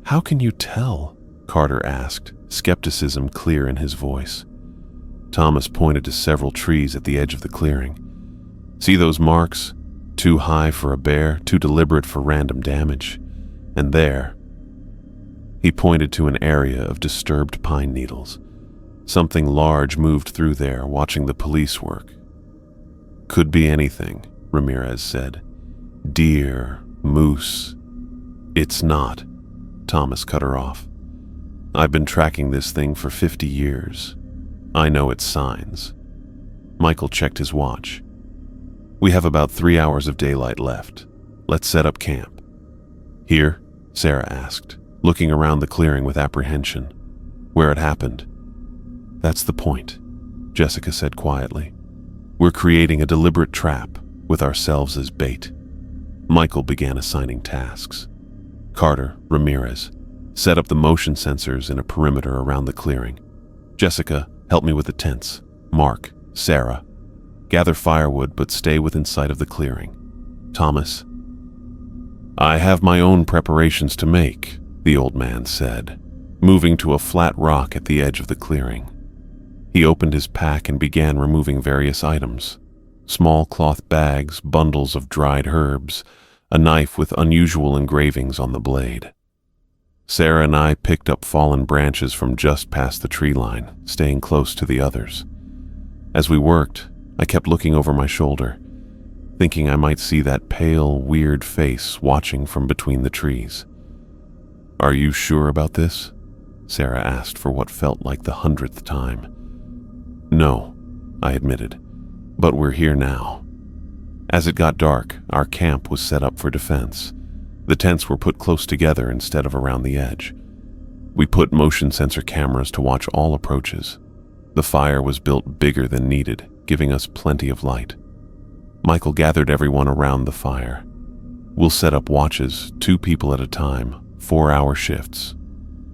Speaker 1: "How can you tell?" Carter asked, skepticism clear in his voice. Thomas pointed to several trees at the edge of the clearing. "See those marks? Too high for a bear, too deliberate for random damage. And there." He pointed to an area of disturbed pine needles. Something large moved through there, watching the police work. "Could be anything," Ramirez said. "Deer, moose." "It's not," Thomas cut her off. "I've been tracking this thing for 50 years. I know its signs." Michael checked his watch. "We have about 3 hours of daylight left. Let's set up camp." "Here?" Sarah asked, looking around the clearing with apprehension. "Where it happened?" "That's the point," Jessica said quietly. "We're creating a deliberate trap with ourselves as bait." Michael began assigning tasks. Carter, Ramirez, set up the motion sensors in a perimeter around the clearing. "Jessica, help me with the tents. Mark, Sarah, gather firewood but stay within sight of the clearing. Thomas." "I have my own preparations to make," the old man said, moving to a flat rock at the edge of the clearing. He opened his pack and began removing various items. Small cloth bags, bundles of dried herbs, a knife with unusual engravings on the blade. Sarah and I picked up fallen branches from just past the tree line, staying close to the others. As we worked, I kept looking over my shoulder, thinking I might see that pale, weird face watching from between the trees. "Are you sure about this?" Sarah asked for what felt like the 100th time. "No," I admitted, "but we're here now." As it got dark, our camp was set up for defense. The tents were put close together instead of around the edge. We put motion sensor cameras to watch all approaches. The fire was built bigger than needed, giving us plenty of light. Michael gathered everyone around the fire. "We'll set up watches, 2 people at a time, 4-hour shifts.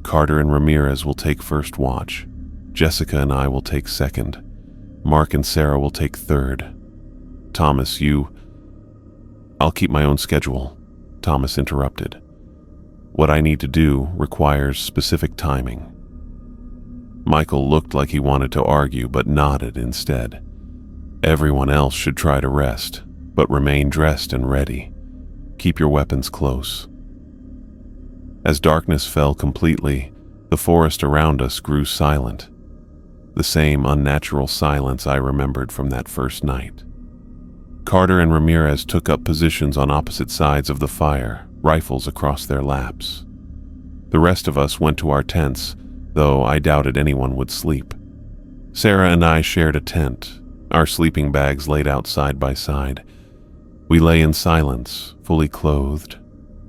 Speaker 1: Carter and Ramirez will take first watch. Jessica and I will take second. Mark and Sarah will take third. Thomas, I'll keep my own schedule," Thomas interrupted. "What I need to do requires specific timing." Michael looked like he wanted to argue, but nodded instead. "Everyone else should try to rest, but remain dressed and ready. Keep your weapons close." As darkness fell completely, the forest around us grew silent. The same unnatural silence I remembered from that first night. Carter and Ramirez took up positions on opposite sides of the fire, rifles across their laps. The rest of us went to our tents, though I doubted anyone would sleep. Sarah and I shared a tent, our sleeping bags laid out side by side. We lay in silence, fully clothed,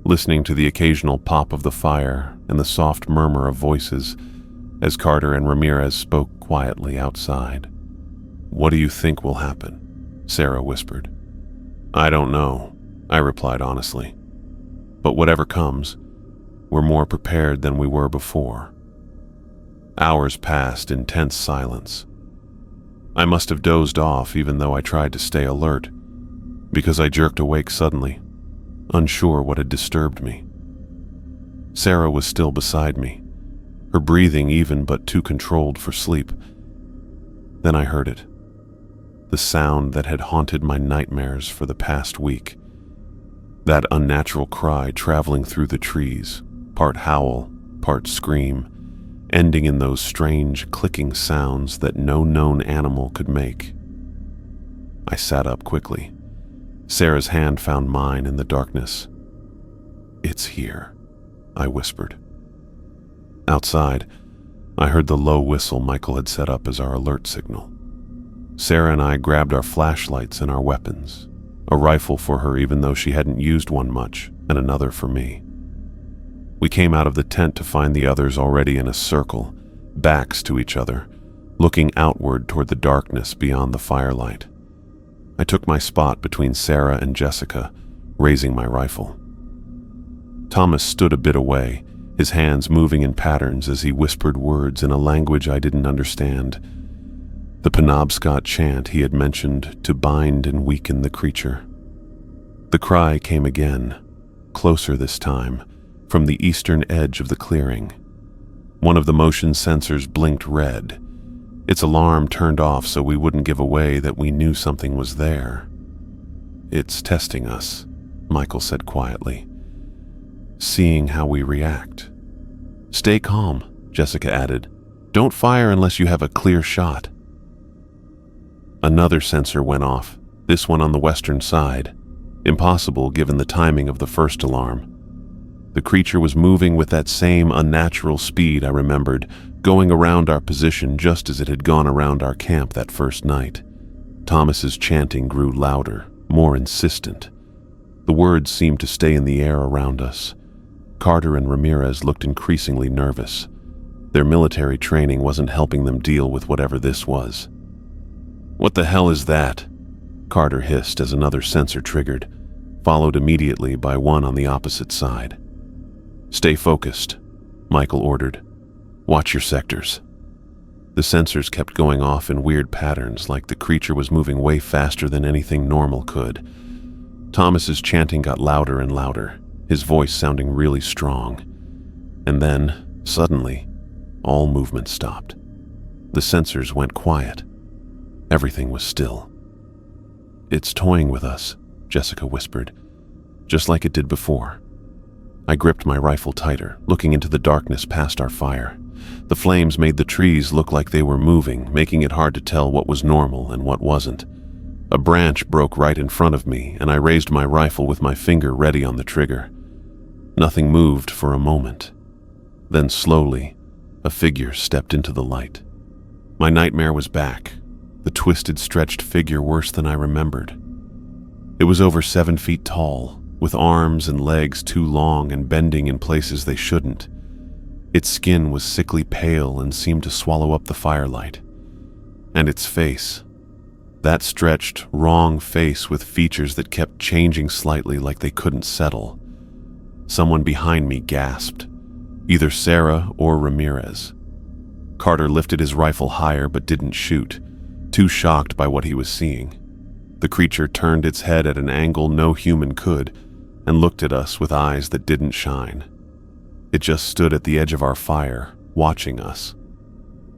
Speaker 1: listening to the occasional pop of the fire and the soft murmur of voices as Carter and Ramirez spoke quietly outside. "What do you think will happen?" Sarah whispered. "I don't know," I replied honestly. "But whatever comes, we're more prepared than we were before." Hours passed in tense silence. I must have dozed off even though I tried to stay alert, because I jerked awake suddenly, unsure what had disturbed me. Sarah was still beside me, her breathing even but too controlled for sleep. Then I heard it. The sound that had haunted my nightmares for the past week. That unnatural cry traveling through the trees, part howl, part scream, ending in those strange clicking sounds that no known animal could make. I sat up quickly. Sarah's hand found mine in the darkness. "It's here," I whispered. Outside, I heard the low whistle Michael had set up as our alert signal. Sarah and I grabbed our flashlights and our weapons, a rifle for her even though she hadn't used one much, and another for me. We came out of the tent to find the others already in a circle, backs to each other, looking outward toward the darkness beyond the firelight. I took my spot between Sarah and Jessica, raising my rifle. Thomas stood a bit away, his hands moving in patterns as he whispered words in a language I didn't understand. The Penobscot chant he had mentioned to bind and weaken the creature. The cry came again, closer this time, from the eastern edge of the clearing. One of the motion sensors blinked red. Its alarm turned off so we wouldn't give away that we knew something was there. "It's testing us," Michael said quietly, "seeing how we react." "Stay calm," Jessica added. "Don't fire unless you have a clear shot." Another sensor went off, this one on the western side. Impossible given the timing of the first alarm. The creature was moving with that same unnatural speed I remembered, going around our position just as it had gone around our camp that first night. Thomas's chanting grew louder, more insistent. The words seemed to stay in the air around us. Carter and Ramirez looked increasingly nervous. Their military training wasn't helping them deal with whatever this was. "What the hell is that?" Carter hissed as another sensor triggered, followed immediately by one on the opposite side. "Stay focused," Michael ordered. "Watch your sectors." The sensors kept going off in weird patterns, like the creature was moving way faster than anything normal could. Thomas's chanting got louder and louder, his voice sounding really strong. And then, suddenly, all movement stopped. The sensors went quiet. Everything was still. "It's toying with us," Jessica whispered, "just like it did before." I gripped my rifle tighter, looking into the darkness past our fire. The flames made the trees look like they were moving, making it hard to tell what was normal and what wasn't. A branch broke right in front of me, and I raised my rifle with my finger ready on the trigger. Nothing moved for a moment. Then slowly, a figure stepped into the light. My nightmare was back, the twisted, stretched figure worse than I remembered. It was over 7 feet tall, with arms and legs too long and bending in places they shouldn't. Its skin was sickly pale and seemed to swallow up the firelight. And its face, that stretched, wrong face with features that kept changing slightly like they couldn't settle. Someone behind me gasped, either Sarah or Ramirez. Carter lifted his rifle higher but didn't shoot, too shocked by what he was seeing. The creature turned its head at an angle no human could and looked at us with eyes that didn't shine. It just stood at the edge of our fire, watching us.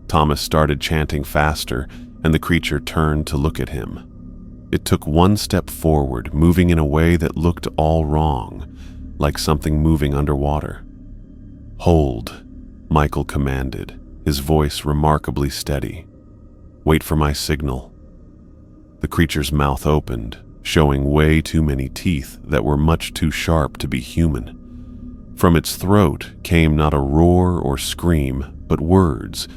Speaker 1: Thomas started chanting faster, and the creature turned to look at him. It took one step forward, moving in a way that looked all wrong, like something moving underwater. "Hold," Michael commanded, his voice remarkably steady. "Wait for my signal." The creature's mouth opened, showing way too many teeth that were much too sharp to be human. From its throat came not a roar or scream, but words,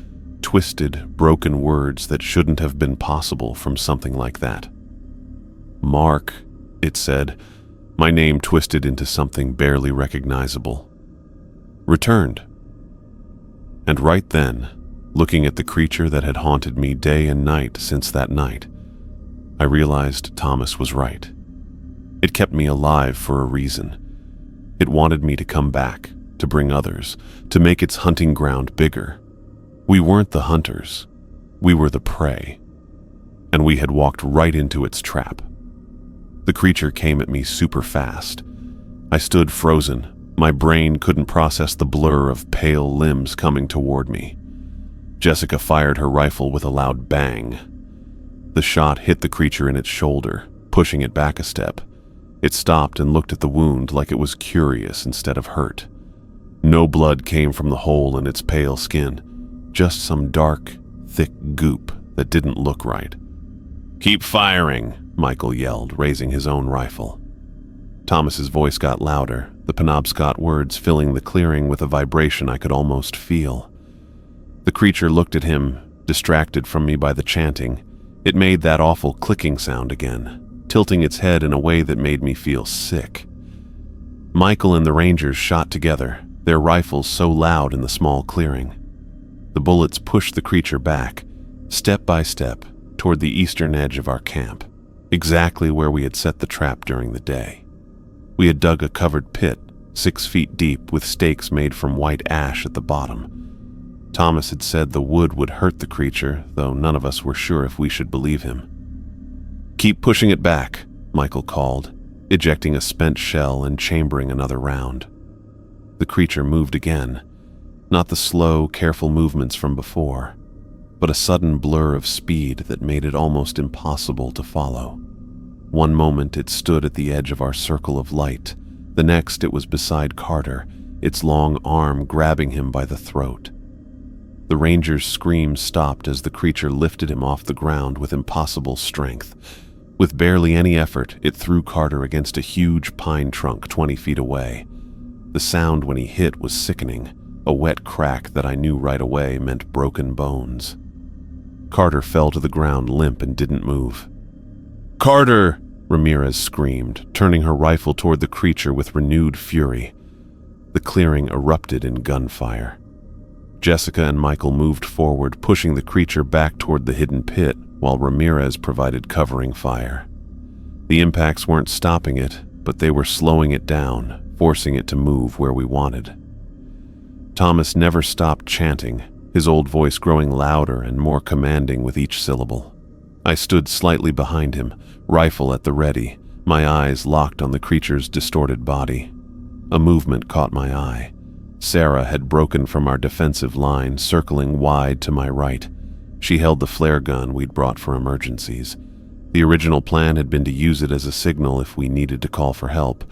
Speaker 1: twisted, broken words that shouldn't have been possible from something like that. "Mark," it said, my name twisted into something barely recognizable. "Returned." And right then, looking at the creature that had haunted me day and night since that night, I realized Thomas was right. It kept me alive for a reason. It wanted me to come back, to bring others, to make its hunting ground bigger. We weren't the hunters. We were the prey. And we had walked right into its trap. The creature came at me super fast. I stood frozen. My brain couldn't process the blur of pale limbs coming toward me. Jessica fired her rifle with a loud bang. The shot hit the creature in its shoulder, pushing it back a step. It stopped and looked at the wound like it was curious instead of hurt. No blood came from the hole in its pale skin, just some dark, thick goop that didn't look right. "Keep firing," Michael yelled, raising his own rifle. Thomas's voice got louder, the Penobscot words filling the clearing with a vibration I could almost feel. The creature looked at him, distracted from me by the chanting. It made that awful clicking sound again, tilting its head in a way that made me feel sick. Michael and the Rangers shot together, their rifles so loud in the small clearing. The bullets pushed the creature back, step by step, toward the eastern edge of our camp, exactly where we had set the trap during the day. We had dug a covered pit, 6 feet deep, with stakes made from white ash at the bottom. Thomas had said the wood would hurt the creature, though none of us were sure if we should believe him. "Keep pushing it back," Michael called, ejecting a spent shell and chambering another round. The creature moved again, not the slow, careful movements from before, but a sudden blur of speed that made it almost impossible to follow. One moment it stood at the edge of our circle of light, the next it was beside Carter, its long arm grabbing him by the throat. The ranger's scream stopped as the creature lifted him off the ground with impossible strength. With barely any effort, it threw Carter against a huge pine trunk 20 feet away. The sound when he hit was sickening, a wet crack that I knew right away meant broken bones. Carter fell to the ground limp and didn't move. "Carter!" Ramirez screamed, turning her rifle toward the creature with renewed fury. The clearing erupted in gunfire. Jessica and Michael moved forward, pushing the creature back toward the hidden pit, while Ramirez provided covering fire. The impacts weren't stopping it, but they were slowing it down, forcing it to move where we wanted. Thomas never stopped chanting, his old voice growing louder and more commanding with each syllable. I stood slightly behind him, rifle at the ready, my eyes locked on the creature's distorted body. A movement caught my eye. Sarah had broken from our defensive line, circling wide to my right. She held the flare gun we'd brought for emergencies. The original plan had been to use it as a signal if we needed to call for help,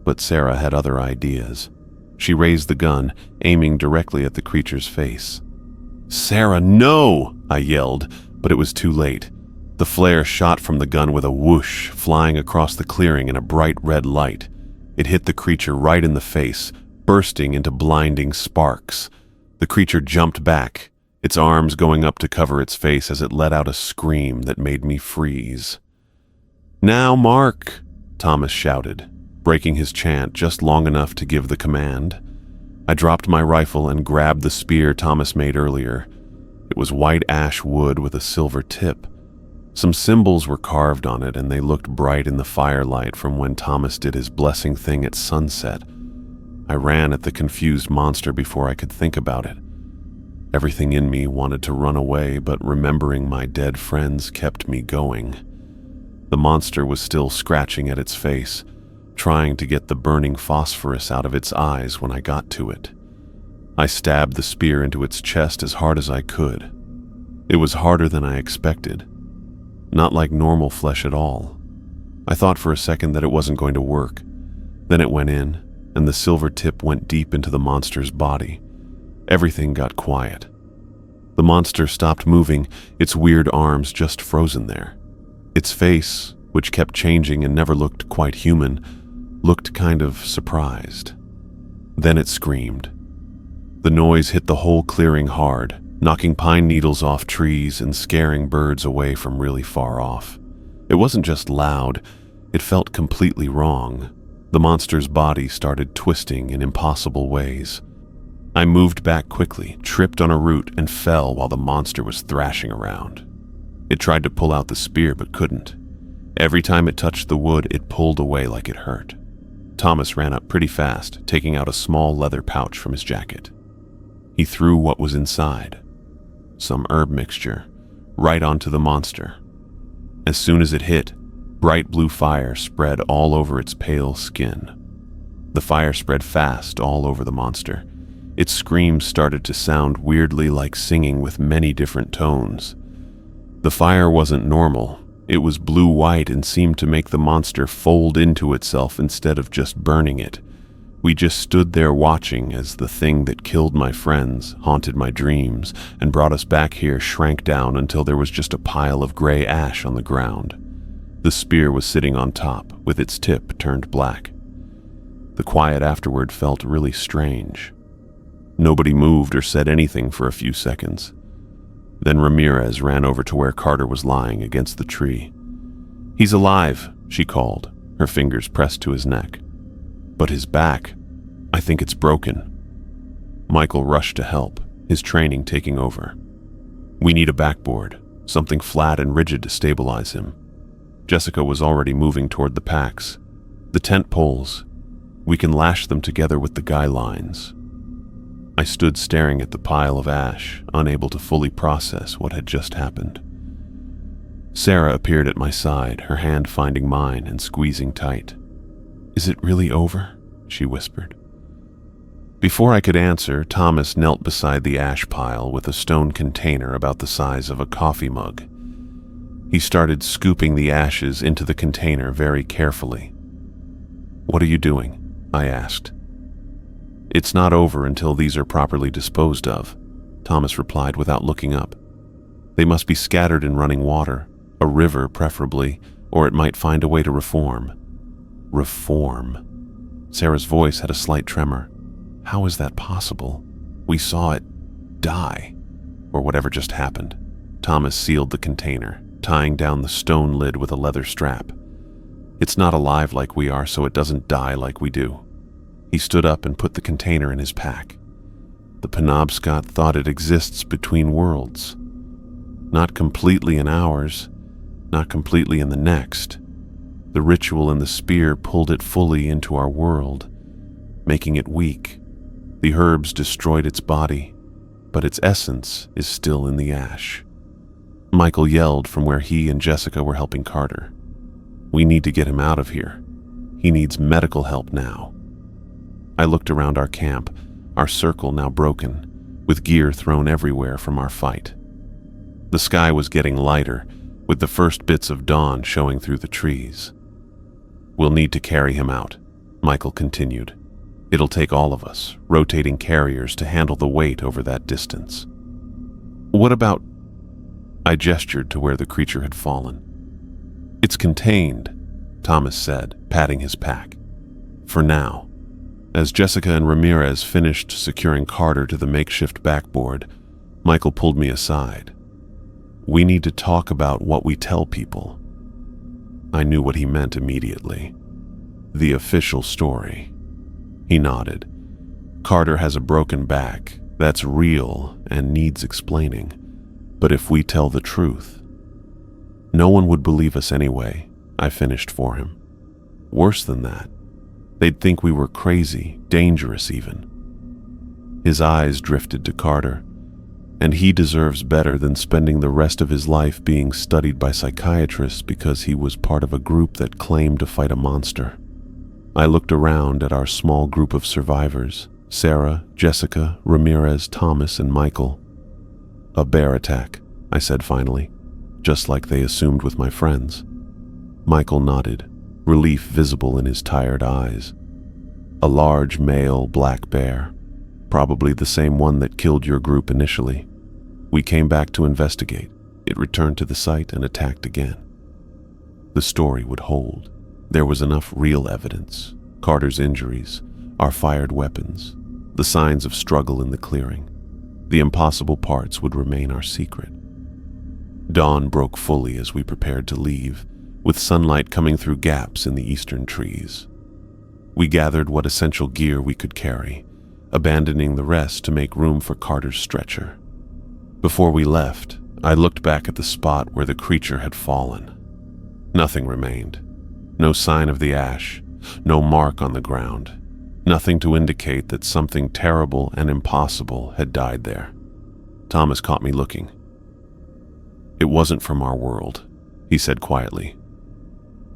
Speaker 1: but Sarah had other ideas. She raised the gun, aiming directly at the creature's face. "Sarah, no!" I yelled, but it was too late. The flare shot from the gun with a whoosh, flying across the clearing in a bright red light. It hit the creature right in the face, bursting into blinding sparks. The creature jumped back, its arms going up to cover its face as it let out a scream that made me freeze. "Now, Mark!" Thomas shouted, breaking his chant just long enough to give the command. I dropped my rifle and grabbed the spear Thomas made earlier. It was white ash wood with a silver tip. Some symbols were carved on it, and they looked bright in the firelight from when Thomas did his blessing thing at sunset. I ran at the confused monster before I could think about it. Everything in me wanted to run away, but remembering my dead friends kept me going. The monster was still scratching at its face, trying to get the burning phosphorus out of its eyes when I got to it. I stabbed the spear into its chest as hard as I could. It was harder than I expected. Not like normal flesh at all. I thought for a second that it wasn't going to work. Then it went in, and the silver tip went deep into the monster's body. Everything got quiet. The monster stopped moving, its weird arms just frozen there. Its face, which kept changing and never looked quite human, looked kind of surprised. Then it screamed. The noise hit the whole clearing hard, knocking pine needles off trees and scaring birds away from really far off. It wasn't just loud, it felt completely wrong. The monster's body started twisting in impossible ways. I moved back quickly, tripped on a root, and fell while the monster was thrashing around. It tried to pull out the spear but couldn't. Every time it touched the wood, it pulled away like it hurt. Thomas ran up pretty fast, taking out a small leather pouch from his jacket. He threw what was inside, some herb mixture, right onto the monster. As soon as it hit, bright blue fire spread all over its pale skin. The fire spread fast all over the monster. Its screams started to sound weirdly like singing with many different tones. The fire wasn't normal. It was blue-white and seemed to make the monster fold into itself instead of just burning it. We just stood there watching as the thing that killed my friends, haunted my dreams, and brought us back here shrank down until there was just a pile of gray ash on the ground. The spear was sitting on top, with its tip turned black. The quiet afterward felt really strange. Nobody moved or said anything for a few seconds. Then Ramirez ran over to where Carter was lying against the tree. "He's alive," she called, her fingers pressed to his neck. "But his back, I think it's broken." Michael rushed to help, his training taking over. "We need a backboard, something flat and rigid to stabilize him." Jessica was already moving toward the packs. "The tent poles. We can lash them together with the guy lines." I stood staring at the pile of ash, unable to fully process what had just happened. Sarah appeared at my side, her hand finding mine and squeezing tight. "Is it really over?" she whispered. Before I could answer, Thomas knelt beside the ash pile with a stone container about the size of a coffee mug. He started scooping the ashes into the container very carefully. "What are you doing?" I asked. "It's not over until these are properly disposed of," Thomas replied without looking up. "They must be scattered in running water, a river preferably, or it might find a way to reform." Reform. Sarah's voice had a slight tremor. How is that possible? We saw it die, or whatever just happened. Thomas sealed the container, tying down the stone lid with a leather strap. "It's not alive like we are, so it doesn't die like we do." He stood up and put the container in his pack. The Penobscot thought it exists between worlds. Not completely in ours, not completely in the next. The ritual and the spear pulled it fully into our world, making it weak. The herbs destroyed its body, but its essence is still in the ash. Michael yelled from where he and Jessica were helping Carter. "We need to get him out of here. He needs medical help now." I looked around our camp, our circle now broken, with gear thrown everywhere from our fight. The sky was getting lighter, with the first bits of dawn showing through the trees. "We'll need to carry him out," Michael continued. "It'll take all of us, rotating carriers to handle the weight over that distance." "What about..." I gestured to where the creature had fallen. "It's contained," Thomas said, patting his pack. "For now." As Jessica and Ramirez finished securing Carter to the makeshift backboard, Michael pulled me aside. "We need to talk about what we tell people." I knew what he meant immediately. The official story. He nodded. "Carter has a broken back. That's real and needs explaining. But if we tell the truth, no one would believe us anyway," I finished for him. "Worse than that, they'd think we were crazy, dangerous even." His eyes drifted to Carter, and he deserves better than spending the rest of his life being studied by psychiatrists because he was part of a group that claimed to fight a monster. I looked around at our small group of survivors: Sarah, Jessica, Ramirez, Thomas, and Michael. "A bear attack," I said finally, just like they assumed with my friends. Michael nodded, relief visible in his tired eyes. "A large male black bear, probably the same one that killed your group initially. We came back to investigate. It returned to the site and attacked again." The story would hold. There was enough real evidence: Carter's injuries, our fired weapons, the signs of struggle in the clearing. The impossible parts would remain our secret. Dawn broke fully as we prepared to leave, with sunlight coming through gaps in the eastern trees. We gathered what essential gear we could carry, abandoning the rest to make room for Carter's stretcher. Before we left, I looked back at the spot where the creature had fallen. Nothing remained. No sign of the ash, no mark on the ground. Nothing to indicate that something terrible and impossible had died there. Thomas caught me looking. "It wasn't from our world," he said quietly.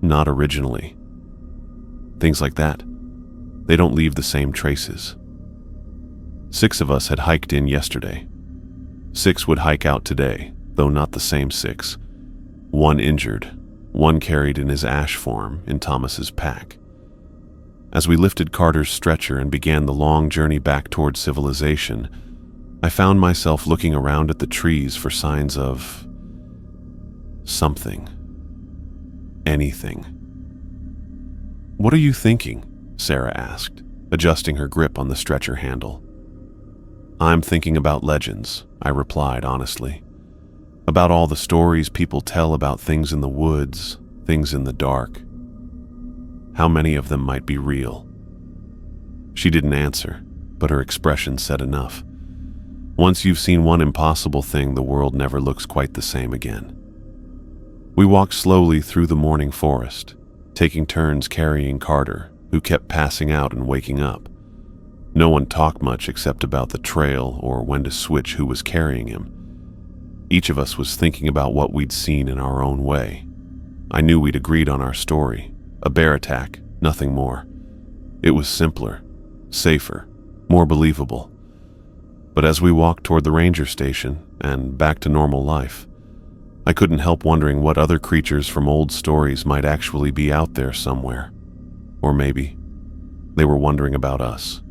Speaker 1: "Not originally. Things like that, they don't leave the same traces. 6 of us had hiked in yesterday. 6 would hike out today, though not the same 6. 1 injured, 1 carried in his ash form in Thomas's pack. As we lifted Carter's stretcher and began the long journey back toward civilization, I found myself looking around at the trees for signs of something. Anything. "What are you thinking?" Sarah asked, adjusting her grip on the stretcher handle. "I'm thinking about legends," I replied honestly. "About all the stories people tell about things in the woods, things in the dark. How many of them might be real?" She didn't answer, but her expression said enough. Once you've seen one impossible thing, the world never looks quite the same again. We walked slowly through the morning forest, taking turns carrying Carter, who kept passing out and waking up. No one talked much except about the trail or when to switch who was carrying him. Each of us was thinking about what we'd seen in our own way. I knew we'd agreed on our story: a bear attack, nothing more. It was simpler, safer, more believable. But as we walked toward the ranger station and back to normal life, I couldn't help wondering what other creatures from old stories might actually be out there somewhere. Or maybe they were wondering about us.